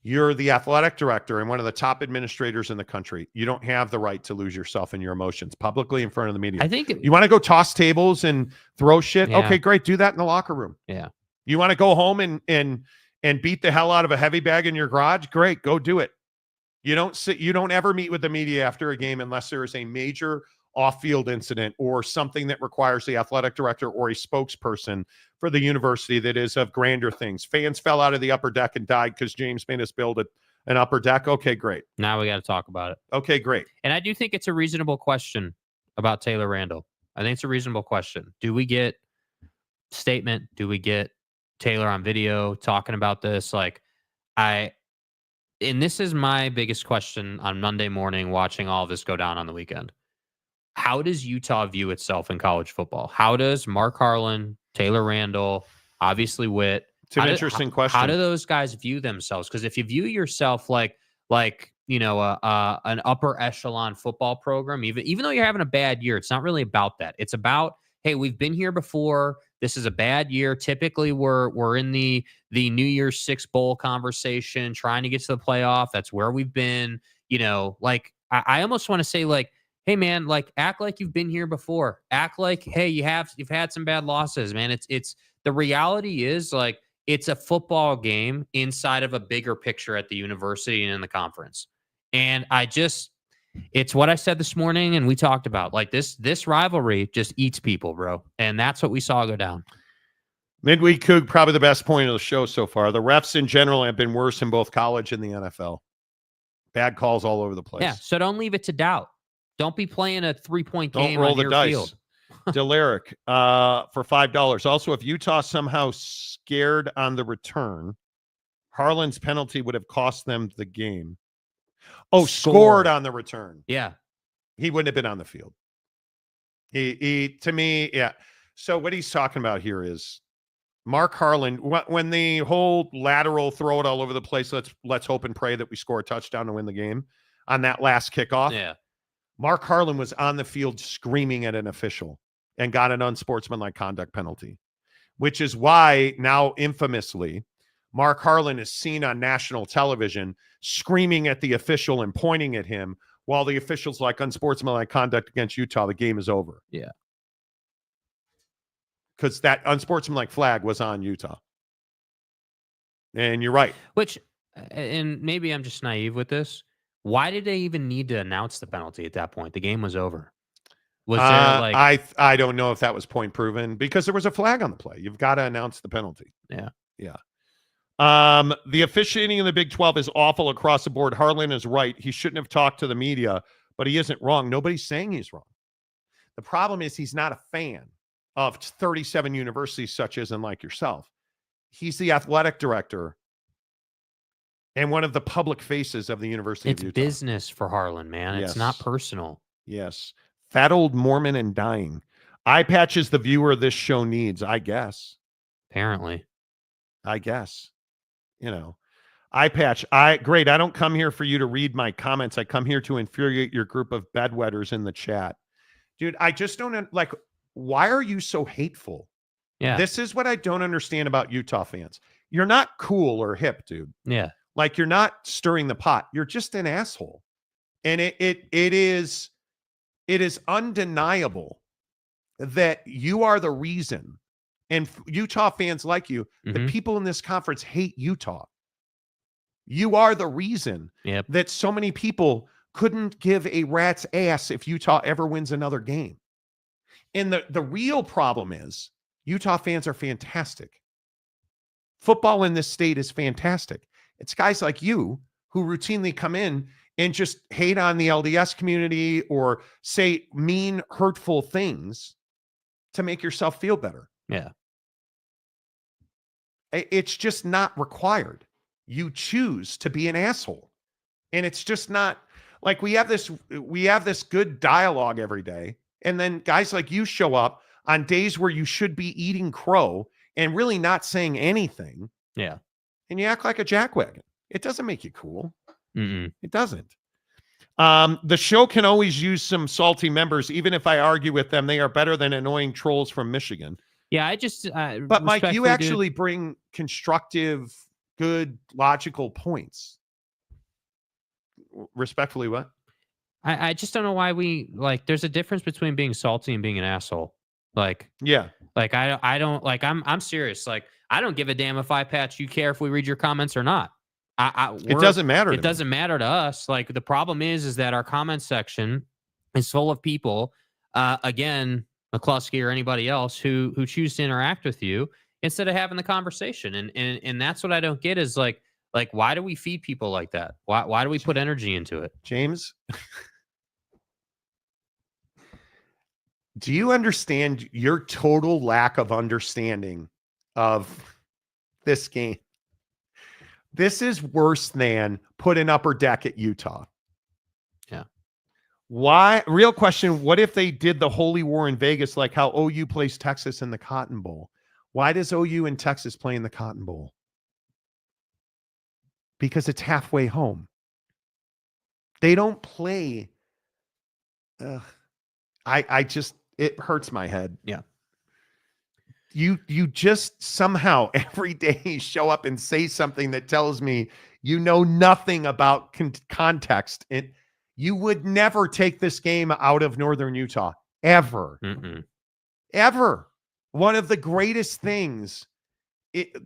You're the athletic director and one of the top administrators in the country. You don't have the right to lose yourself in your emotions publicly in front of the media. I think you want to go toss tables and throw shit. Yeah. Okay, great. Do that in the locker room. Yeah. You want to go home and beat the hell out of a heavy bag in your garage? Great. Go do it. You don't ever meet with the media after a game unless there is a major off-field incident or something that requires the athletic director or a spokesperson for the university that is of grander things. Fans fell out of the upper deck and died because James made us build an upper deck. Okay, great. Now we got to talk about it. Okay, great. And I do think it's a reasonable question about Taylor Randall. I think it's a reasonable question. Do we get statement? Do we get Taylor on video talking about this? And this is my biggest question on Monday morning, watching all of this go down on the weekend. How does Utah view itself in college football? How does Mark Harlan, Taylor Randall, obviously Witt? It's an interesting question. How do those guys view themselves? Because if you view yourself like an upper echelon football program, even though you're having a bad year, it's not really about that. It's about hey, we've been here before. This is a bad year. Typically, we're in the New Year's Six bowl conversation, trying to get to the playoff. That's where we've been. Like I almost want to say, like, hey man, like act like you've been here before. Act like, hey, you've had some bad losses, man. It's the reality is, like, it's a football game inside of a bigger picture at the university and in the conference. And it's what I said this morning, and we talked about, like, this rivalry just eats people, bro. And that's what we saw go down. Midweek Coug, probably the best point of the show so far. The refs in general have been worse in both college and the NFL. Bad calls all over the place. Yeah, so don't leave it to doubt. Don't be playing a 3-point game. Don't roll on the your dice. Field. Delaric for $5. Also, if Utah somehow scared on the return, Harlan's penalty would have cost them the game. Oh, scored on the return. Yeah. He wouldn't have been on the field. He to me, yeah. So what he's talking about here is Mark Harlan, when the whole lateral throw it all over the place, let's hope and pray that we score a touchdown to win the game on that last kickoff. Yeah. Mark Harlan was on the field screaming at an official and got an unsportsmanlike conduct penalty, which is why now infamously Mark Harlan is seen on national television screaming at the official and pointing at him while the official's like, unsportsmanlike conduct against Utah, the game is over. Yeah. Because that unsportsmanlike flag was on Utah. And you're right. Which, and maybe I'm just naive with this, why did they even need to announce the penalty at that point? The game was over. Was there like I don't know if that was point proven because there was a flag on the play. You've got to announce the penalty. Yeah. Yeah. The officiating in the Big 12 is awful across the board. Harlan is right. He shouldn't have talked to the media, but he isn't wrong. Nobody's saying he's wrong. The problem is he's not a fan of 37 universities such as and like yourself. He's the athletic director and one of the public faces of the University of Utah. It's business for Harlan, man. Yes. It's not personal. Yes. Fat old Mormon and dying. Eye patches the viewer this show needs, I guess. Apparently. I guess. Eye patch. Great. I don't come here for you to read my comments. I come here to infuriate your group of bedwetters in the chat. Dude, I just don't like, why are you so hateful? Yeah. This is what I don't understand about Utah fans. You're not cool or hip, dude. Yeah. Like, you're not stirring the pot. You're just an asshole. And it is undeniable that you are the reason, and Utah fans like you, the people in this conference hate Utah. You are the reason that so many people couldn't give a rat's ass if Utah ever wins another game. And the real problem is Utah fans are fantastic. Football in this state is fantastic. It's guys like you who routinely come in and just hate on the LDS community or say mean, hurtful things to make yourself feel better. Yeah. It's just not required. You choose to be an asshole. And it's just not like we have this good dialogue every day. And then guys like you show up on days where you should be eating crow and really not saying anything. Yeah. And you act like a jackwagon. It doesn't make you cool. Mm-mm. It doesn't. The show can always use some salty members. Even if I argue with them, they are better than annoying trolls from Michigan. Yeah, I just. But Mike, you actually bring constructive, good, logical points. Respectfully, what? I just don't know why there's a difference between being salty and being an asshole. Yeah. I don't I'm serious. I don't give a damn if I patch you care if we read your comments or not. It doesn't matter. It doesn't matter to us. The problem is that our comment section is full of people, again, McCluskey or anybody else who choose to interact with you instead of having the conversation. And that's what I don't get is why do we feed people like that? Why do we put energy into it? James, do you understand your total lack of understanding of this game? This is worse than put an upper deck at Utah. Yeah. Why? Real question. What if they did the holy war in Vegas, like how OU plays Texas in the Cotton Bowl? Why does OU and Texas play in the Cotton Bowl? Because it's halfway home. They don't play. It hurts my head. Yeah. you just somehow every day show up and say something that tells me you know nothing about context. You would never take this game out of Northern Utah, ever. Ever. One of the greatest things.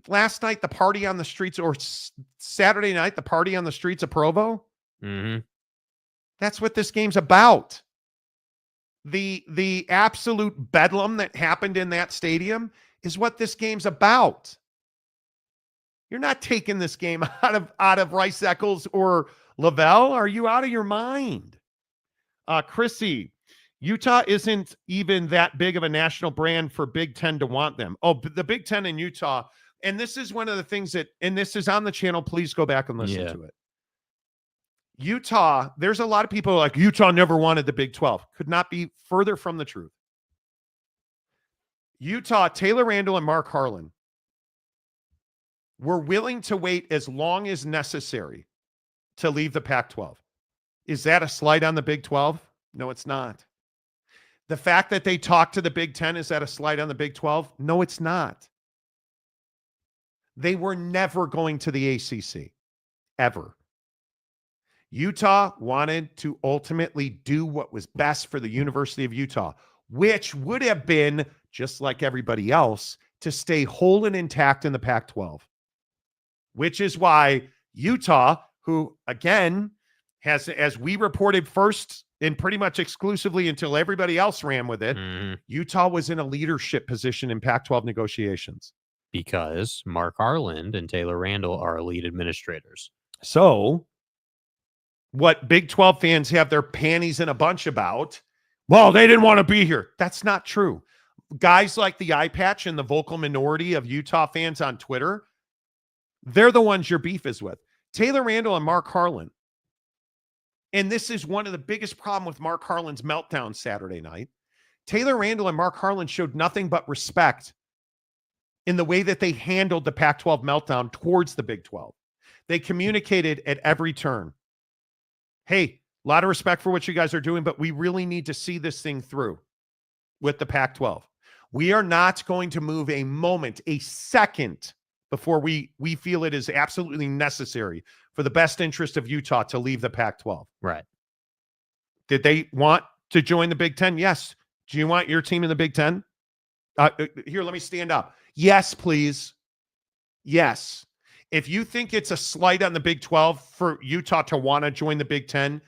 Last night, the party on the streets, or Saturday night, the party on the streets of Provo. That's what this game's about. The absolute bedlam that happened in that stadium is what this game's about. You're not taking this game out of Rice Eccles or Lavelle. Are you out of your mind? Chrissy, Utah isn't even that big of a national brand for Big Ten to want them. Oh, the Big Ten in Utah. And this is one of the things and this is on the channel. Please go back and listen to it. Utah, there's a lot of people like Utah never wanted the Big 12. Could not be further from the truth. Utah, Taylor Randall and Mark Harlan were willing to wait as long as necessary to leave the Pac-12. Is that a slight on the Big 12? No, it's not. The fact that they talked to the Big 10, is that a slight on the Big 12? No, it's not. They were never going to the ACC, ever. Utah wanted to ultimately do what was best for the University of Utah, which would have been, just like everybody else, to stay whole and intact in the Pac-12. Which is why Utah, who, again, has, as we reported first and pretty much exclusively until everybody else ran with it, Utah was in a leadership position in Pac-12 negotiations. Because Mark Harlan and Taylor Randall are lead administrators. So what Big 12 fans have their panties in a bunch about, well, they didn't want to be here. That's not true. Guys like the Eye Patch and the vocal minority of Utah fans on Twitter, they're the ones your beef is with. Taylor Randall and Mark Harlan. And this is one of the biggest problems with Mark Harlan's meltdown Saturday night. Taylor Randall and Mark Harlan showed nothing but respect in the way that they handled the Pac-12 meltdown towards the Big 12. They communicated at every turn. Hey, a lot of respect for what you guys are doing, but we really need to see this thing through with the Pac-12. We are not going to move a moment, a second, before we feel it is absolutely necessary for the best interest of Utah to leave the Pac-12. Right. Did they want to join the Big Ten? Yes. Do you want your team in the Big Ten? Here, let me stand up. Yes, please. Yes. If you think it's a slight on the Big 12 for Utah to want to join the Big 10,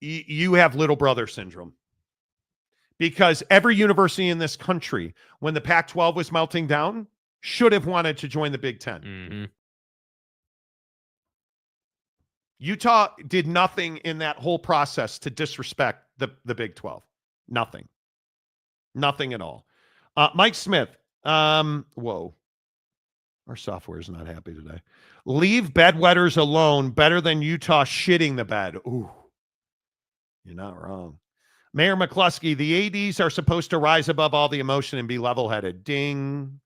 you have little brother syndrome. Because every university in this country, when the Pac-12 was melting down, should have wanted to join the Big 10. Utah did nothing in that whole process to disrespect the Big 12. Nothing. Nothing at all. Mike Smith. Whoa. Our software is not happy today. Leave bedwetters alone. Better than Utah shitting the bed. Ooh. You're not wrong. Mayor McCluskey, the ADs are supposed to rise above all the emotion and be level-headed. Ding.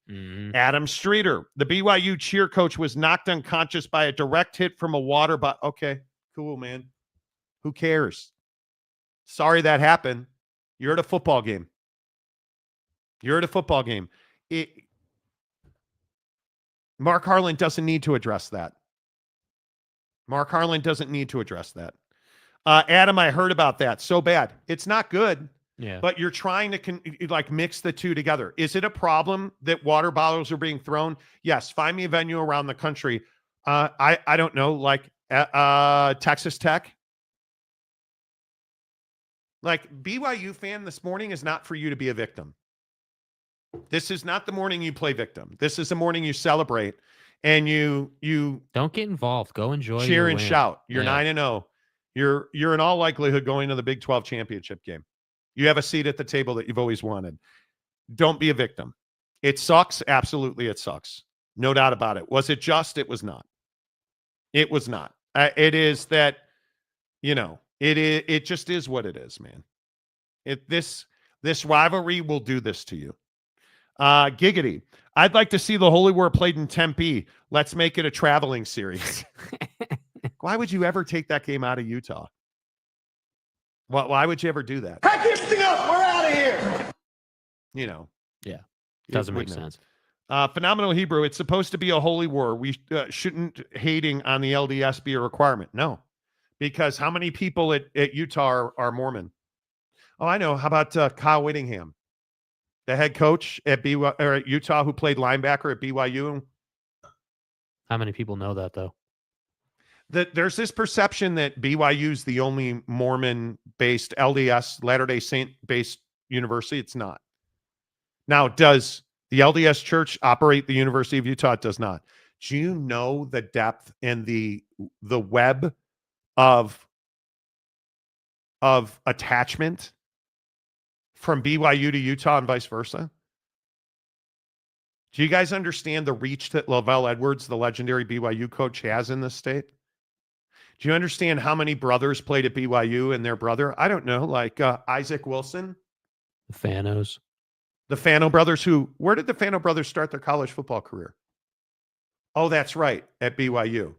Adam Streeter, the BYU cheer coach was knocked unconscious by a direct hit from a water bottle. Okay, cool, man. Who cares? Sorry that happened. You're at a football game. You're at a football game. Mark Harlan doesn't need to address that. Mark Harlan doesn't need to address that. Adam, I heard about that. So bad. It's not good. Yeah. But you're trying to mix the two together. Is it a problem that water bottles are being thrown? Yes. Find me a venue around the country. I don't know, like Texas Tech. Like, BYU fan this morning is not for you to be a victim. This is not the morning you play victim. This is the morning you celebrate and you don't get involved. Go enjoy. Cheer and win. shout. You're 9-0. You're in all likelihood going to the Big 12 championship game. You have a seat at the table that you've always wanted. Don't be a victim. It sucks. Absolutely, it sucks. No doubt about it. Was it just? It was not. It was not. It is that, it just is what it is, man. This rivalry will do this to you. Giggity. I'd like to see the Holy War played in Tempe. Let's make it a traveling series. Why would you ever take that game out of Utah? Why would you ever do that? Pack everything up. We're out of here. Yeah. Doesn't make sense. Phenomenal Hebrew. It's supposed to be a holy war. We shouldn't hating on the LDS be a requirement. No, because how many people at Utah are Mormon? Oh, I know. How about Kyle Whittingham, the head coach at at Utah who played linebacker at BYU? How many people know that though? There's this perception that BYU is the only Mormon-based LDS, Latter-day Saint-based university. It's not. Now, does the LDS Church operate the University of Utah? It does not. Do you know the depth and the web of attachment from BYU to Utah and vice versa? Do you guys understand the reach that Lavelle Edwards, the legendary BYU coach, has in this state? Do you understand how many brothers played at BYU and their brother? I don't know, like Isaac Wilson. The Fanos. The Fano brothers where did the Fano brothers start their college football career? Oh, that's right, at BYU.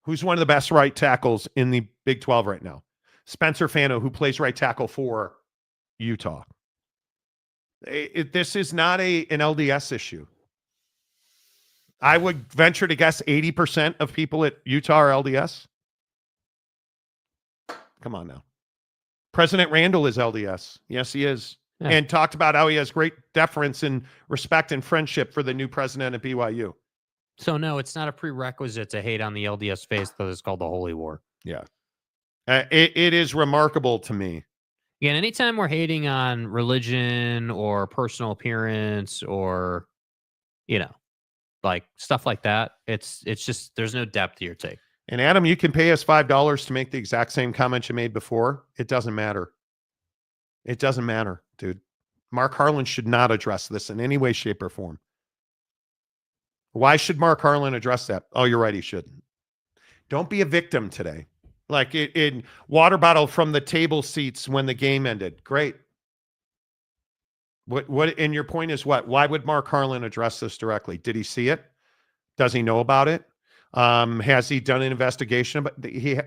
Who's one of the best right tackles in the Big 12 right now? Spencer Fano, who plays right tackle for Utah. This is not an LDS issue. I would venture to guess 80% of people at Utah are LDS. Come on now. President Randall is LDS. Yes, he is. Yeah. And talked about how he has great deference and respect and friendship for the new president at BYU. So, no, it's not a prerequisite to hate on the LDS faith, though it's called the Holy War. Yeah. It is remarkable to me. Again, anytime we're hating on religion or personal appearance or, like stuff like that, it's just there's no depth to your take. And Adam, you can pay us $5 to make the exact same comment you made before. It doesn't matter. It doesn't matter, dude. Mark Harlan should not address this in any way, shape, or form. Why should Mark Harlan address that? Oh, you're right, he shouldn't. Don't be a victim today. Like in water bottle from the table seats when the game ended. Great. What? And your point is what? Why would Mark Harlan address this directly? Did he see it? Does he know about it? Has he done an investigation? But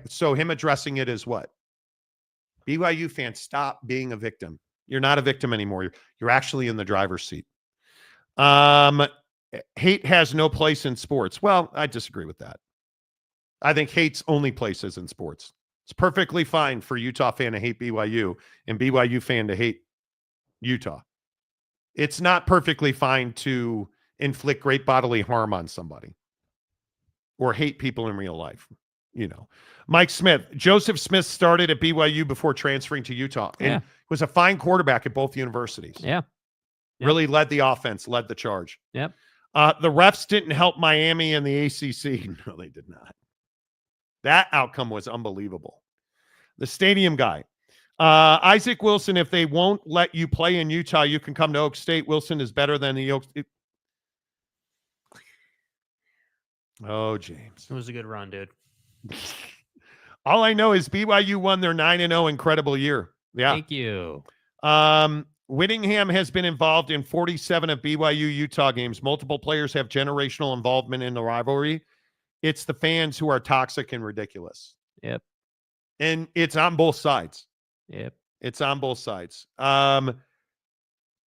so him addressing it is what? BYU fans, stop being a victim. You're not a victim anymore. You're actually in the driver's seat. Hate has no place in sports. Well, I disagree with that. I think hate's only place is in sports. It's perfectly fine for Utah fan to hate BYU and BYU fan to hate Utah. It's not perfectly fine to inflict great bodily harm on somebody or hate people in real life. Mike Smith, Joseph Smith started at BYU before transferring to Utah and was a fine quarterback at both universities. Yeah. Really led the offense, led the charge. Yep. The refs didn't help Miami and the ACC. No, they did not. That outcome was unbelievable. The stadium guy. Isaac Wilson, if they won't let you play in Utah, you can come to Oak State. Wilson is better than the Oak State. Oh, James. It was a good run, dude. All I know is BYU won their 9-0 incredible year. Yeah. Thank you. Whittingham has been involved in 47 of BYU Utah games. Multiple players have generational involvement in the rivalry. It's the fans who are toxic and ridiculous. Yep. And it's on both sides. Yep. It's on both sides.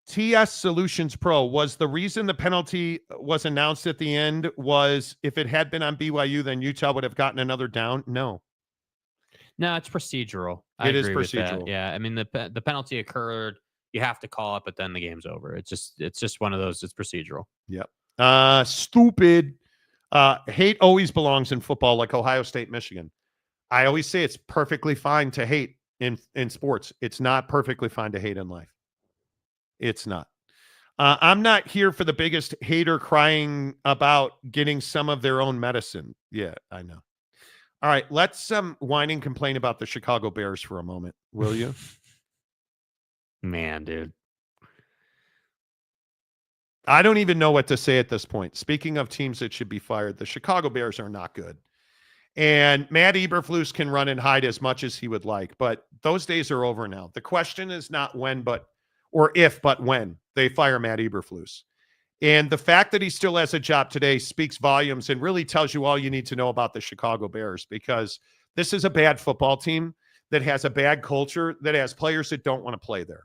TS Solutions Pro was the reason the penalty was announced at the end was if it had been on BYU, then Utah would have gotten another down. No, it's procedural. It is agree with that. procedural. Yeah. I mean, the penalty occurred. You have to call it, but then the game's over. It's just one of those. It's procedural. Yep. Stupid. Hate always belongs in football, like Ohio State, Michigan. I always say it's perfectly fine to hate in sports. It's not perfectly fine to hate in life. It's not. I'm not here for the biggest hater crying about getting some of their own medicine. Yeah, I know. All right, let's whine and complain about the Chicago Bears for a moment, will you? Man, dude. I don't even know what to say at this point. Speaking of teams that should be fired, the Chicago Bears are not good. And Matt Eberflus can run and hide as much as he would like, but those days are over now. The question is not when, or if, but when they fire Matt Eberflus. And the fact that he still has a job today speaks volumes and really tells you all you need to know about the Chicago Bears, because this is a bad football team that has a bad culture, that has players that don't want to play there.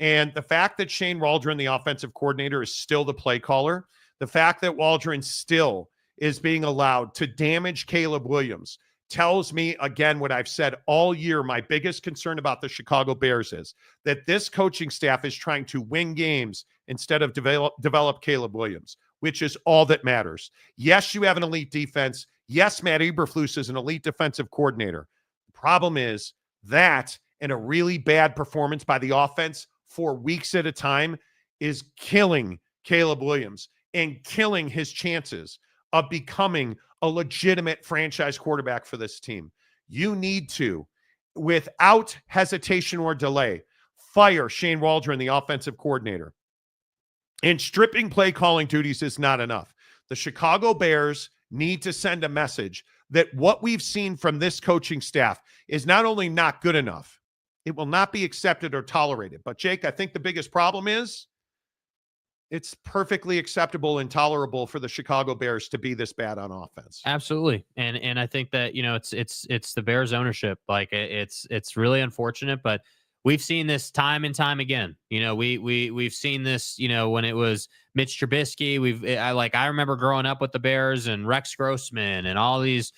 And the fact that Shane Waldron, the offensive coordinator, is still the play caller, the fact that Waldron still is being allowed to damage Caleb Williams tells me, again, what I've said all year. My biggest concern about the Chicago Bears is that this coaching staff is trying to win games instead of develop Caleb Williams, which is all that matters. Yes, you have an elite defense. Yes, Matt Eberflus is an elite defensive coordinator. The problem is that and a really bad performance by the offense for weeks at a time is killing Caleb Williams and killing his chances of becoming a legitimate franchise quarterback for this team. You need to, without hesitation or delay, fire Shane Waldron, the offensive coordinator. And stripping play calling duties is not enough. The Chicago Bears need to send a message that what we've seen from this coaching staff is not only not good enough, it will not be accepted or tolerated. But Jake, I think the biggest problem is it's perfectly acceptable and tolerable for the Chicago Bears to be this bad on offense. Absolutely. And I think that, it's the Bears ownership. Like it's really unfortunate, but we've seen this time and time again. We've seen this, when it was Mitch Trubisky. I remember growing up with the Bears and Rex Grossman and all these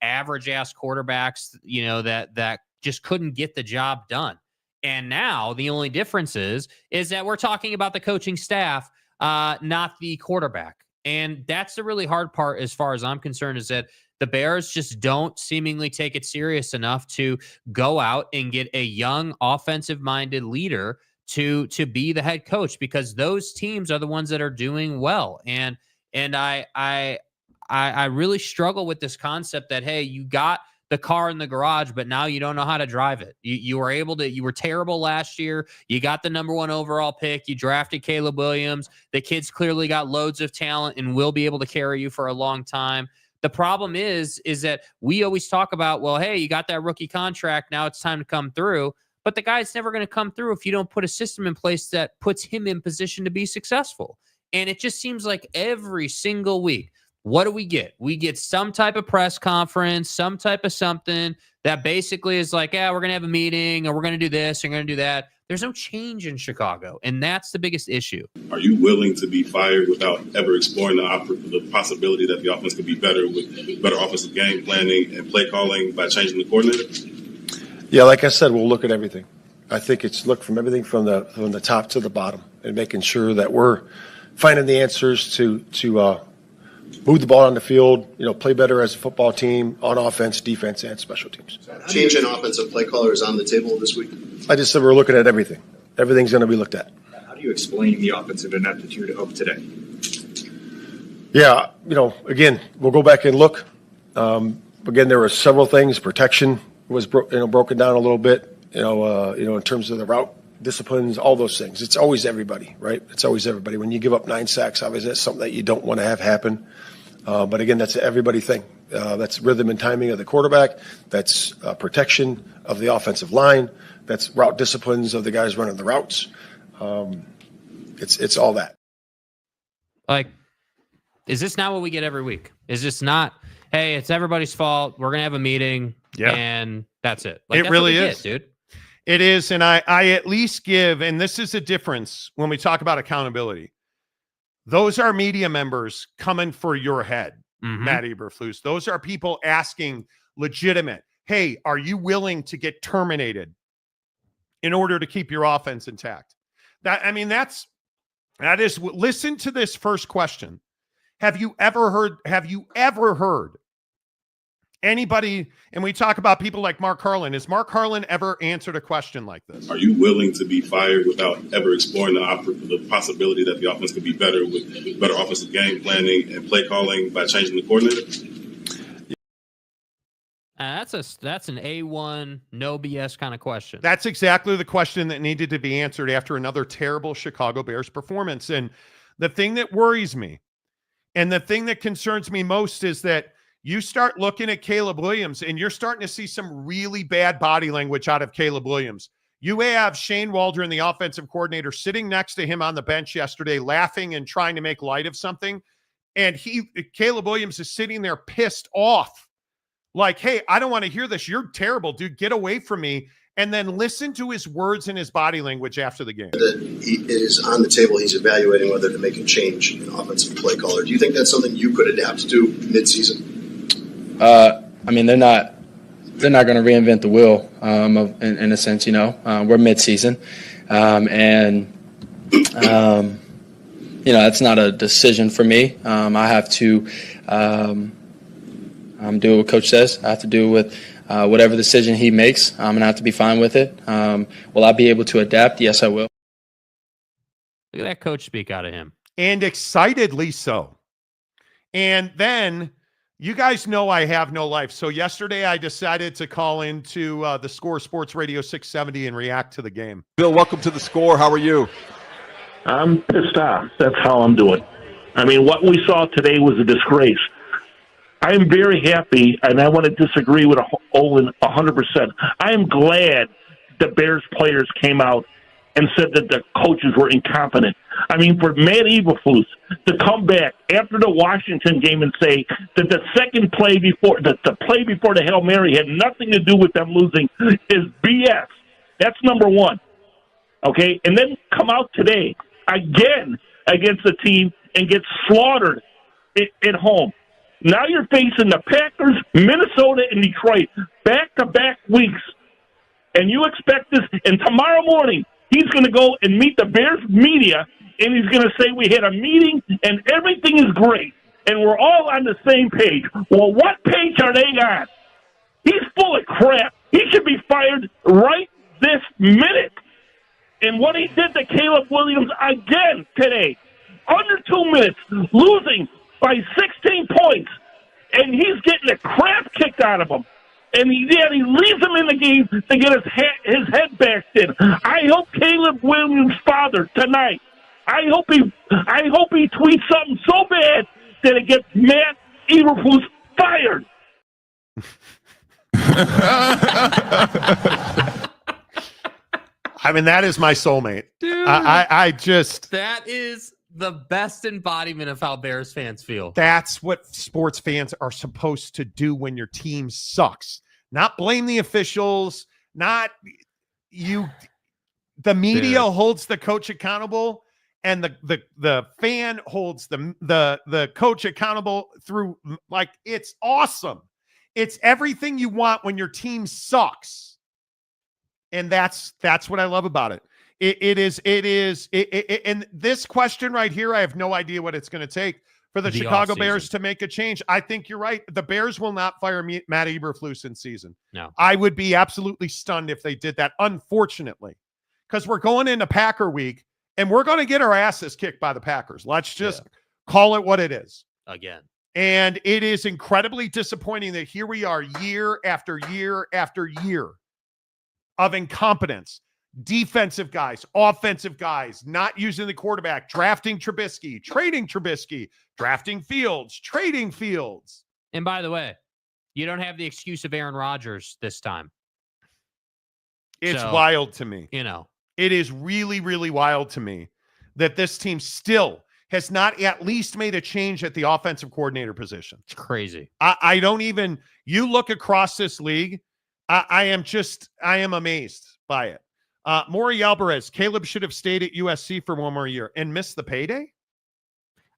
average ass quarterbacks, that just couldn't get the job done. And now the only difference is that we're talking about the coaching staff, not the quarterback. And that's the really hard part, as far as I'm concerned, is that the Bears just don't seemingly take it serious enough to go out and get a young offensive-minded leader to be the head coach, because those teams are the ones that are doing well. And I really struggle with this concept that, hey, you got the car in the garage, but now you don't know how to drive it. You were terrible last year. You got the number 1 overall pick. You drafted Caleb Williams. The kid's clearly got loads of talent and will be able to carry you for a long time. The problem is that we always talk about, well, hey, you got that rookie contract. Now it's time to come through. But the guy's never going to come through if you don't put a system in place that puts him in position to be successful. And it just seems like every single week, what do we get? We get some type of press conference, some type of something that basically is like, we're going to have a meeting, or we're going to do this, and we're going to do that. There's no change in Chicago, and that's the biggest issue. Are you willing to be fired without ever exploring the possibility that the offense could be better with better offensive game planning and play calling by changing the coordinator? Yeah, like I said, we'll look at everything. I think it's look from everything from the top to the bottom, and making sure that we're finding the answers to move the ball on the field, play better as a football team on offense, defense, and special teams. Change in offensive play caller is on the table this week? I just said we're looking at everything. Everything's going to be looked at. How do you explain the offensive ineptitude of today? Yeah, again, we'll go back and look. Again, there were several things. Protection was broken down a little bit, in terms of the route disciplines, all those things. It's always everybody, right? It's always everybody. When you give up 9 sacks, obviously that's something that you don't want to have happen. But again, that's an everybody thing. That's rhythm and timing of the quarterback. That's protection of the offensive line. That's route disciplines of the guys running the routes. It's all that. Like, is this not what we get every week? Is this not, hey, it's everybody's fault, we're going to have a meeting, and that's it? Like, it really is, dude. It is, and I at least give, and this is a difference when we talk about accountability. Those are media members coming for your head, Matt Eberflus. Those are people asking legitimate, hey, are you willing to get terminated in order to keep your offense intact? That is, listen to this first question. Have you ever heard anybody, and we talk about people like Mark Harlan, has Mark Harlan ever answered a question like this? Are you willing to be fired without ever exploring the possibility that the offense could be better with better offensive game planning and play calling by changing the coordinator? That's an A1, no BS kind of question. That's exactly the question that needed to be answered after another terrible Chicago Bears performance. And the thing that worries me and the thing that concerns me most is that you start looking at Caleb Williams and you're starting to see some really bad body language out of Caleb Williams. You have Shane Waldron, the offensive coordinator, sitting next to him on the bench yesterday, laughing and trying to make light of something. And Caleb Williams is sitting there pissed off. Like, hey, I don't want to hear this. You're terrible, dude. Get away from me. and then listen to his words and his body language after the game. It is on the table. He's evaluating whether to make a change in offensive play caller. Do you think that's something you could adapt to midseason? I mean, they're not going to reinvent the wheel in a sense. We're midseason, and that's not a decision for me. I have to do what Coach says. I have to do with whatever decision he makes, and I have to be fine with it. Will I be able to adapt? Yes, I will. Look at that coach speak out of him. And excitedly so. And then, you guys know I have no life. So yesterday I decided to call into the Score Sports Radio 670 and react to the game. Bill, welcome to the Score. How are you? I'm pissed off. That's how I'm doing. I mean, what we saw today was a disgrace. I am very happy, and I want to disagree with Olin 100%. I am glad the Bears players came out and said that the coaches were incompetent. I mean, for Matt Eberflus to come back after the Washington game and say that the second play before the play before the Hail Mary had nothing to do with them losing is BS. That's number one. Okay? And then come out today again against the team and get slaughtered at home. Now you're facing the Packers, Minnesota, and Detroit back-to-back weeks. And you expect this, and tomorrow morning he's going to go and meet the Bears media, and he's going to say we had a meeting and everything is great, and we're all on the same page. Well, what page are they on? He's full of crap. He should be fired right this minute. And what he did to Caleb Williams again today, under 2 minutes, losing by 16 points, and he's getting the crap kicked out of him. And he leaves him in the game to get his head bashed in. I hope Caleb Williams' father tonight, I hope he tweets something so bad that it gets Matt Eberflus fired. I mean, that is my soulmate. Dude, I just... That is the best embodiment of how Bears fans feel. That's what sports fans are supposed to do when your team sucks. Not blame the officials, not you. The media holds the coach accountable, and the fan holds the coach accountable through, like, it's awesome. It's everything you want when your team sucks. And that's what I love about it. And this question right here, I have no idea what it's going to take for the Chicago Bears to make a change. I think you're right. The Bears will not fire Matt Eberflus in season. No. I would be absolutely stunned if they did that, unfortunately, because we're going into Packer week and we're going to get our asses kicked by the Packers. Let's just call it what it is. Again. And it is incredibly disappointing that here we are year after year after year of incompetence. Defensive guys, offensive guys, not using the quarterback, drafting Trubisky, trading Trubisky, drafting Fields, trading Fields. And by the way, you don't have the excuse of Aaron Rodgers this time. It's wild to me. It is really, really wild to me that this team still has not at least made a change at the offensive coordinator position. It's crazy. I don't even, you look across this league, I am amazed by it. Maury Alvarez, Caleb should have stayed at USC for one more year and missed the payday.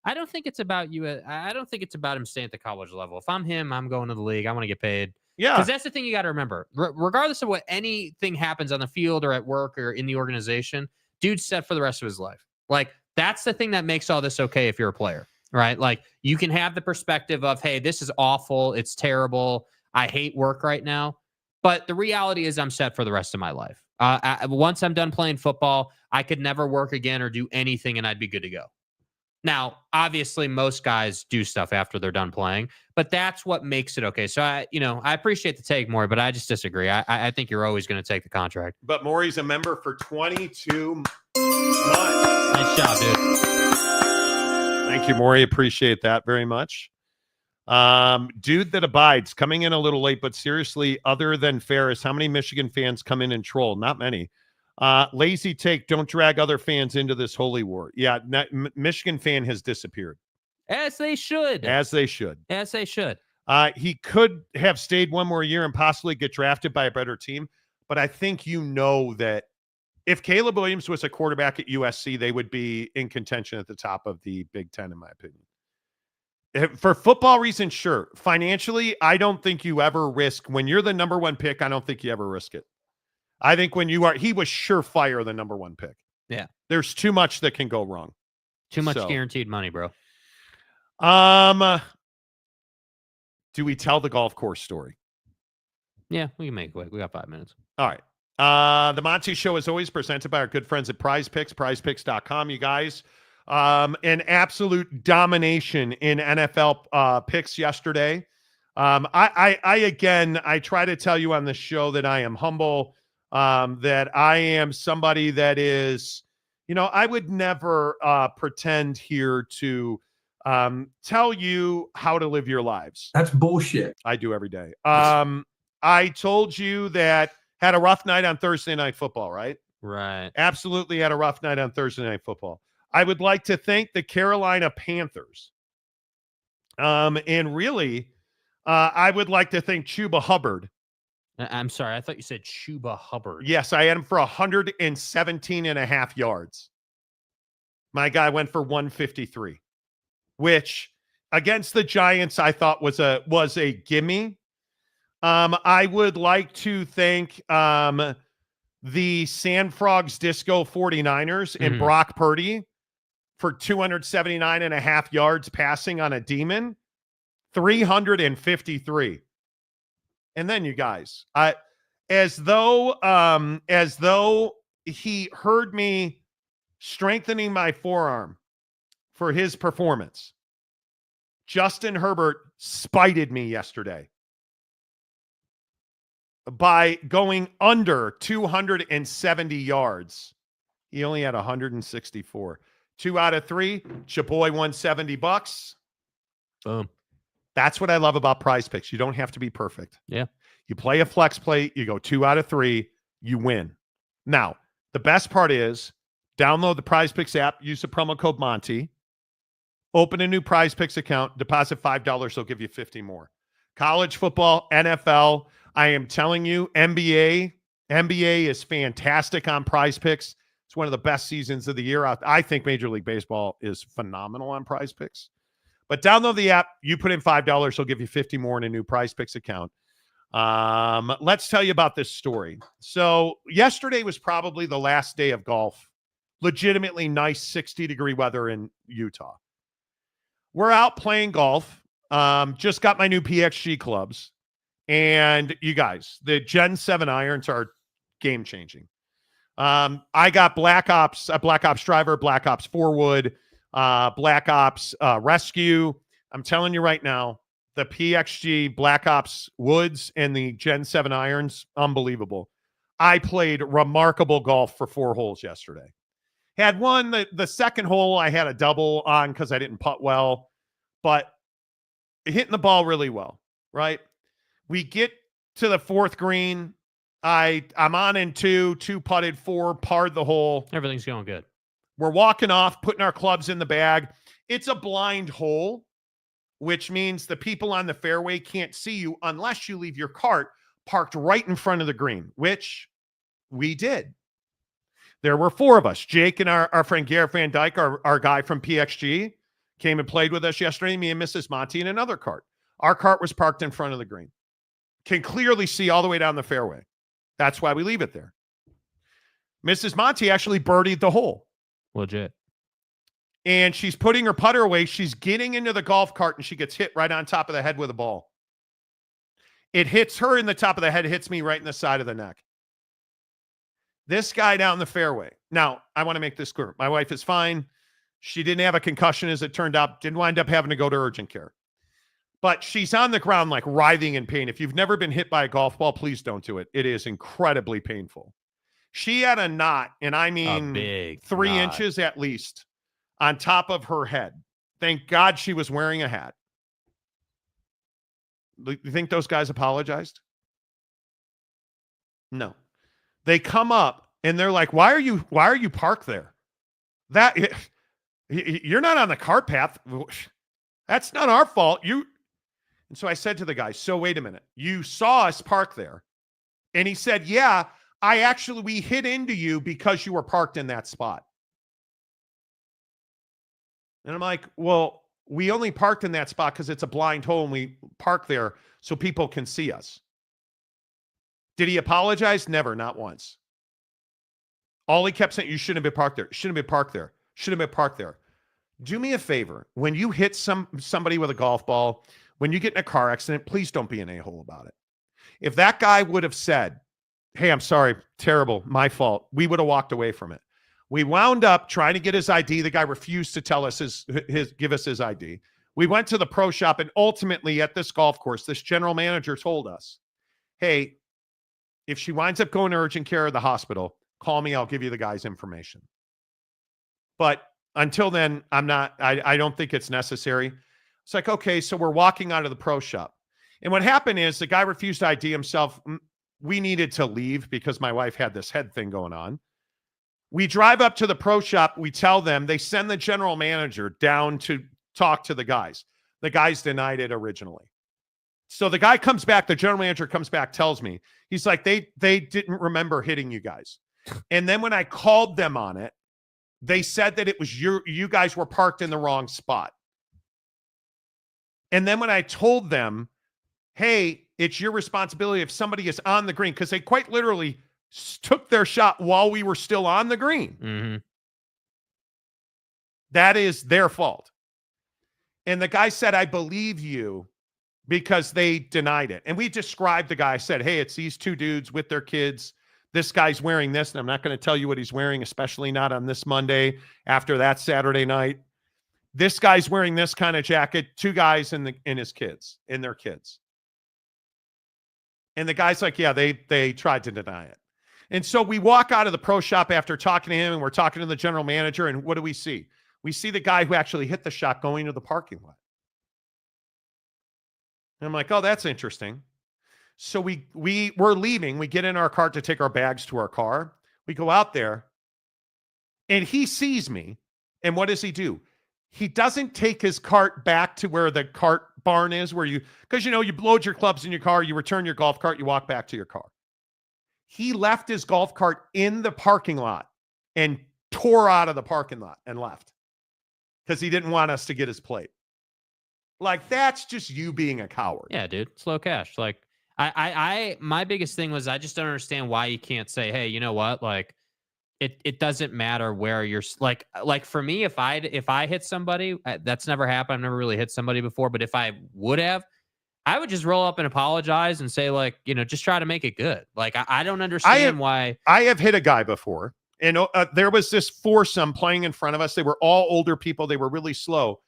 I don't think it's about you. I don't think it's about him staying at the college level. If I'm him, I'm going to the league. I want to get paid. Yeah. Because that's the thing you got to remember. Regardless of what anything happens on the field or at work or in the organization, dude's set for the rest of his life. Like, that's the thing that makes all this okay if you're a player, right? Like, you can have the perspective of, hey, this is awful. It's terrible. I hate work right now. But the reality is I'm set for the rest of my life. Once I'm done playing football, I could never work again or do anything, and I'd be good to go. Now, obviously, most guys do stuff after they're done playing, but that's what makes it okay. So, I appreciate the take, Maury, but I just disagree. I think you're always going to take the contract. But Maury's a member for 22 months. Nice job, dude. Thank you, Maury. Appreciate that very much. Dude that abides, coming in a little late, but seriously, other than Ferris, how many Michigan fans come in and troll? Not many. Lazy take, don't drag other fans into this holy war. Yeah, Michigan fan has disappeared. As they should. As they should. As they should. He could have stayed one more year and possibly get drafted by a better team. but I think that if Caleb Williams was a quarterback at USC, they would be in contention at the top of the Big Ten, in my opinion. For football reasons, sure. Financially, I don't think you ever risk, when you're the number one pick, I don't think you ever risk it. I think when he was surefire the number one pick. Yeah. There's too much that can go wrong. Too much guaranteed money, bro. Do we tell the golf course story? Yeah, we can make it quick. We got 5 minutes. All right. The Monty Show is always presented by our good friends at Prize Picks, prizepicks.com, you guys. An absolute domination in NFL picks yesterday. I try to tell you on the show that I am humble, that I am somebody that is, I would never pretend here to tell you how to live your lives. That's bullshit. I do every day. I told you that had a rough night on Thursday Night Football, right? Right. Absolutely had a rough night on Thursday Night Football. I would like to thank the Carolina Panthers. And really, I would like to thank Chuba Hubbard. I'm sorry. I thought you said Chuba Hubbard. Yes, I had him for 117.5 yards. My guy went for 153, which against the Giants I thought was a gimme. I would like to thank the San Frogs Disco 49ers and Brock Purdy for 279.5 yards passing on a demon, 353. And then you guys, as though he heard me strengthening my forearm for his performance, Justin Herbert spited me yesterday by going under 270 yards. He only had 164. 2 out of 3. Chaboy won $70. Boom. That's what I love about Prize Picks. You don't have to be perfect. Yeah. You play a flex play, you go 2 out of 3, you win. Now, the best part is download the Prize Picks app, use the promo code Monty, open a new Prize Picks account, deposit $5, they'll give you 50 more. College football, NFL, I am telling you, NBA is fantastic on Prize Picks. It's one of the best seasons of the year. I think Major League Baseball is phenomenal on Prize Picks. But download the app. You put in $5, they'll give you 50 more in a new Prize Picks account. Let's tell you about this story. So yesterday was probably the last day of golf. Legitimately nice 60-degree weather in Utah. We're out playing golf. Just got my new PXG clubs. And you guys, the Gen 7 irons are game-changing. I got Black Ops Driver, Black Ops 4 Wood, Black Ops Rescue. I'm telling you right now, the PXG Black Ops Woods and the Gen 7 irons, unbelievable. I played remarkable golf for 4 holes yesterday. Had one, the second hole, I had a double on because I didn't putt well, but hitting the ball really well, right? We get to the 4th green. I'm on in 2 putted 4, parred the hole. Everything's going good. We're walking off, putting our clubs in the bag. It's a blind hole, which means the people on the fairway can't see you unless you leave your cart parked right in front of the green, which we did. There were 4 of us. Jake and our friend Garrett Van Dyke, our guy from PXG, came and played with us yesterday, me and Mrs. Monty in another cart. Our cart was parked in front of the green. Can clearly see all the way down the fairway. That's why we leave it there. Mrs. Monty actually birdied the hole. Legit. And she's putting her putter away. She's getting into the golf cart, and she gets hit right on top of the head with a ball. It hits her in the top of the head, hits me right in the side of the neck. This guy down the fairway. Now, I want to make this clear. My wife is fine. She didn't have a concussion, as it turned out. Didn't wind up having to go to urgent care. But she's on the ground like writhing in pain. If you've never been hit by a golf ball, please don't do it. It is incredibly painful. She had a knot, and I mean big 3 knot. inches at least, on top of her head. Thank God she was wearing a hat. You think those guys apologized? No. They come up, and they're like, why are you parked there? You're not on the cart path. That's not our fault. And so I said to the guy, so wait a minute. You saw us park there. And he said, yeah, we hit into you because you were parked in that spot. And I'm like, well, we only parked in that spot because it's a blind hole and we park there so people can see us. Did he apologize? Never, not once. All he kept saying, you shouldn't have been parked there. Shouldn't have been parked there. Shouldn't have been parked there. Do me a favor. When you hit somebody with a golf ball, when you get in a car accident, please don't be an a-hole about it. If that guy would have said, hey, I'm sorry, terrible, my fault, we would have walked away from it. We wound up trying to get his ID. The guy refused to tell us give us his ID. We went to the pro shop, and ultimately at this golf course, this general manager told us, hey, if she winds up going to urgent care or the hospital, call me. I'll give you the guy's information. But until then, I don't think it's necessary. It's like, okay, so we're walking out of the pro shop. And what happened is the guy refused to ID himself. We needed to leave because my wife had this head thing going on. We drive up to the pro shop. We tell them, they send the general manager down to talk to the guys. The guys denied it originally. So the guy comes back, the general manager comes back, tells me, he's like, they didn't remember hitting you guys. And then when I called them on it, they said that it was you guys were parked in the wrong spot. And then when I told them, hey, it's your responsibility if somebody is on the green, because they quite literally took their shot while we were still on the green. Mm-hmm. That is their fault. And the guy said, I believe you, because they denied it. And we described the guy, said, hey, it's these two dudes with their kids. This guy's wearing this, and I'm not going to tell you what he's wearing, especially not on this Monday after that Saturday night. This guy's wearing this kind of jacket, two guys and his kids, and their kids. And the guy's like, yeah, they tried to deny it. And so we walk out of the pro shop after talking to him, and we're talking to the general manager, and what do we see? We see the guy who actually hit the shot going to the parking lot. And I'm like, oh, that's interesting. So we're leaving. We get in our car to take our bags to our car. We go out there, and he sees me. And what does he do? He doesn't take his cart back to where the cart barn is, because you load your clubs in your car, you return your golf cart, you walk back to your car. He left his golf cart in the parking lot and tore out of the parking lot and left because he didn't want us to get his plate. Like, that's just you being a coward. Yeah, dude. Slow cash. Like, my biggest thing was I just don't understand why you can't say, hey, you know what? Like, it doesn't matter where you're like for me, if I hit somebody, that's never happened. I've never really hit somebody before, but if I would have, I would just roll up and apologize and say, like, just try to make it good. Like, I don't understand why. I have hit a guy before, and there was this foursome playing in front of us. They were all older people. They were really slow.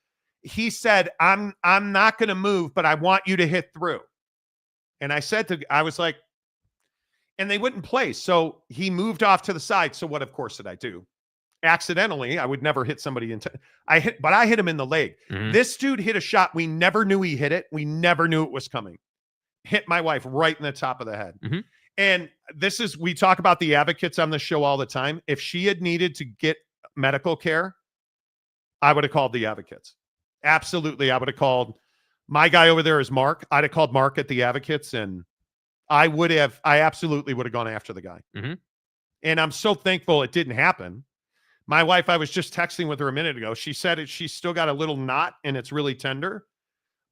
He said, I'm not going to move, but I want you to hit through. And I was like, and they wouldn't play. So he moved off to the side. So what, of course, did I do? Accidentally, I would never hit somebody but I hit him in the leg. Mm-hmm. This dude hit a shot. We never knew he hit it. We never knew it was coming. Hit my wife right in the top of the head. Mm-hmm. And we talk about the advocates on the show all the time. If she had needed to get medical care, I would have called the advocates. Absolutely. I would have called my guy over there is Mark. I'd have called Mark at the advocates, and I absolutely would have gone after the guy. Mm-hmm. And I'm so thankful it didn't happen. My wife, I was just texting with her a minute ago. She said she's still got a little knot and it's really tender,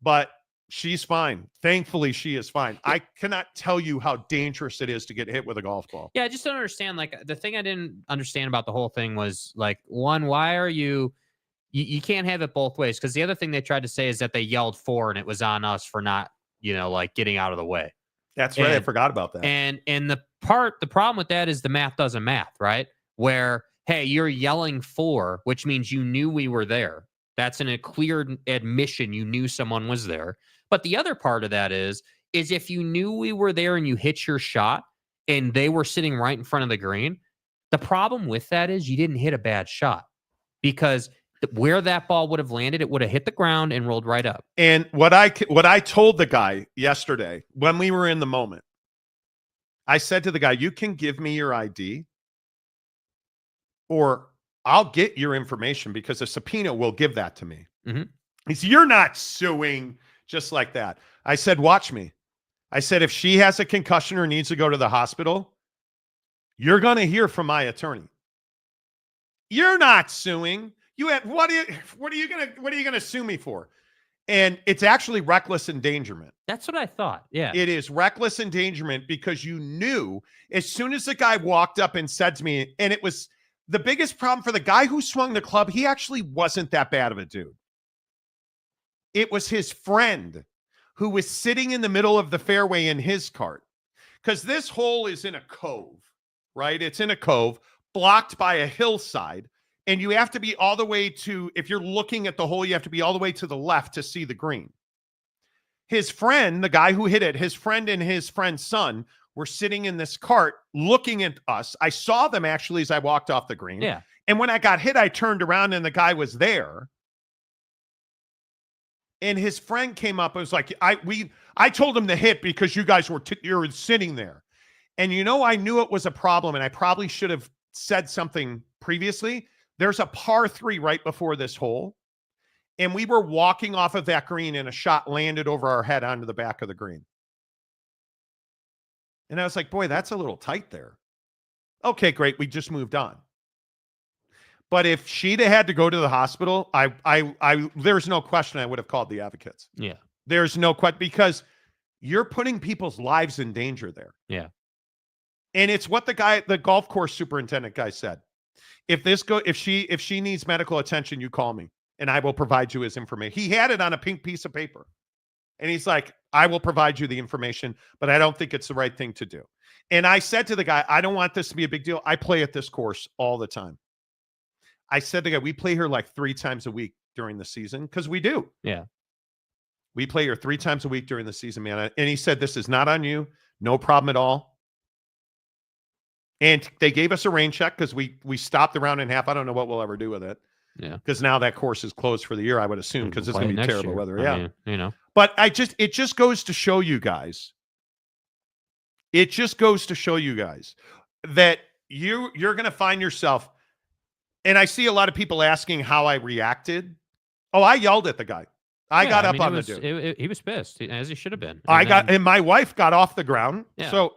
but she's fine. Thankfully, she is fine. I cannot tell you how dangerous it is to get hit with a golf ball. Yeah, I just don't understand. Like, the thing I didn't understand about the whole thing was, like, one, why are you can't have it both ways? Because the other thing they tried to say is that they yelled for and it was on us for not, like, getting out of the way. That's right. I forgot about that. And the problem with that is the math doesn't math, right? Where, hey, you're yelling for, which means you knew we were there. That's a clear admission. You knew someone was there. But the other part of that is if you knew we were there and you hit your shot and they were sitting right in front of the green, the problem with that is you didn't hit a bad shot, because where that ball would have landed, it would have hit the ground and rolled right up. And what I told the guy yesterday when we were in the moment, I said to the guy, you can give me your ID or I'll get your information, because a subpoena will give that to me. Mm-hmm. He said, you're not suing just like that. I said, watch me. I said, if she has a concussion or needs to go to the hospital, You're going to hear from my attorney. You're not suing. What are you going to sue me for? And it's actually reckless endangerment. That's what I thought. Yeah. It is reckless endangerment because you knew as soon as the guy walked up and said to me, and it was the biggest problem for the guy who swung the club, he actually wasn't that bad of a dude. It was his friend who was sitting in the middle of the fairway in his cart. Because this hole is in a cove, right? It's in a cove blocked by a hillside. And you have to be all the way to, if you're looking at the hole, you have to be all the way to the left to see the green. His friend, the guy who hit it, his friend and his friend's son were sitting in this cart looking at us. I saw them actually as I walked off the green. Yeah. And when I got hit, I turned around and the guy was there. And his friend came up and was like, I told him to hit because you guys were you're sitting there. And I knew it was a problem, and I probably should have said something previously. There's a par 3 right before this hole, and we were walking off of that green, and a shot landed over our head onto the back of the green. And I was like, boy, that's a little tight there. Okay, great. We just moved on. But if she'd have had to go to the hospital, there's no question I would have called the advocates. Yeah. There's no question, because you're putting people's lives in danger there. Yeah. And it's what the golf course superintendent guy said. If she needs medical attention, you call me and I will provide you his information. He had it on a pink piece of paper. And he's like, I will provide you the information, but I don't think it's the right thing to do. And I said to the guy, I don't want this to be a big deal. I play at this course all the time. I said to the guy, we play here like 3 times a week during the season, because we do. Yeah. We play here 3 times a week during the season, man. And he said, this is not on you. No problem at all. And they gave us a rain check because we stopped the round and a half. I don't know what we'll ever do with it. Yeah. Because now that course is closed for the year, I would assume, because it's going to be terrible weather. Yeah. I mean, But it just goes to show you guys. It just goes to show you guys that you're going to find yourself. And I see a lot of people asking how I reacted. Oh, I yelled at the guy. I got up on the dude. He was pissed, as he should have been. And my wife got off the ground. Yeah. So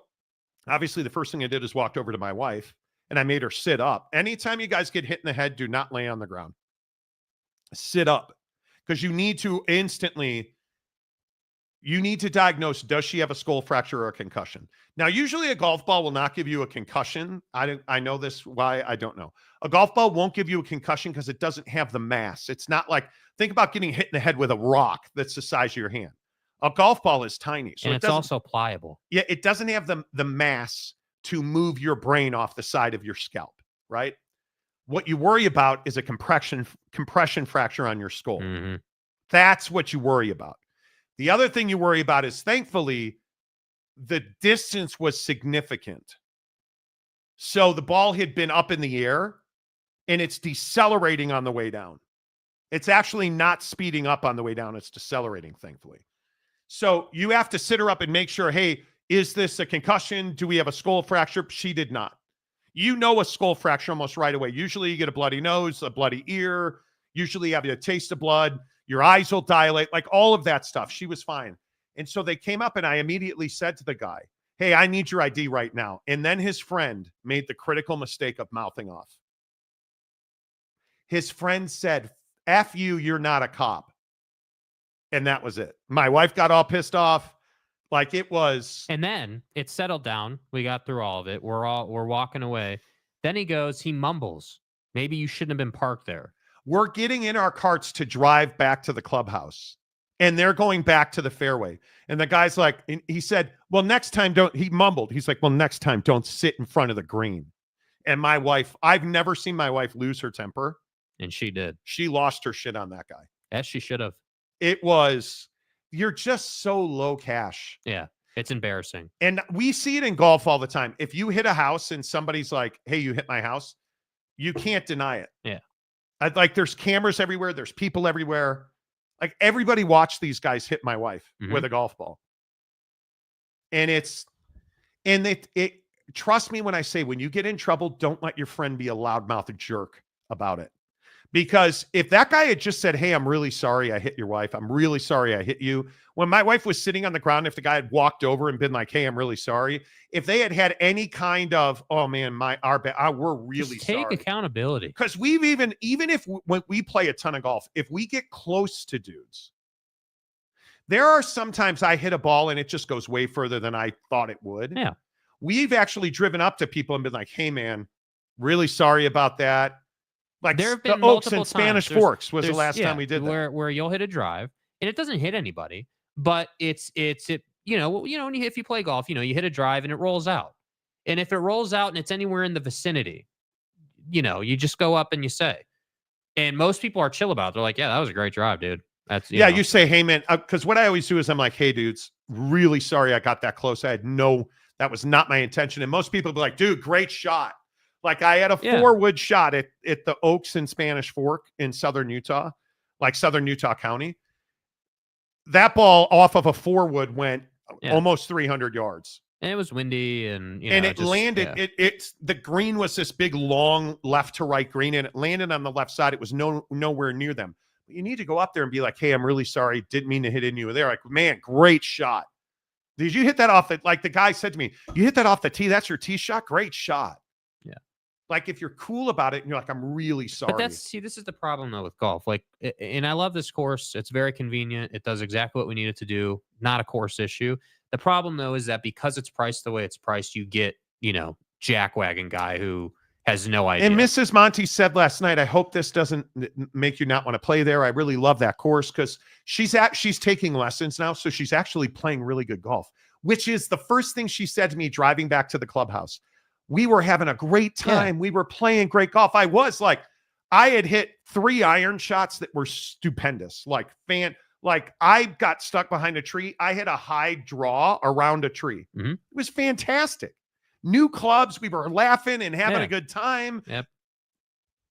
obviously the first thing I did is walked over to my wife and I made her sit up. Anytime you guys get hit in the head, do not lay on the ground. Sit up, because you need to diagnose, does she have a skull fracture or a concussion? Now, usually a golf ball will not give you a concussion. I know this, why, I don't know. A golf ball won't give you a concussion because it doesn't have the mass. It's not like, think about getting hit in the head with a rock that's the size of your hand. A golf ball is tiny. So and it's also pliable. Yeah, it doesn't have the mass to move your brain off the side of your scalp, right? What you worry about is a compression fracture on your skull. Mm-hmm. That's what you worry about. The other thing you worry about is, thankfully, the distance was significant. So the ball had been up in the air and it's decelerating on the way down. It's actually not speeding up on the way down. It's decelerating, thankfully. So you have to sit her up and make sure, hey, is this a concussion? Do we have a skull fracture? She did not. You know a skull fracture almost right away. Usually you get a bloody nose, a bloody ear. Usually you have a taste of blood. Your eyes will dilate, like all of that stuff. She was fine. And so they came up and I immediately said to the guy, hey, I need your ID right now. And then his friend made the critical mistake of mouthing off. His friend said, F you, you're not a cop. And that was it. My wife got all pissed off. Like it was. And then it settled down. We got through all of it. We're walking away. Then he mumbles, maybe you shouldn't have been parked there. We're getting in our carts to drive back to the clubhouse. And they're going back to the fairway. And the guy's like, he said, well, next time he mumbled. He's like, well, next time don't sit in front of the green. And my wife, I've never seen my wife lose her temper. And she did. She lost her shit on that guy. As she should have. You're just so low cash. Yeah, it's embarrassing. And we see it in golf all the time. If you hit a house and somebody's like, hey, you hit my house, you can't deny it. Yeah. Like there's cameras everywhere. There's people everywhere. Like everybody watched these guys hit my wife with a golf ball. And trust me when I say, when you get in trouble, don't let your friend be a loudmouth jerk about it. Because if that guy had just said, hey, I'm really sorry I hit your wife. I'm really sorry I hit you. When my wife was sitting on the ground, if the guy had walked over and been like, hey, I'm really sorry. If they had any kind of, oh man, we're really Just sorry. take accountability. Because we've even if when we play a ton of golf, if we get close to dudes, there are sometimes I hit a ball and it just goes way further than I thought it would. Yeah. We've actually driven up to people and been like, hey man, really sorry about that. Like There have been the Oaks and multiple Spanish times. Forks was the last time we did that. Where you'll hit a drive and it doesn't hit anybody, but if you play golf, you hit a drive and it rolls out. And if it rolls out and it's anywhere in the vicinity, you just go up and you say. And most people are chill about it. They're like, yeah, that was a great drive, dude. That's you say, hey man, because what I always do is I'm like, hey dudes, really sorry I got that close. That was not my intention. And most people be like, dude, great shot. Like I had a 4-wood shot at the Oaks and Spanish Fork in southern Utah, like southern Utah County. That ball off of a 4-wood went almost 300 yards. And it was windy and it landed. Yeah. The green was this big long left to right green, and it landed on the left side. It was nowhere near them. But you need to go up there and be like, hey, I'm really sorry. Didn't mean to hit in you there. Like, man, great shot. Did you hit that off like the guy said to me, you hit that off the tee? That's your tee shot? Great shot. Yeah. Like if you're cool about it and you're like, I'm really sorry. But this is the problem though with golf. Like, and I love this course. It's very convenient. It does exactly what we need it to do. Not a course issue. The problem though is that because it's priced the way it's priced, you get, jackwagon guy who has no idea. And Mrs. Monty said last night, I hope this doesn't make you not want to play there. I really love that course because she's taking lessons now. So she's actually playing really good golf, which is the first thing she said to me driving back to the clubhouse. We were having a great time. Yeah. We were playing great golf. I had hit 3 iron shots that were stupendous. Like I got stuck behind a tree. I hit a high draw around a tree. Mm-hmm. It was fantastic. New clubs. We were laughing and having a good time. Yep.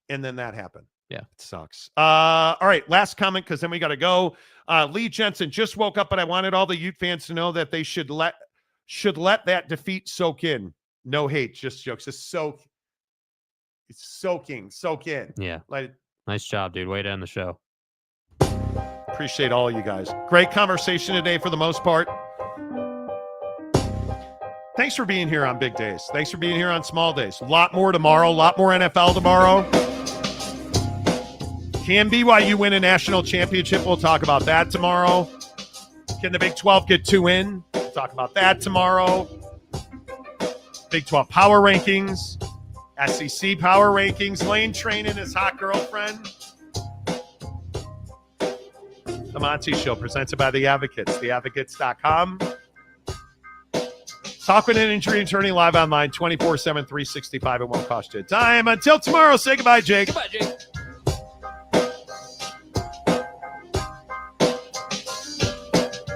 And then that happened. Yeah. It sucks. All right. Last comment, because then we got to go. Lee Jensen just woke up, but I wanted all the Ute fans to know that they should let that defeat soak in. No hate, just jokes. It's soaking. Soak in. Yeah. Like, nice job, dude. Way to end the show. Appreciate all you guys. Great conversation today for the most part. Thanks for being here on big days. Thanks for being here on small days. A lot more tomorrow. A lot more NFL tomorrow. Can BYU win a national championship? We'll talk about that tomorrow. Can the Big 12 get 2 in? We'll talk about that tomorrow. Big 12 power rankings. SEC power rankings. Lane Train and his hot girlfriend. The Monty Show presented by The Advocates. TheAdvocates.com. Talk with an injury attorney live online 24/7, 365. It won't cost you a dime. Until tomorrow, say goodbye, Jake. Goodbye, Jake.